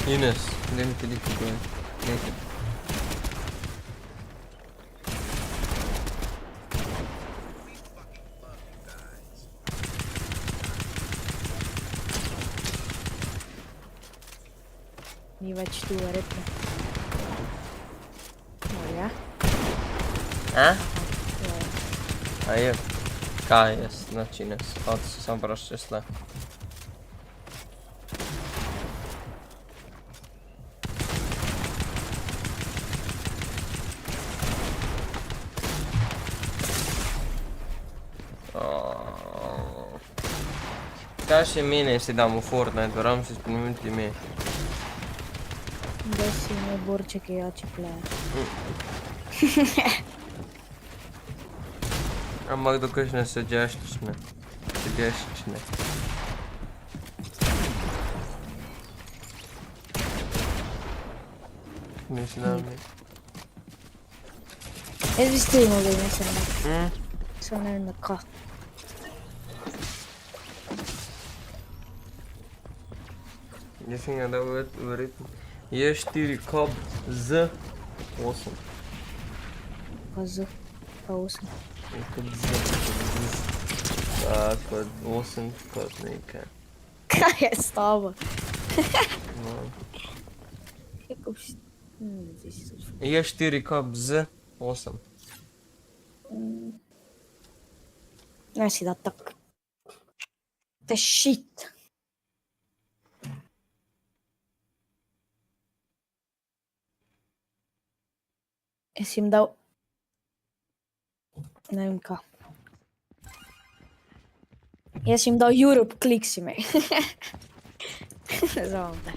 Ines, daj mi ti liki goj. Nekaj. Ni več tu, verjetno. Ja? A? A je? Kaj je? Znači Ines, od se sam prošće sle. Kaj še mene si dam v Fortnite, moram si spomenuti ime. Da si ne borček je jači player. Ampak do kakšne suggestione. Mislim, da mi. Jaz bi stoj mogel, ne se ne. Samo ne vem na kaj. Jaz sem ga dal verjetno. Je 4 kob z 8. Pa z, pa 8. Kot z. Kot 8, kot nekaj. Kaj je s tabo? No. Kako bi... Zdaj si tudi... Je 4 kob z 8. Ne si da tak. To je shit. Jaz si jim dal... Ne vem kaj. Jaz si jim dal Europe, klik si me. Ne znam te.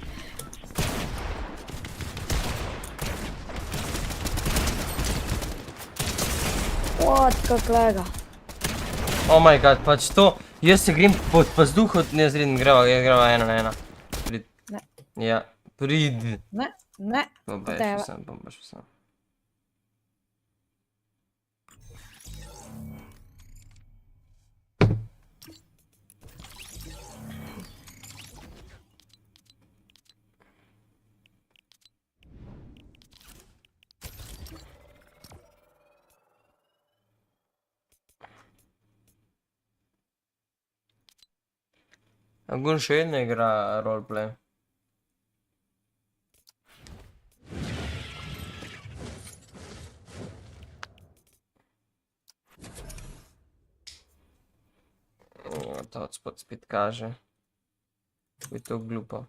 What, kak lega. Oh my god, pač to, jaz se grem pod pazduho, ne zredem, greva 1 na 1. Prid. Ne. Ja, prid. Ne, Pa baš sem. Agun še vedno igra roleplay. ta hotspot spet kaže. Kako je to glupo.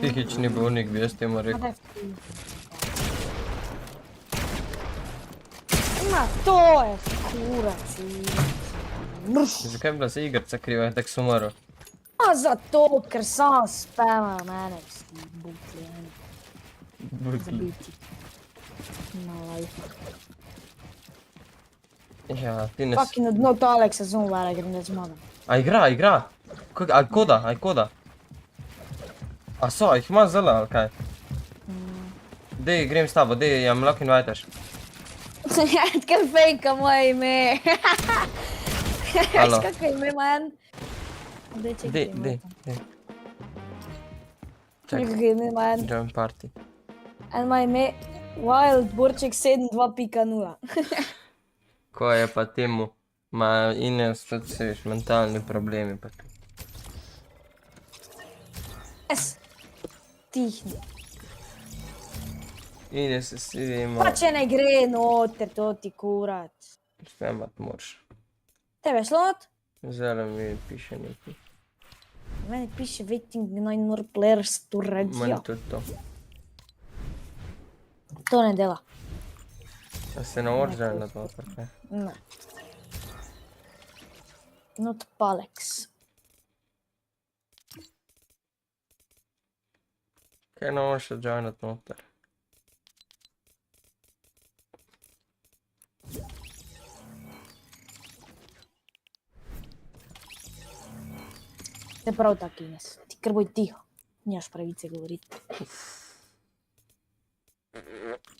Psihični bolnik, bi jaz temu rekel. Ma, to je kurac. Zakaj je bila za igrca kriva, tako sem umrl? A zato, ker sam speva mene vsi bukli. Zabiti. Na life. Ja, ti ne... Fucking od not Alex sezon vele grem da zmagam. A igra. A koda? A so, a jih ima zelo, ali kaj? Dej, grem s tabo, dej, jam lahko invitaš. Kar fejka moje ime. Alo. Kako ime man? Dej. Kako ime man? Join party. En moje ime Wild Borček 72.0. Ko je pa temu, ma Ines, tudi se viš, mentalni problemi pa tu. Tihni. Ines se si ima... Pa če ne gre noter, to ti kurat. Spemat moraš. Tebe slot? Zelo mi piše nekaj. Meni piše waiting 9 more players to Meni radio. tudi to. To ne dela. A se ne moreš želi na to, kaj? Ne. Not Palex. Kaj ne moreš še joinat noter? Te prav tak, Ines. Ti kar boj tiho. Nimaš pravice govoriti.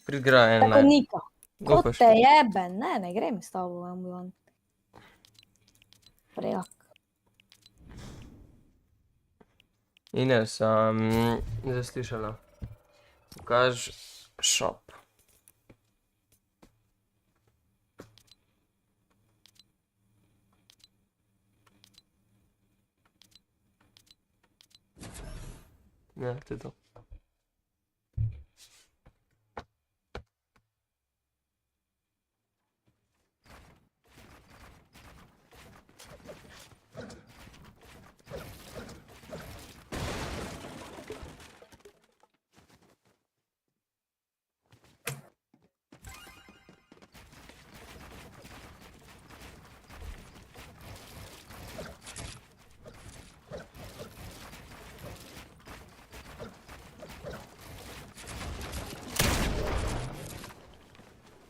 Prigraj en Tako Nika. Ko Gopaš. te jebe, ne grem s tabo v ambulant. Prejak. Ines, zaslišala. Pokaž shop. Ja, to je to.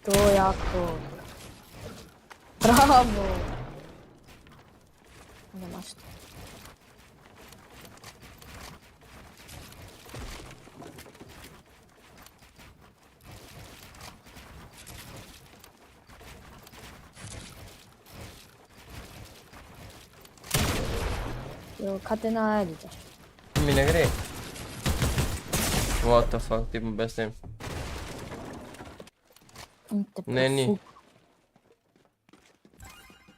To je jako. Bravo. Nemaš to. Jo, kaj te najdeš? Mi ne gre. What the fuck, ti bom bez tem. Ne, ni.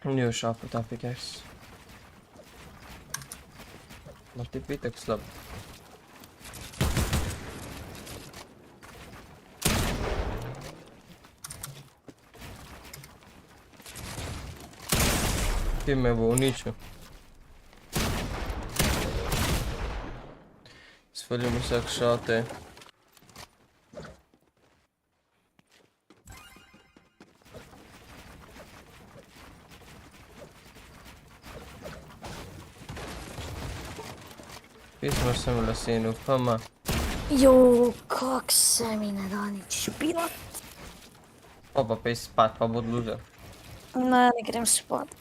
Ni v šapu ta pickaxe. Ma ti pitek slab. Ti me bo uničil. Svaljamo vsak šate. Pismo sem lesenu, fama. Jo, kak se mi ne da nič špilat. Pa pej spat, pa bod loser. Ne, ne grem spat.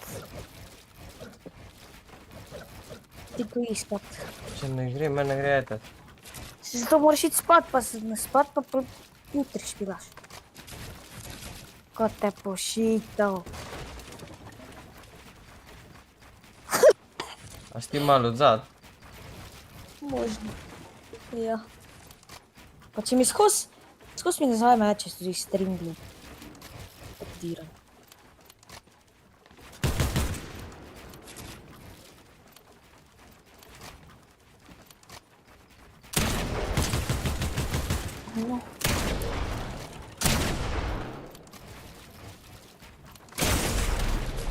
Ti ko ispat. Če ne gre, mene grejete. Zato moraš iti spat, pa spat pa jutri špilaš. Ko te pošital. A si ti malo odzad? Možno. Ja. Pa če mi skos mi ne zove meče, če si stringli. Obdiran. No.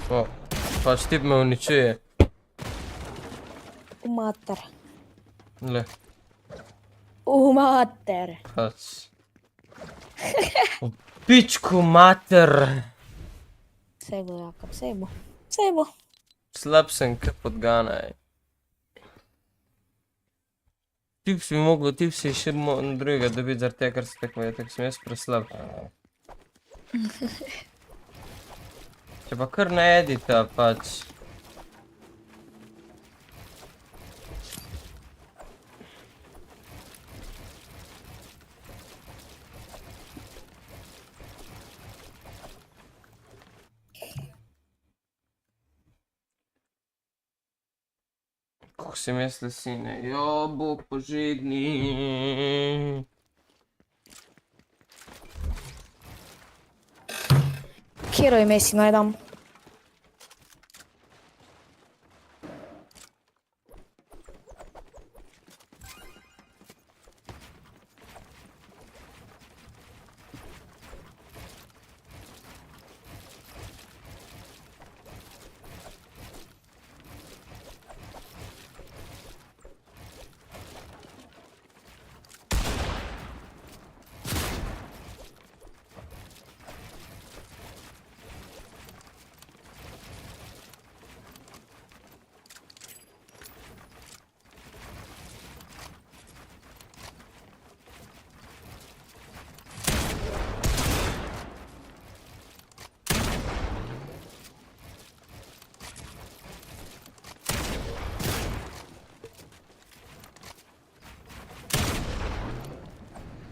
O, pač tip me uničuje. U mater. Le, U mater. pač. O pičku mater. Sej bo, Jakab, sej bo. Sej bo. Slab sem ke podganaj. Tip si še drugega dobiti zaradi tega, ker se tekmejo, tako sem jaz preslab. Če pa kar ne edita, pač. Kako sem jaz lesine, jo, Bog požegni. Kjero ime si naj dam?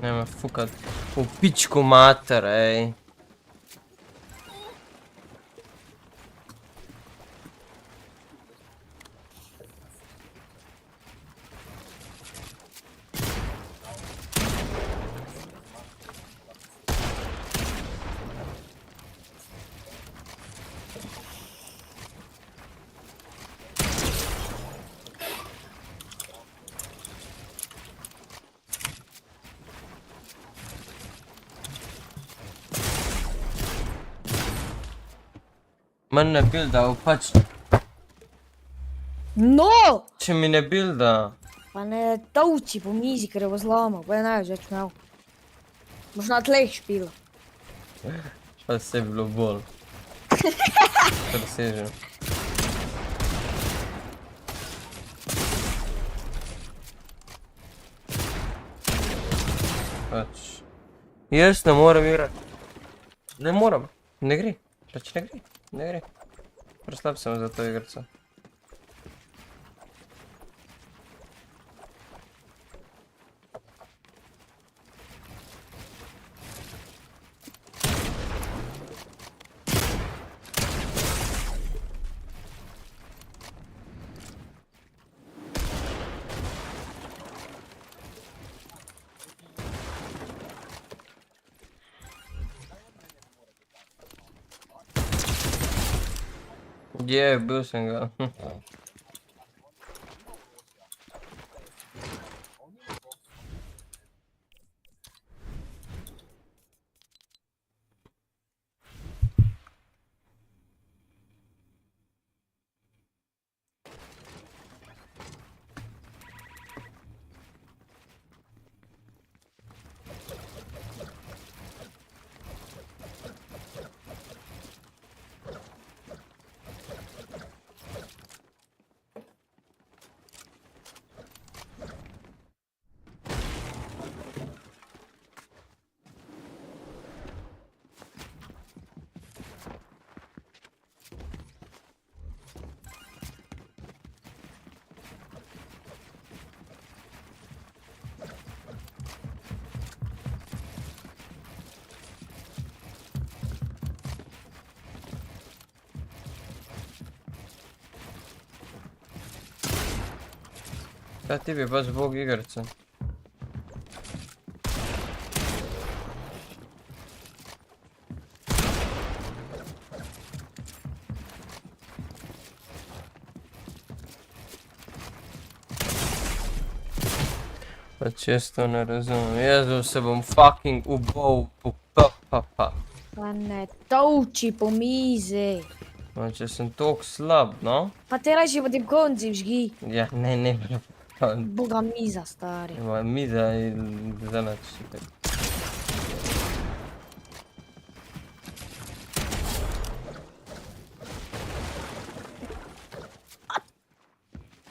Ne me fukat v pičku mater, ej. Man ne bilda, pač. No! Če mi ne bilda. Pa ne tavči po mizi, ker je bo zlamal, pa je ne več imel. Boš na tleh špila. Pa se je bilo bolj. Kar sežem. Pač. Jaz ne morem igrati. Ne morem. Ne gre. Pač ne gre. Ne gre. Preslab sem za to igrca. Je, bil sem ga. Ta tip je pač bog igrca. Pa čisto ne razumem. Jezu, se bom fucking ubol. Pa. Pa ne toči po mizi. Pa če sem toliko slab, no? Pa te rajši potem konci vžgi. Ja, ne. Boga miza, stari. Ma miza in zanač.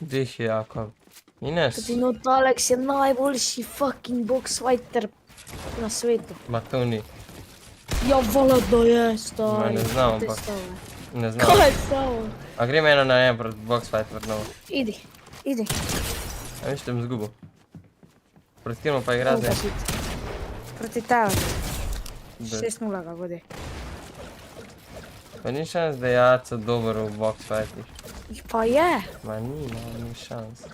Dih, Jakob. Ines. Tudi not Alex je najboljši fucking box fighter na svetu. Ma to ni. Ja, vala da je, stari. Ma ne znam, Te ampak. stave. Ne znam. Kaj stavo? A grem eno na en proti box fight vrnovo. Idi. A viš, da bom zgubil. Proti kjemu pa igra zdaj? Proti tebi. 6-0 kako je. Pa ni šans, da je Jaco dober v box fightih. Pa je. Ma ni šans.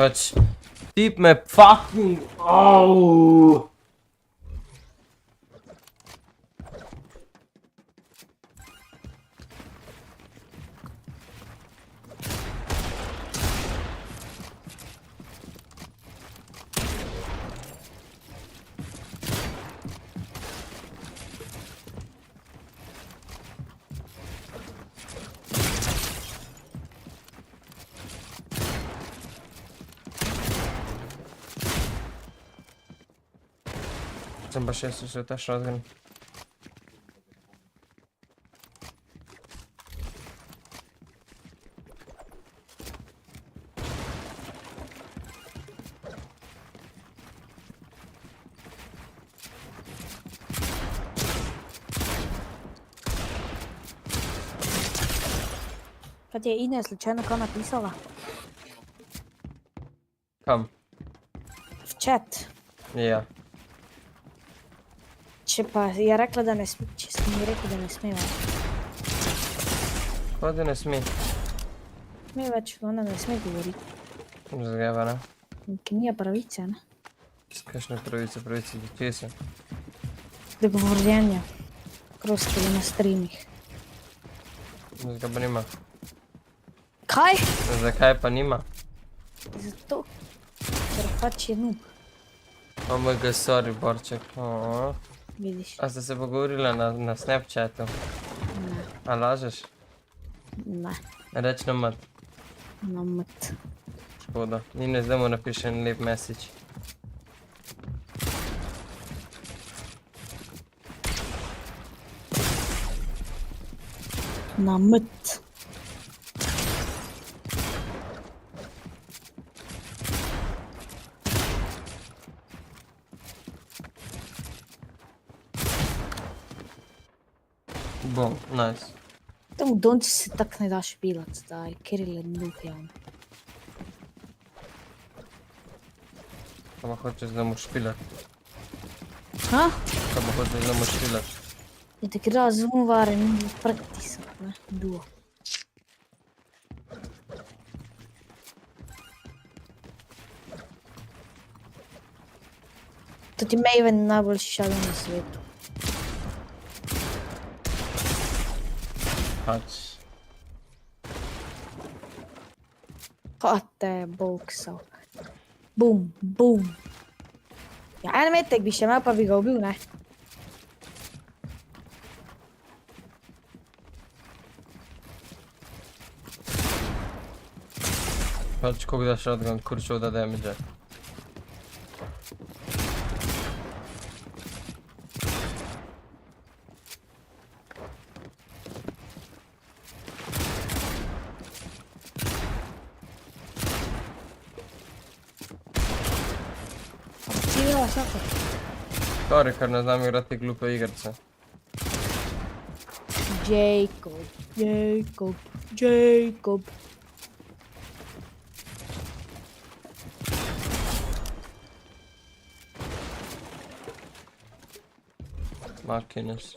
Pač, tip me fucking... Auuu! Sem pa še se ta shotgun. Pa ti je Ines slučajno kaj napisala? Kam? V chat. Ja. Če pa je rekla, da ne sme, če si mi rekel, da ne sme več. Kaj da ne sme? Sme več, ona ne sme govoriti. Zgeva, ne? Ker nije pravice, ne? Kakšne pravice do česa? Do govorjenja. Kroz na streamih. Zakaj pa nima? Kaj? Zakaj pa nima? Zato, ker pač je noob. Omega, sorry, Borček. Vidiš. A ste se pogovorila na Snapchatu? Ne. A lažeš? Ne. Reč na mat. Na mat. Škoda. Ines, da mu napiše en lep message. Na mat. Bom, nice. Temu donci se tak ne da špilat, stari, ker je lednuh javno. Kaj pa hočeš, da mu špilat? Ha? Kaj pa hočeš, da mu špilat? Je tako razumvaren in praktisak, ne? Duo. To ti Maven najboljši šalom na svetu. Pač. Pa te je boksal. Bum, bum. Ja, en metek bi še imel, pa bi ga ubil, ne? Pač, koliko da shotgun kurčov da damage. Hvala, Sako. Sorry, ker ne znam igrati glupe igrice. Jacob. Máquinas.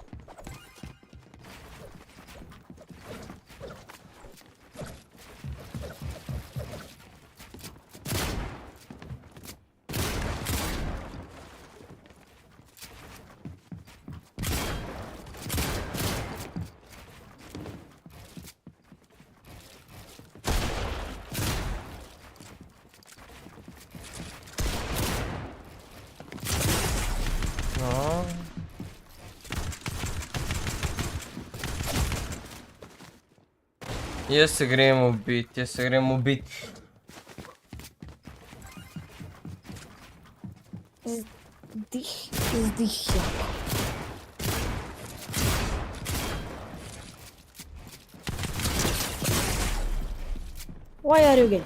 No. Jaz se grem ubit. Zdih, Jako. Why are you gay?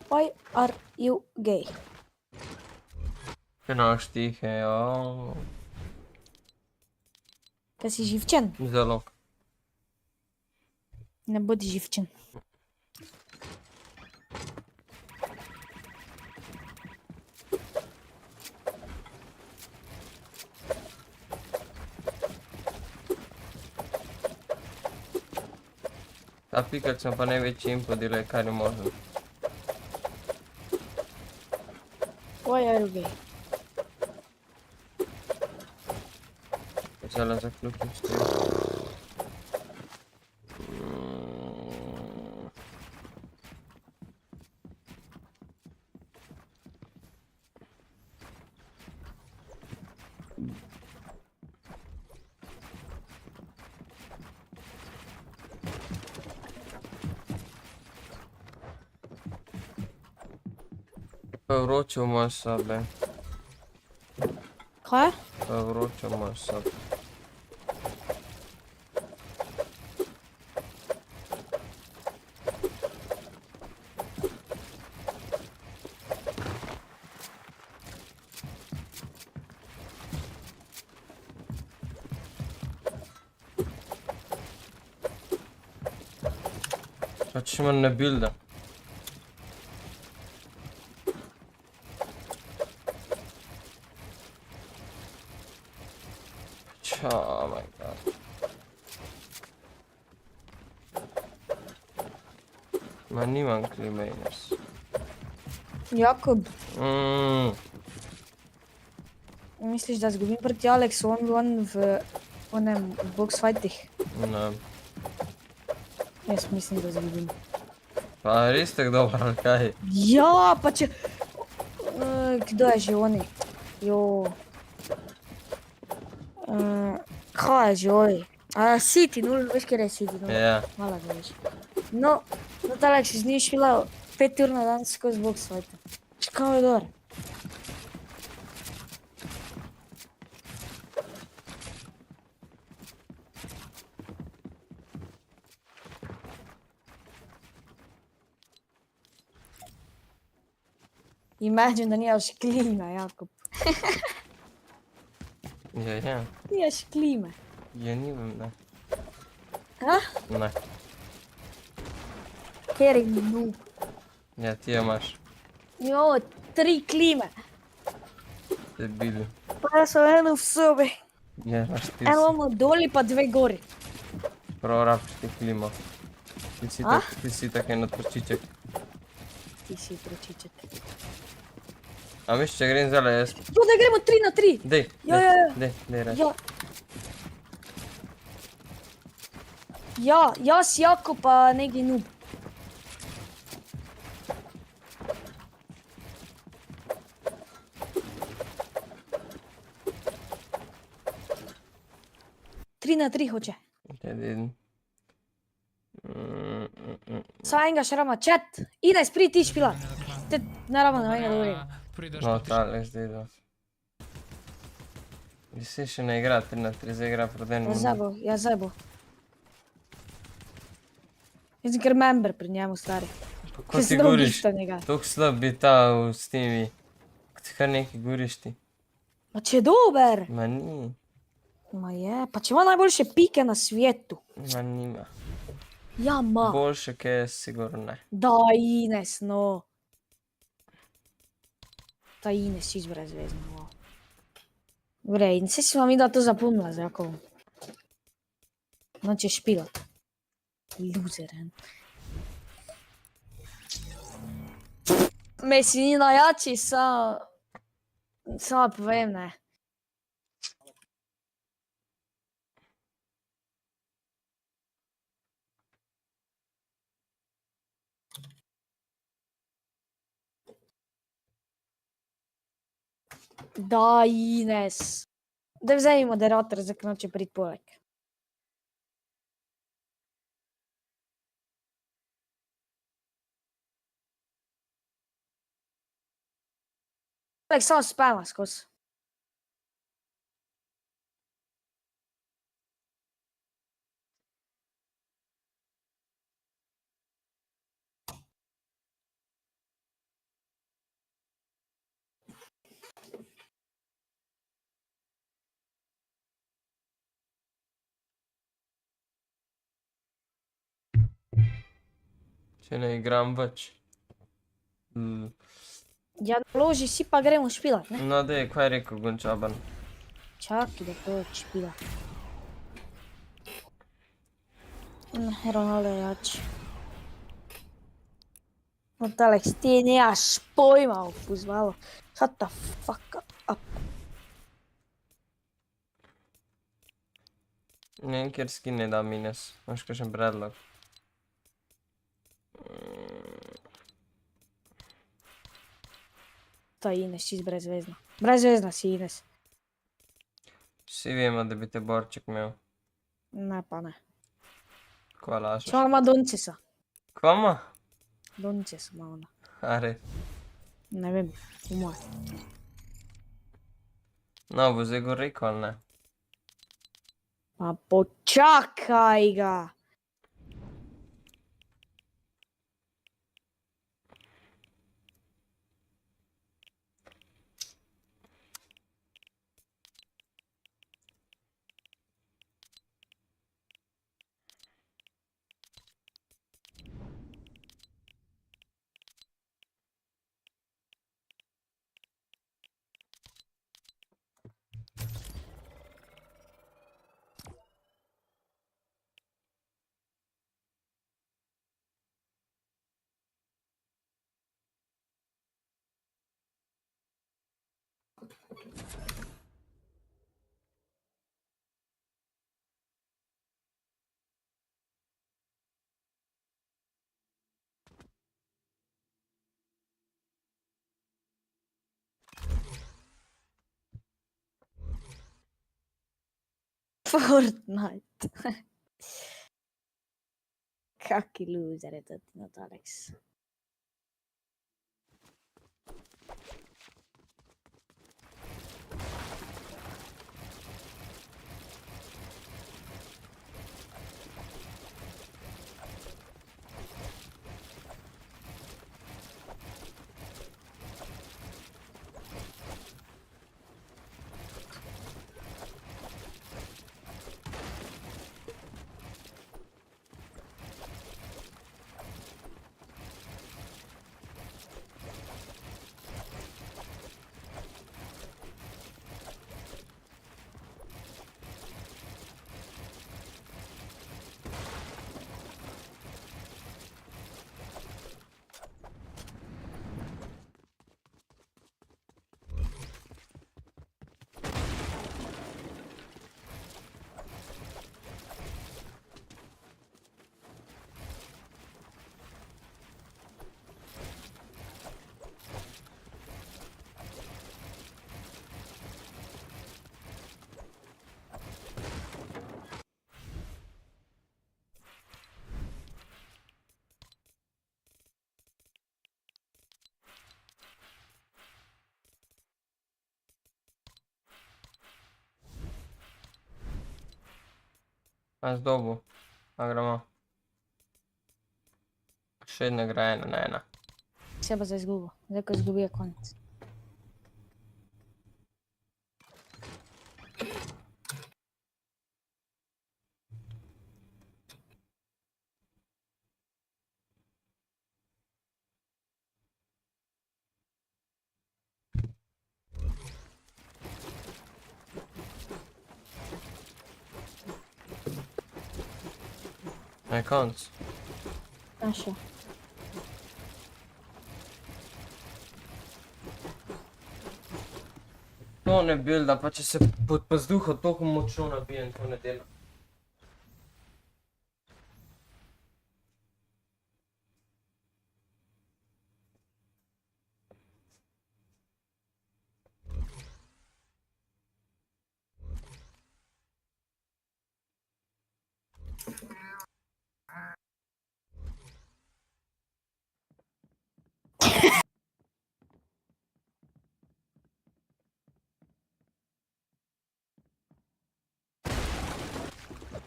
Why are you gay? Final štihe, jo. Kaj si živčen? Zelo. Ne bodi živčen. Ta pikač smo pa največji impodile, kar je možno. Why are you gay? Počela zaključim s tem. Pa je vroče v moje sobe. Kaj? Pa je vroče v moje sobe. Pač ima ne bilda. Oh my god. Ma nimam klimeners. Jakob, misliš, da zgubim proti Aleksu 1v1 v onem box fightih? Ne. Jaz mislim, da zgubim. Pa res tako dober, ali kaj? Ja, pa če... Kdo je že oni? Jo... Kaj je že ovi? City 0, veš kjer je City 0? Ja. Hvala, da veš. No, talek si z njim špila 5 ur na dan skozi box fighte. Škao je dober. Imagine, da nimaš klime, Jakob. Ja. Nimaš klime. Ja, nimam, ne. Ha? Ne. Kjer je noob? Ja, ti jo imaš. Imamo 3 klime. Debili. Pa so eno v sobi. Ja, imaš ti Eno imamo doli pa 2 gori. prav rabiš ti klimo. Ti si tak eno tročiček. Ti si tročiček. A misliš, če grem zdaj, jaz... Jo, da gremo 3 na 3. Dej, reč. Ja, jaz, Jako pa neki noob. Tri na 3 hoče. Saj enega še rama, chat. Idaj, sprij ti špila. Te ne rama na enega dobrega. No, tale zdaj da. Bi se še ne igra, 3 na 3 zdaj igra proti enemu. Ja, zdaj bo. Jaz sem kar member pri njemu, stari. Kako ti guriš? Tok slab bi ta v Steam'i. Ti kar nekaj guriš ti. Pa če je dober. Ma ni. Ma je, pa če ima najboljše pike na svetu. Ma nima. Ja, ma. Boljše, kaj je sigurno ne. Da, Ines, no. Ta Ines čist brezvezna, no. Vrej, in se si vam da to zapomnila z Jakovom. Noče špilat. Luzeren. Messi ni najjači, samo povem, ne. Da, Ines. Daj vzemi moderator, za noče priti poleg. Poleg samo spela skozi. Če ne igram več. Ja, loži si pa gremo špilat, ne? No, dej, kaj je rekel Gončaban? Čakaj, da to špila. Ronaldo je jači. No, Alex, ti nemaš pojma v fuzbalu. Shut the fuck up. Ne vem, kjer skin ne da minus. Imaš kakšen predlog? Ta Ines čist brezvezna. Brezvezna si, Ines. Vsi vemo, da bi te Borček imel. Ne, pa ne. Kva lažeš? Čevala ima Doncesa. Kva ima? Doncesa ima ona. A res? Ne vem, po moje. No, bo zdaj gor rekel, ali ne? Pa počakaj ga. Fortnite. Kaki loser je to ti, not Alex. A z dobu. A gremo. Še vedno igra 1-1. Se pa zdaj izgubil. Zdaj, ko izgubi, je konec. Je konc. Naša. To ne builda, pa če se pod pazduho toliko močno nabijem, to ne dela.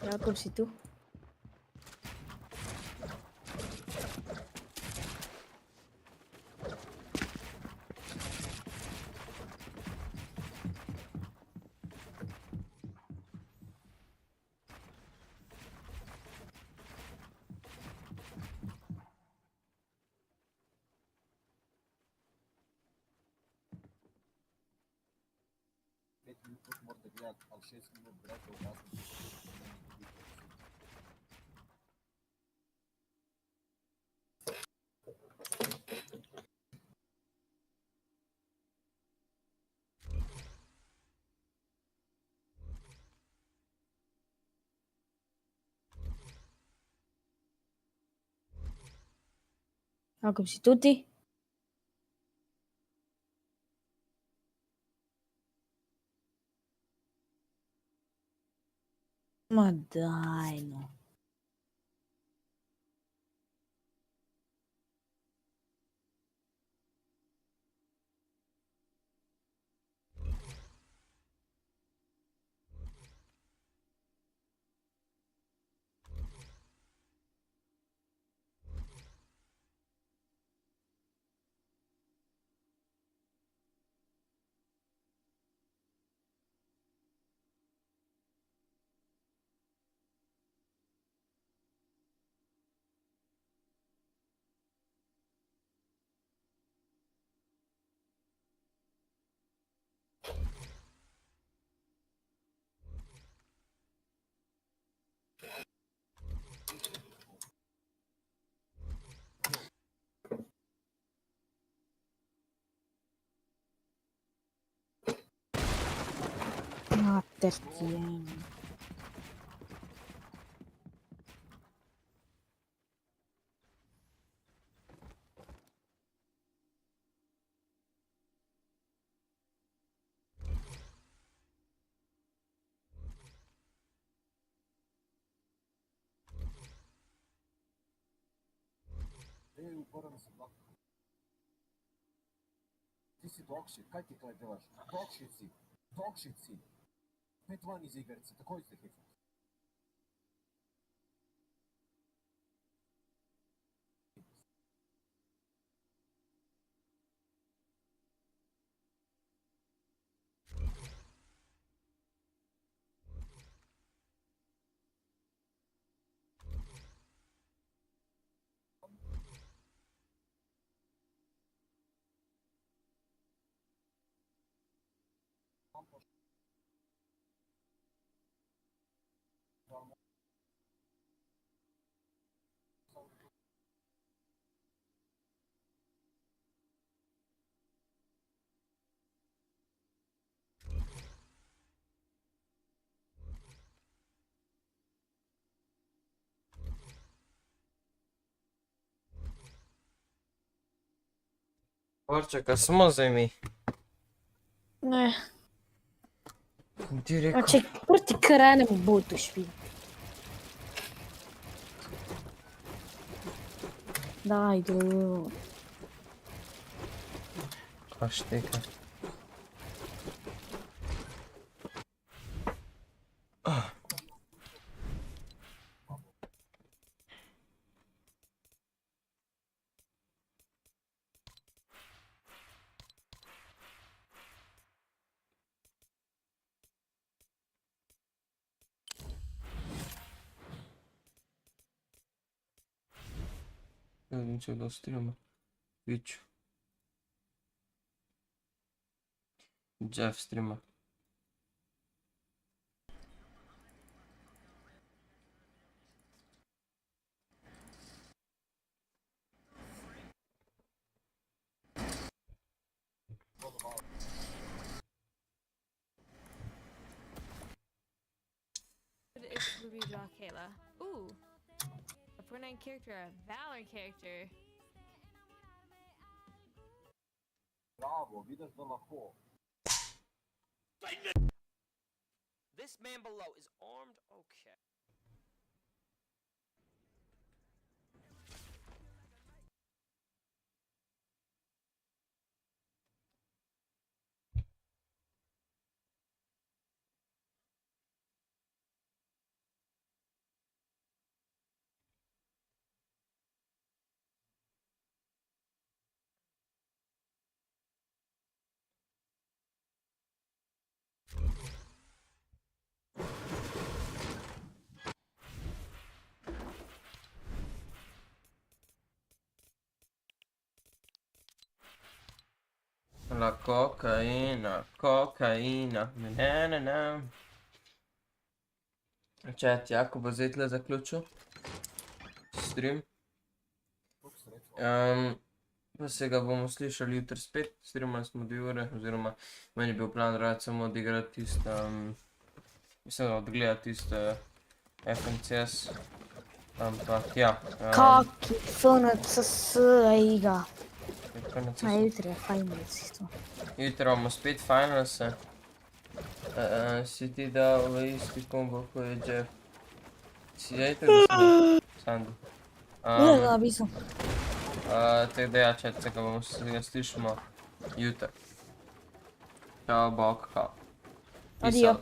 Jakob, si tu? Jakob, si tu ti? Ma daj, no. Mater ti jemem. Ti si dogshit, kaj ti kaj delaš? Dogshit si, dogshit si. Pet van iz igrice, takoj se hecam. Borčeka, samo zdaj mi. Ne. Ti rekel. Če proti karenemu botu špil. Daj, do. Kaj šteka? Vidim, če kdo streama. Twitch. Jeff streama. It's Ruby Draw Kayla. Ooh. A Fortnite character, a Valor character. Bravo, vidiš da lahko. This man below is armed. Okay. La cocaina, cocaina, na. Chat, Jako bo zdaj tle zaključil stream. Pa se ga bomo slišali jutri spet, streamali smo 2 ure, oziroma meni je bil plan rad samo odigrati tisto, mislim da odgledati tisto FNCS, ampak ja. Kaki FNCS iga. Jutri je finals isto. Jutri imamo spet finalse. Si ti dal v isti kombo, ko je Jeff. Si ja itak da sem Sandy. Ne, da bisem. Tako da ja, chat, se ga slišimo jutri. Čao, bok, kao. Adijo.